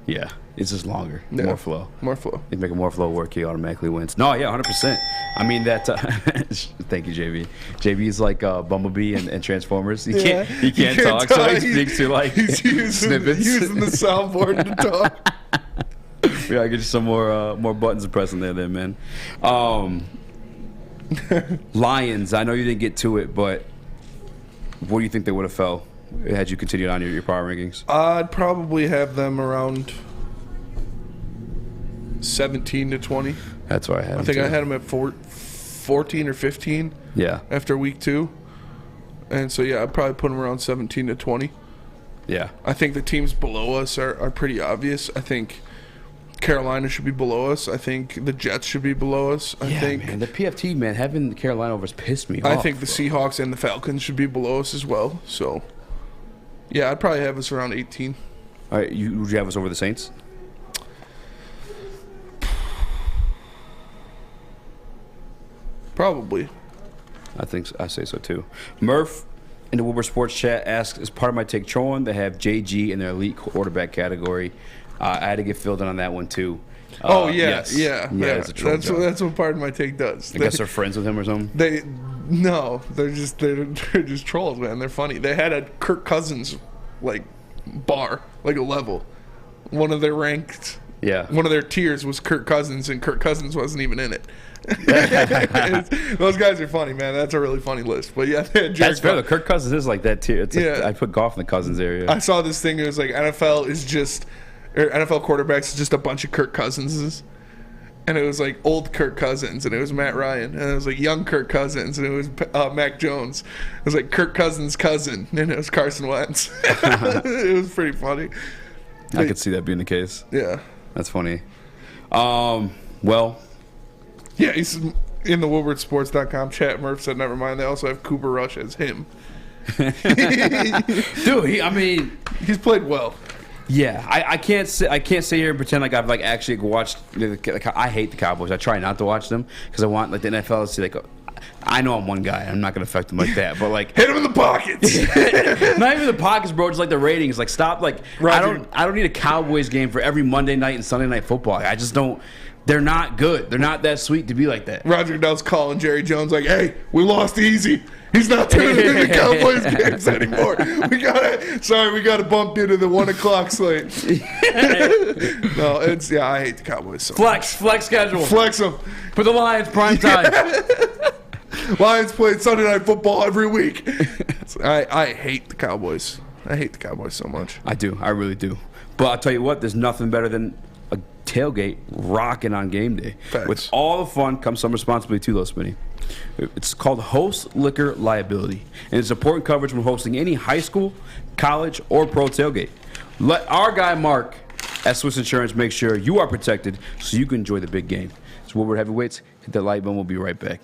Yeah. It's just longer. Yeah. More flow. More flow. You make it more flow work, he automatically wins. No, yeah, 100%. I mean, that. Thank you, JB. JB's like Bumblebee and Transformers. He can't talk, so he speaks to like he's snippets. using the soundboard to talk. We gotta get you some more buttons to press in there, then, man. Lions. I know you didn't get to it, but what do you think they would have fell had you continued on your power rankings? I'd probably have them around 17 to 20. That's why I had them. I think too. I had them at 14 or 15. Yeah. After week 2. And so, yeah, I'd probably put them around 17 to 20. Yeah. I think the teams below us are pretty obvious. I think Carolina should be below us. I think the Jets should be below us. I think man, the PFT, man, having Carolina over has pissed me off. I think the Seahawks and the Falcons should be below us as well. So, yeah, I'd probably have us around 18. All right, would you have us over the Saints? Probably. I say so too. Murph in the Woodward Sports Chat asks, as part of my take Troan, they have JG in their elite quarterback category. I had to get filled in on that one too. Yes. Yeah. That's what part of my take does. I guess they're friends with him or something. They're just trolls, man. They're funny. They had a Kirk Cousins bar, like a level. One of their ranked. Yeah. One of their tiers was Kirk Cousins, and Kirk Cousins wasn't even in it. Those guys are funny, man. That's a really funny list. But yeah, they had that's fair. Kirk Cousins is like that tier. I put golf in the Cousins area. I saw this thing. It was like NFL quarterbacks is just a bunch of Kirk Cousinses. And it was like old Kirk Cousins, and it was Matt Ryan. And it was like young Kirk Cousins, and it was Mac Jones. It was like Kirk Cousins' cousin, and it was Carson Wentz. It was pretty funny. I could see that being the case. Yeah. That's funny. Well. Yeah, he's in the WoodwardSports.com chat. Murph said, never mind. They also have Cooper Rush as him. Dude, he's played well. Yeah, I can't sit here and pretend like I've actually watched. I hate the Cowboys. I try not to watch them because I want the NFL to see I know I'm one guy. I'm not gonna affect them like that. But hit him in the pockets. Not even the pockets, bro. Just the ratings. Stop. I don't need a Cowboys game for every Monday night and Sunday night football. I just don't. They're not good. They're not that sweet to be like that. Roger Goodell's calling Jerry Jones hey, we lost Eazy. He's not tuning in the Cowboys games anymore. We gotta bump you to the 1:00 slate. No, I hate the Cowboys so much. Flex schedule. Flex them. For the Lions prime time. Lions play Sunday Night Football every week. I hate the Cowboys. I hate the Cowboys so much. I do. I really do. But I'll tell you what, there's nothing better than a tailgate rocking on game day. Facts. With all the fun comes some responsibility too, though, Smitty. It's called Host Liquor Liability, and it's important coverage when hosting any high school, college, or pro tailgate. Let our guy Mark at Swiss Insurance make sure you are protected so you can enjoy the big game. It's Woodward Heavyweights. Hit that like button. We'll be right back.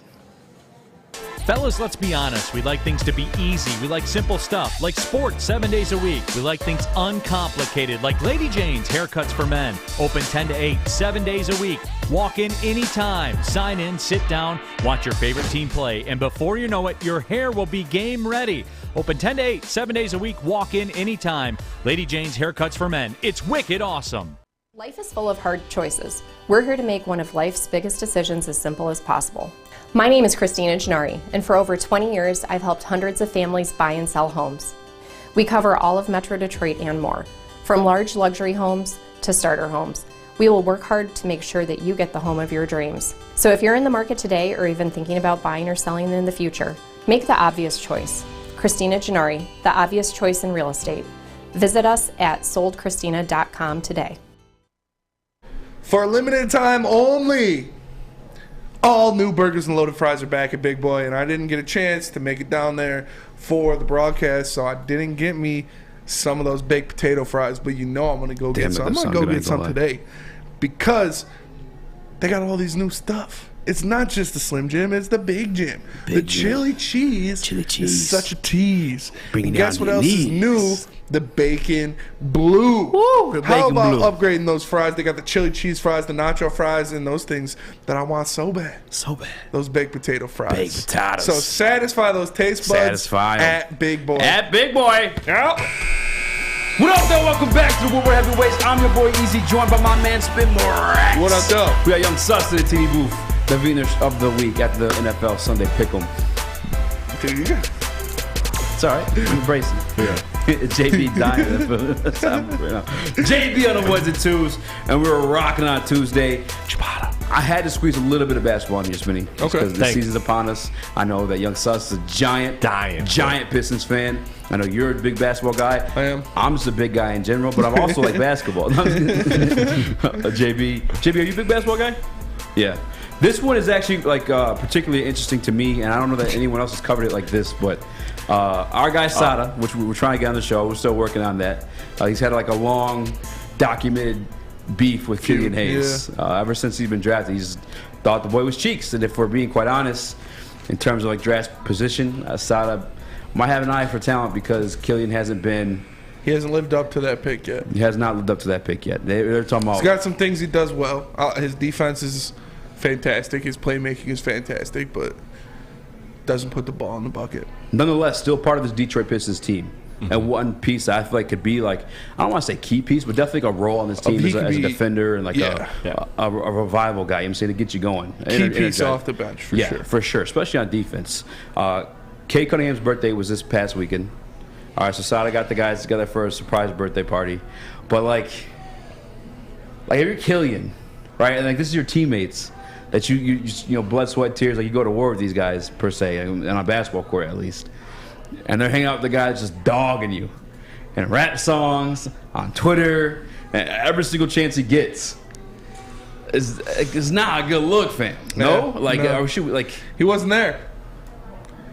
Fellas, let's be honest. We like things to be easy. We like simple stuff, like sports 7 days a week. We like things uncomplicated, like Lady Jane's Haircuts for Men. Open 10 to 8, 7 days a week. Walk in anytime. Sign in, sit down, watch your favorite team play, and before you know it, your hair will be game ready. Open 10 to 8, 7 days a week. Walk in anytime. Lady Jane's Haircuts for Men. It's wicked awesome. Life is full of hard choices. We're here to make one of life's biggest decisions as simple as possible. My name is Christina Gennari, and for over 20 years, I've helped hundreds of families buy and sell homes. We cover all of Metro Detroit and more, from large luxury homes to starter homes. We will work hard to make sure that you get the home of your dreams. So if you're in the market today or even thinking about buying or selling in the future, make the obvious choice. Christina Gennari, the obvious choice in real estate. Visit us at soldchristina.com today. For a limited time only, all new burgers and loaded fries are back at Big Boy, and I didn't get a chance to make it down there for the broadcast, so I didn't get me some of those baked potato fries, but I'm going to go get some. I'm going to go get some today because they got all these new stuff. it's not just the Slim Jim, it's the Big Jim. The chili cheese is such a tease. And guess what else is new? The bacon blue. Woo, How about blue. upgrading those fries? They got the chili cheese fries, the nacho fries, and those things that I want so bad. So bad. Those baked potato fries. Baked potatoes. So satisfy those taste buds Satisfy 'em. at Big Boy. At Big Boy. Yep. What up, though? Welcome back to the Woodward Heavyweights. I'm your boy Eazy, joined by my man Spin Morax. What up, though? We got Young Sus in the TV booth. The winners of the week at the NFL Sunday Pick'em. Dude, yeah. It's all right. Embrace it. Yeah. JB dying. JB on the ones and twos, and we were rocking on Tuesday. I had to squeeze a little bit of basketball in here, Spinny. Okay. Because the season's upon us. I know that Young Sus is a giant Pistons fan. I know you're a big basketball guy. I am. I'm just a big guy in general, but I'm also like basketball. JB, are you a big basketball guy? Yeah. This one is actually like particularly interesting to me, and I don't know that anyone else has covered it like this, but our guy Sada, which we were trying to get on the show, we're still working on that. He's had like a long documented beef with Killian Hayes. Ever since he's been drafted, he's thought the boy was cheeks, and if we're being quite honest, in terms of like draft position, Sada might have an eye for talent because Killian hasn't lived up to that pick yet. He has not lived up to that pick yet. They're talking about. He's got some things he does well. His defense is fantastic. His playmaking is fantastic, but doesn't put the ball in the bucket. Nonetheless, still part of this Detroit Pistons team. Mm-hmm. And one piece I feel like could be like, I don't want to say key piece, but definitely a role on this team as a defender and like a revival guy. I'm saying to get you going. Key piece off the bench for sure. For sure, especially on defense. Cade Cunningham's birthday was this past weekend. All right, so Sada got the guys together for a surprise birthday party. But like if you're Killian, right, and like this is your teammates that you know, blood, sweat, tears, like you go to war with these guys per se, on a basketball court at least, and they're hanging out with the guys just dogging you, and rap songs on Twitter, and every single chance he gets is not a good look, fam. No, he wasn't there.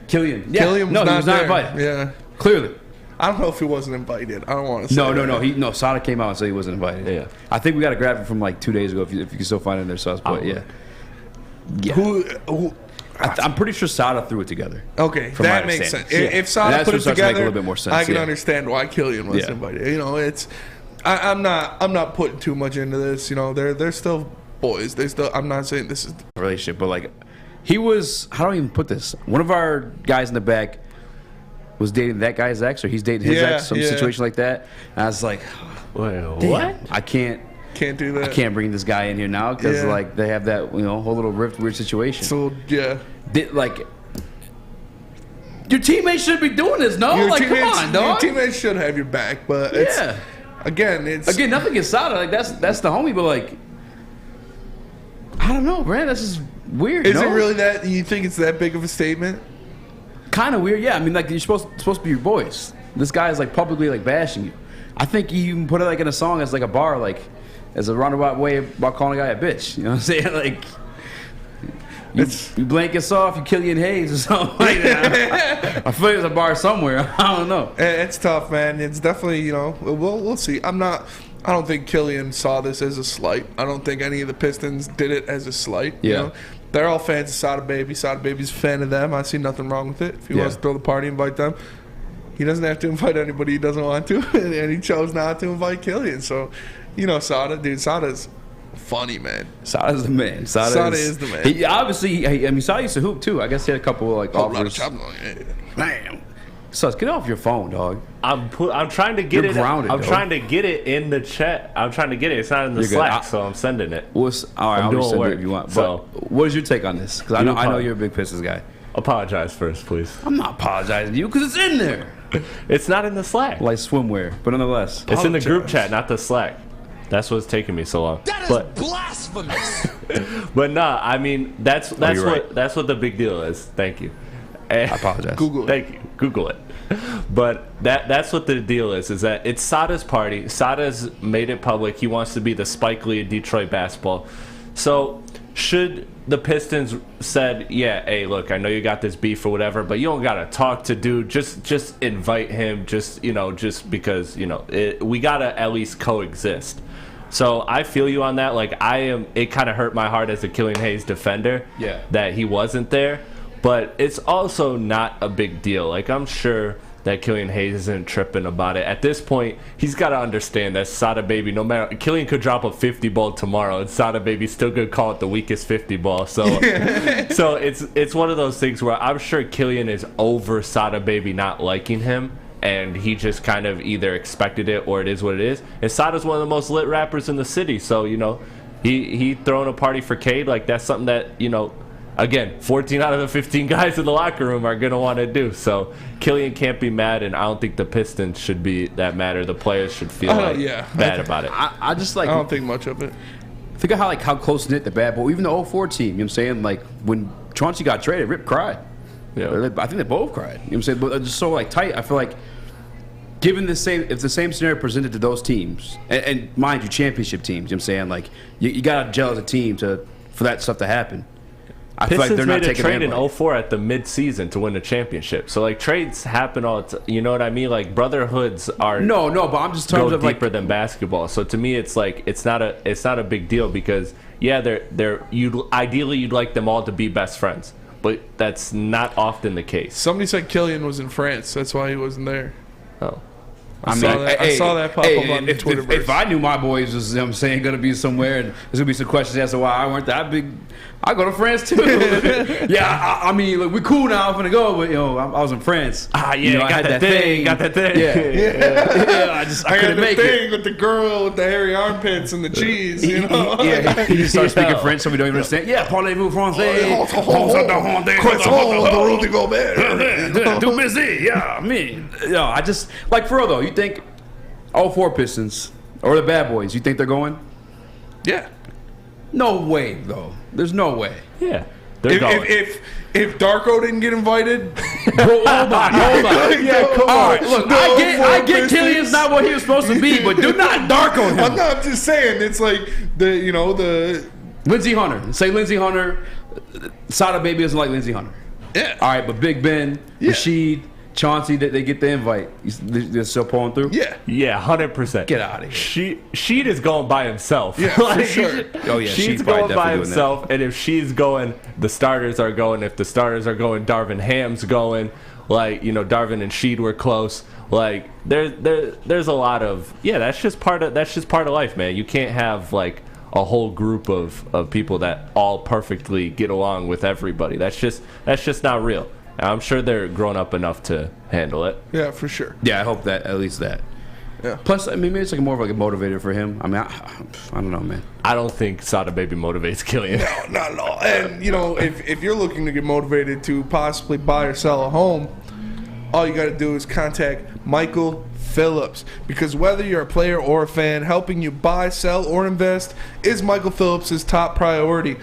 Killian, Killian was he was not invited. Yeah, clearly. I don't know if he wasn't invited. I don't want to say No. Sada came out and said he wasn't invited. Yeah. I think we got to grab it from like 2 days ago if you can still find it in their Sus. But yeah. I'm pretty sure Sada threw it together. Okay, that makes sense. If Sada put it together, a little bit more sense. I can understand why Killian was invited. You know, I'm not putting too much into this. You know, they're still boys. I'm not saying this is a relationship, but like he was. How do I even put this? One of our guys in the back was dating that guy's ex, or he's dating his ex, some situation like that. And I was like, what? I can't do that. I can't bring this guy in here now because like they have that whole little weird situation. So like your teammates should be doing this, no? Come on, dog. Your teammates should have your back, but again, nothing against Sada. Like that's the homie, but like I don't know, man. That's just weird. Is it really that? You think it's that big of a statement? Kind of weird, yeah. I mean, like you're supposed to be your boys. This guy is like publicly like bashing you. I think you even put it like in a song as like a bar, like as a roundabout way about calling a guy a bitch. You know what I'm saying? Like you blank us off, you Killian Hayes or something like that. I feel like there's a bar somewhere. I don't know. It's tough, man. It's definitely we'll see. I don't think Killian saw this as a slight. I don't think any of the Pistons did it as a slight. Yeah. You know? They're all fans of Sada Baby. Sada Baby's a fan of them. I see nothing wrong with it. If he wants to throw the party, invite them. He doesn't have to invite anybody he doesn't want to, and he chose not to invite Killian. So, Sada, dude, Sada's funny, man. Sada's the man. Sada is the man. He obviously, Sada used to hoop too. I guess he had a couple of like offers. Man. Sus, get off your phone, dog. I'm trying to get You're grounded, I'm trying to get it in the chat. I'm trying to get it. It's not in the Slack, so I'm sending it. All right, I'll send it if you want. So, what is your take on this? Because I know you're a big Pistons guy. Apologize first, please. I'm not apologizing to you because it's in there. It's not in the Slack. Like swimwear, but nonetheless. It's in the group chat, not the Slack. That's what's taking me so long. That is blasphemous. But nah, I mean that's what the big deal is. Thank you. I apologize. Google it. Thank you. Google it. But that's what the deal is that it's Sada's party. Sada's made it public. He wants to be the Spike Lee of Detroit basketball. So should the Pistons said, hey, look, I know you got this beef or whatever, but you don't gotta talk to dude. Just invite him. Just because we gotta at least coexist. So I feel you on that. Like, it kind of hurt my heart as a Killian Hayes defender that he wasn't there. But it's also not a big deal. Like, I'm sure that Killian Hayes isn't tripping about it. At this point, he's got to understand that Sada Baby, no matter, Killian could drop a 50 ball tomorrow, and Sada Baby still could call it the weakest 50 ball. So, so it's one of those things where I'm sure Killian is over Sada Baby not liking him, and he just kind of either expected it or it is what it is. And Sada's one of the most lit rappers in the city, so, you know, he throwing a party for Cade, like, that's something that, you know, again, 14 out of the 15 guys in the locker room are going to want to do. So Killian can't be mad, and I don't think the Pistons should be that mad, or the players should feel bad about it. I don't think much of it. Think of how close knit the bad boy, even the 04 team. You know what I'm saying? Like, when Chauncey got traded, Rip cried. Yeah. I think they both cried. You know what I'm saying? But they're just so like tight. I feel like given if the same scenario presented to those teams, and mind you, championship teams. You know what I'm saying? Like, you got to gel as a team for that stuff to happen. I feel like they're not taking trade in 04 at the mid-season to win the championship. So, like, trades happen all the time. You know what I mean? Like, brotherhoods are no, but I'm just talking about deeper than basketball. So to me, it's like it's not a big deal because ideally you'd like them all to be best friends, but that's not often the case. Somebody said Killian was in France. That's why he wasn't there. Oh. I saw that pop up on Twitter. If I knew my boys was, you know what I'm saying, going to be somewhere, and there's going to be some questions as to why I weren't that big, I go to France too. I mean, look, we're cool now. I'm going to go, but, I was in France. I had that thing. Got that thing. Yeah. I couldn't make it. With the girl with the hairy armpits and the cheese, He just starts speaking French, so we don't even understand. Yeah, parlez-vous français? Du busy. Yeah, me. I just, like, for real, though, you think 04 Pistons or the Bad Boys, you think they're going? Yeah. No way, though. There's no way. Yeah. They're going. If Darko didn't get invited, hold on. Yeah, come on. Right, look, I get Killian's not what he was supposed to be, but do not Darko him. I'm just saying, it's like the Lindsey Hunter. Say Lindsey Hunter. Sada Baby doesn't like Lindsey Hunter. Yeah. All right, but Big Ben, Rashid, Chauncey, they get the invite. They're still pulling through? Yeah. Yeah, 100%. Get out of here. Sheed is going by himself. Yeah, for sure. Oh, yeah, Sheed's going by himself, and if Sheed's going, the starters are going. If the starters are going, Darvin Ham's going. Like, Darvin and Sheed were close. Like, there's a lot of, that's just part of life, man. You can't have, like, a whole group of people that all perfectly get along with everybody. That's just not real. I'm sure they're grown up enough to handle it. Yeah, for sure. Yeah, I hope that, at least that. Yeah. Plus, I mean, maybe it's like more of like a motivator for him. I mean, I don't know, man. I don't think Sada Baby motivates Killian. No, not at all. And, if you're looking to get motivated to possibly buy or sell a home, all you got to do is contact Michael Phillips, because whether you're a player or a fan, helping you buy, sell, or invest is Michael Phillips' top priority.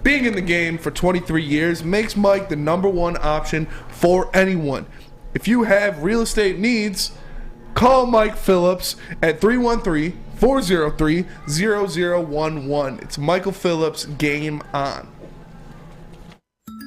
Being in the game for 23 years makes Mike the #1 option for anyone. If you have real estate needs, call Mike Phillips at 313-403-0011. It's Michael Phillips, game on.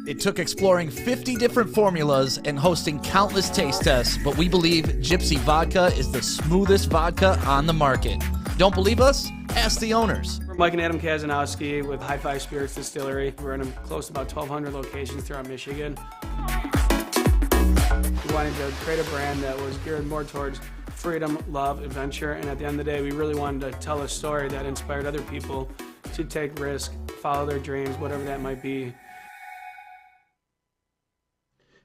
It took exploring 50 different formulas and hosting countless taste tests, but we believe Gypsy Vodka is the smoothest vodka on the market. Don't believe us? Ask the owners. We're Mike and Adam Kazanowski with High Five Spirits Distillery. We're in close to about 1,200 locations throughout Michigan. We wanted to create a brand that was geared more towards freedom, love, adventure, and at the end of the day, we really wanted to tell a story that inspired other people to take risks, follow their dreams, whatever that might be.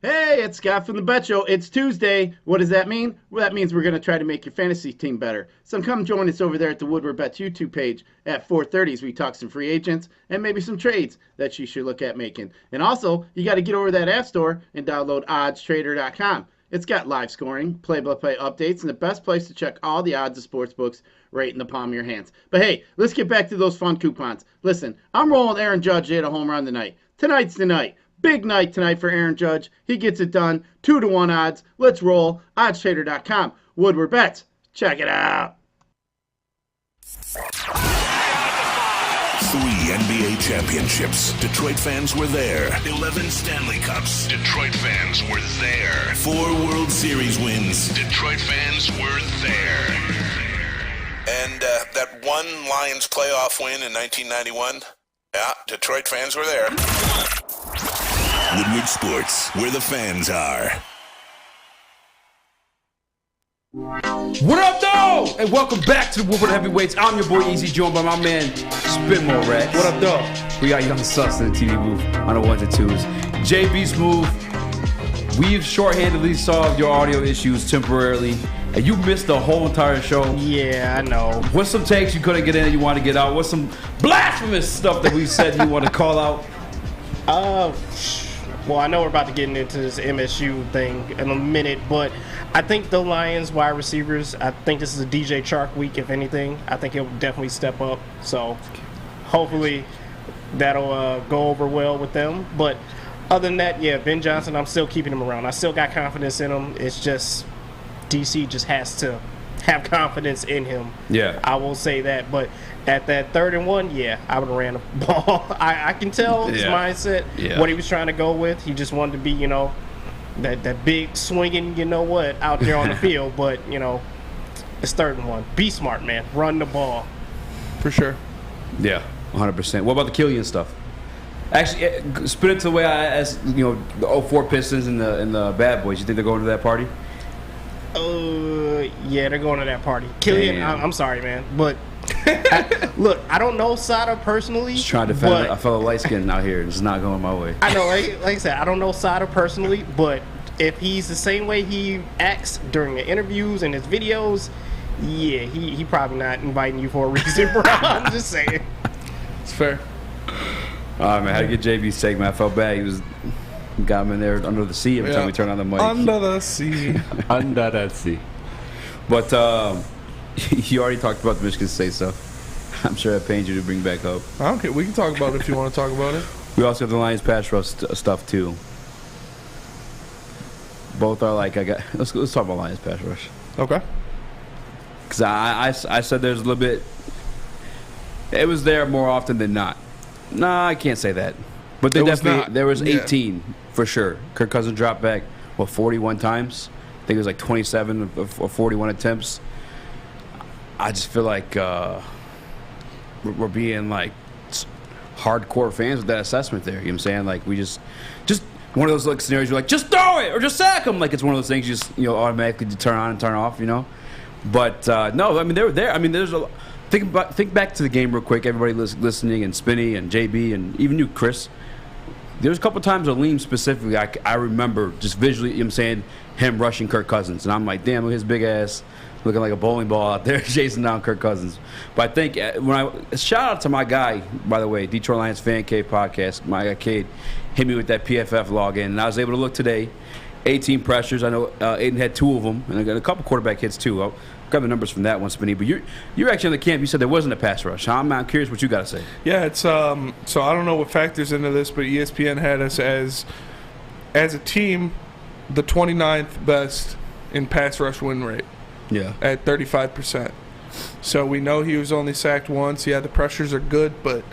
Hey, it's Scott from the Bet Show. It's Tuesday. What does that mean? Well, that means we're going to try to make your fantasy team better. So come join us over there at the Woodward Bets YouTube page at 4:30 as we talk some free agents and maybe some trades that you should look at making. And also, you got to get over to that App Store and download oddstrader.com. It's got live scoring, play-by-play updates, and the best place to check all the odds of sports books right in the palm of your hands. But hey, let's get back to those fun coupons. Listen, I'm rolling Aaron Judge to hit a home run tonight. Tonight's the night. Big night tonight for Aaron Judge. He gets it done. 2-1 odds. Let's roll. oddstrader.com. Woodward Bets. Check it out. 3 NBA championships. Detroit fans were there. 11 Stanley Cups. Detroit fans were there. 4 World Series wins. Detroit fans were there. And that one Lions playoff win in 1991, yeah, Detroit fans were there. Woodward Sports, where the fans are. What up, though? And welcome back to the Woodward Heavyweights. I'm your boy Eazy, joined by my man Spinmore Rex. What up, though? We got Young Sus in the TV booth on the 1s and 2s. JB Smooth, we've shorthandedly solved your audio issues temporarily, and you missed the whole entire show. Yeah, I know. What's some takes you couldn't get in and you want to get out? What's some blasphemous stuff that we said you want to call out? Well, I know we're about to get into this MSU thing in a minute, but I think the Lions wide receivers, I think this is a DJ Chark week, if anything. I think he'll definitely step up. So hopefully that'll go over well with them. But other than that, yeah, Ben Johnson, I'm still keeping him around. I still got confidence in him. It's just DC just has to have confidence in him. Yeah. I will say that. But at that 3rd and 1, yeah, I would have ran the ball. I can tell his mindset, what he was trying to go with. He just wanted to be, that big swinging, out there on the field. But, it's 3rd and 1. Be smart, man. Run the ball. For sure. Yeah, 100%. What about the Killian stuff? Actually, spin it to the way I asked, the 04 Pistons and the Bad Boys. You think they're going to that party? Yeah, they're going to that party. Killian, I'm sorry, man, but look, I don't know Sada personally. Just trying to defend a fellow light skin out here. It's not going my way. I know, like I said, I don't know Sada personally, but if he's the same way he acts during the interviews and his videos, yeah, he probably not inviting you for a reason, bro. I'm just saying. It's fair. All right, man, how to get JB's take, man? I felt bad. He got him in there under the sea every time we turned on the mic. Under the sea. Under that sea. But you already talked about the Michigan State stuff. I'm sure that pains you to bring back up. I don't care. We can talk about it if you want to talk about it. We also have the Lions pass rush stuff too. Both are like let's talk about Lions pass rush. Okay. Because I said there's a little bit. It was there more often than not. No, I can't say that. But there was 18 for sure. Kirk Cousins dropped back 41 times. I think it was like 27 or 41 attempts. I just feel like we're being like hardcore fans with that assessment there. You know what I'm saying? Like we just one of those like scenarios. You're like, just throw it or just sack them. Like it's one of those things you just automatically turn on and turn off. But no, I mean they were there. I mean there's a. Think back to the game real quick. Everybody listening, and Spinny and JB and even you, Chris. There was a couple times on Liam specifically, I remember just visually, you know what I'm saying, him rushing Kirk Cousins. And I'm like, damn, look at his big ass looking like a bowling ball out there chasing down Kirk Cousins. But I think shout out to my guy, by the way, Detroit Lions Fan Cave podcast, my guy Cade, hit me with that PFF login. And I was able to look today, 18 pressures. I know Aiden had 2 of them, and I got a couple quarterback hits too. I'll grab the numbers from that one, Spinny. But you're actually in the camp. You said there wasn't a pass rush. I'm curious what you got to say. Yeah, it's so I don't know what factors into this, but ESPN had us as a team the 29th best in pass rush win rate. Yeah, at 35%. So we know he was only sacked once. Yeah, the pressures are good, but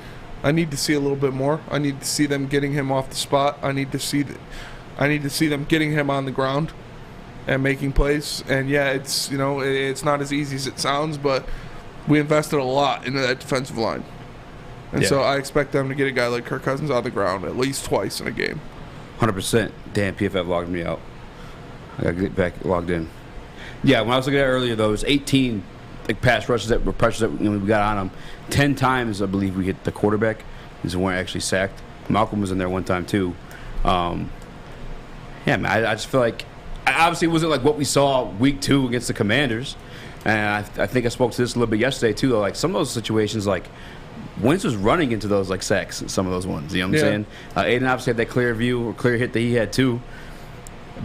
I need to see a little bit more. I need to see them getting him off the spot. I need to see them getting him on the ground and making plays. And yeah, it's it's not as easy as it sounds, but we invested a lot into that defensive line. And so I expect them to get a guy like Kirk Cousins on the ground at least twice in a game. 100%. Damn, PFF logged me out. I got to get back logged in. Yeah, when I was looking at it earlier, though, it was 18 pass rushes that were pressures that we got on them. 10 times, I believe, we hit the quarterback. These weren't actually sacked. Malcom was in there one time, too. Yeah, man, I just feel like obviously it wasn't like what we saw week 2 against the Commanders. And I think I spoke to this a little bit yesterday, too, though. Like, some of those situations, like, Wentz was running into those, like, sacks, some of those ones. You know what I'm saying? Aiden obviously had that clear view or clear hit that he had, too.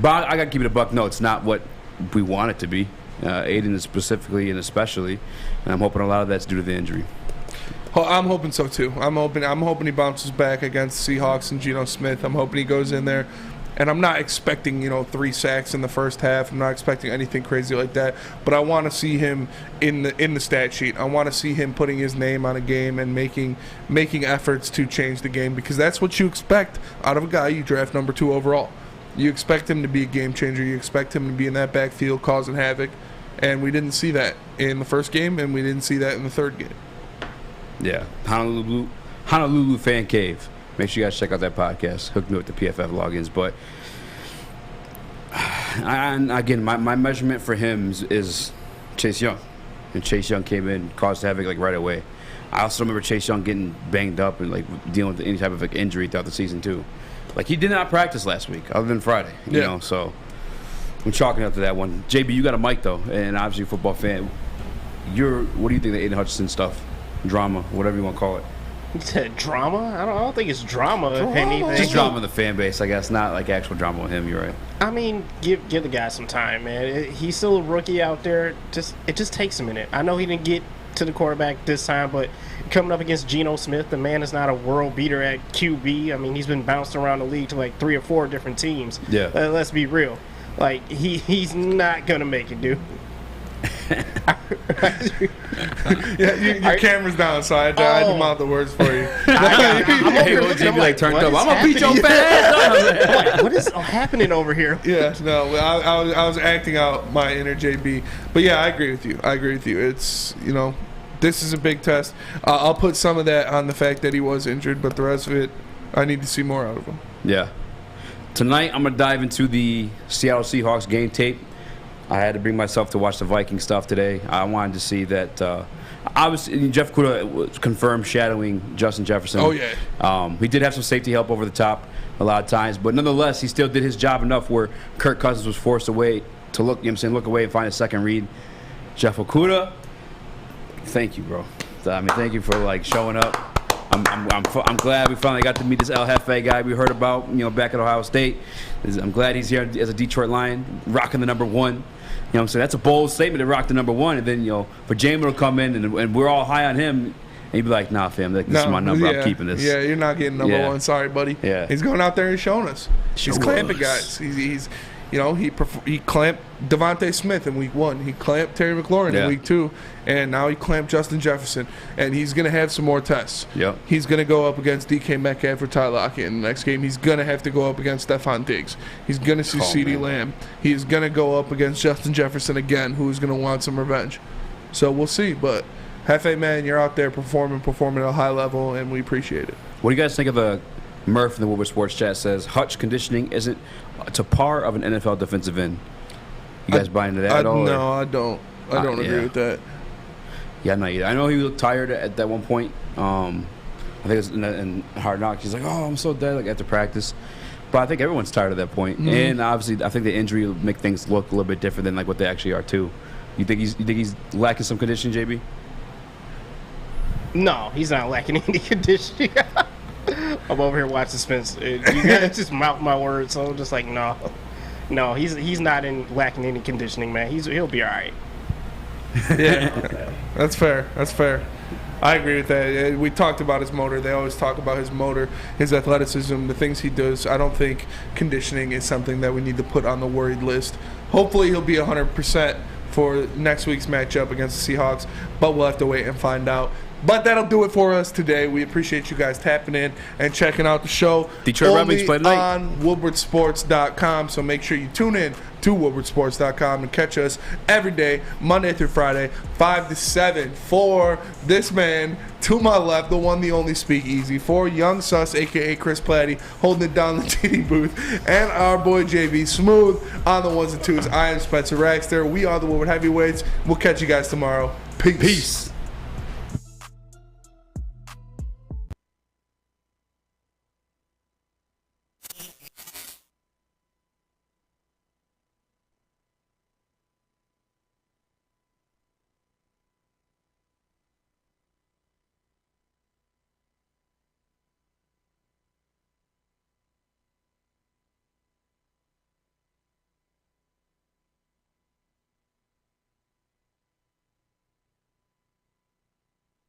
But I got to keep it a buck. No, it's not what we want it to be. Aiden is specifically and especially. And I'm hoping a lot of that's due to the injury. Well, I'm hoping so, too. I'm hoping he bounces back against Seahawks and Geno Smith. I'm hoping he goes in there. And I'm not expecting, 3 sacks in the first half. I'm not expecting anything crazy like that. But I want to see him in the stat sheet. I want to see him putting his name on a game and making efforts to change the game, because that's what you expect out of a guy you draft #2 overall. You expect him to be a game changer. You expect him to be in that backfield causing havoc. And we didn't see that in the first game, and we didn't see that in the third game. Yeah, Honolulu Fan Cave. Make sure you guys check out that podcast. Hook me with the PFF logins. But again, my measurement for him is Chase Young. And Chase Young came in, caused havoc like right away. I also remember Chase Young getting banged up and like dealing with any type of like injury throughout the season too. Like he did not practice last week, other than Friday. You know, so I'm chalking up to that one. JB, you got a mic though, and obviously a football fan. What do you think of the Aiden Hutchinson stuff, drama, whatever you want to call it? You said drama? I don't think it's drama. Anything. Just drama in the fan base, I guess, not like actual drama with him. You're right. I mean, give the guy some time, man. He's still a rookie out there. It just takes a minute. I know he didn't get to the quarterback this time, but coming up against Geno Smith, the man is not a world beater at QB. I mean, he's been bounced around the league to like 3 or 4 different teams. Yeah. Let's be real. Like he's not gonna make it, dude. Your camera's down, so I had to mouth the words for you. I'm like turned up. I'm gonna beat your fast. What is happening over here? Yeah, no, I was acting out my inner JB, but yeah, I agree with you. It's this is a big test. I'll put some of that on the fact that he was injured, but the rest of it, I need to see more out of him. Yeah. Tonight, I'm gonna dive into the Seattle Seahawks game tape. I had to bring myself to watch the Viking stuff today. I wanted to see that. Obviously, Jeff Kuda confirmed shadowing Justin Jefferson. Oh, yeah. He did have some safety help over the top a lot of times, but nonetheless, he still did his job enough where Kirk Cousins was forced away to look away and find a second read. Jeff Okudah, thank you, bro. Thank you for like showing up. I'm glad we finally got to meet this El Jefe guy we heard about, back at Ohio State. I'm glad he's here as a Detroit Lion, rocking the number 1. You know what I'm saying? That's a bold statement to rock the number 1, and then for Jamin to come in and we're all high on him, and he'd be like, "Nah, fam, this is my number. I'm keeping this." Yeah, you're not getting number 1. Sorry, buddy. Yeah, he's going out there and showing us. He's clamping guys. He's he clamped Devontae Smith in week 1. He clamped Terry McLaurin in week 2, and now he clamped Justin Jefferson. And he's going to have some more tests. Yep. He's going to go up against DK Metcalf or Ty Lockett in the next game. He's going to have to go up against Stephon Diggs. He's going to see CeeDee Lamb. He's going to go up against Justin Jefferson again, who is going to want some revenge. So we'll see. But Hefe, man, you're out there performing at a high level, and we appreciate it. What do you guys think of the Murph in the Woodward Sports Chat says Hutch conditioning isn't to par of an NFL defensive end? You guys buy into that at all? No, I don't. I don't agree with that. Yeah, not either. I know he looked tired at that one point. I think it was in Hard Knocks. He's like, "Oh, I'm so dead," like after practice. But I think everyone's tired at that point. Mm-hmm. And obviously, I think the injury will make things look a little bit different than like what they actually are too. You think he's lacking some conditioning, JB? No, he's not lacking any conditioning. I'm over here watching Spencer. You gotta just mouth my words, so I'm just like, no, he's not lacking any conditioning, man. He'll be all right. Yeah, that's fair. I agree with that. We talked about his motor. They always talk about his motor, his athleticism, the things he does. I don't think conditioning is something that we need to put on the worried list. Hopefully he'll be 100% for next week's matchup against the Seahawks, but we'll have to wait and find out. But that'll do it for us today. We appreciate you guys tapping in and checking out the show. Detroit Red Wings play tonight on WoodwardSports.com. So make sure you tune in to WoodwardSports.com and catch us every day, Monday through Friday, 5 to 7. For this man to my left, the one, the only Speak Easy. For Young Sus, a.k.a. Chris Platty, holding it down in the TD booth. And our boy JB Smooth on the ones and twos. I am Spencer Raxter. We are the Woodward Heavyweights. We'll catch you guys tomorrow. Peace.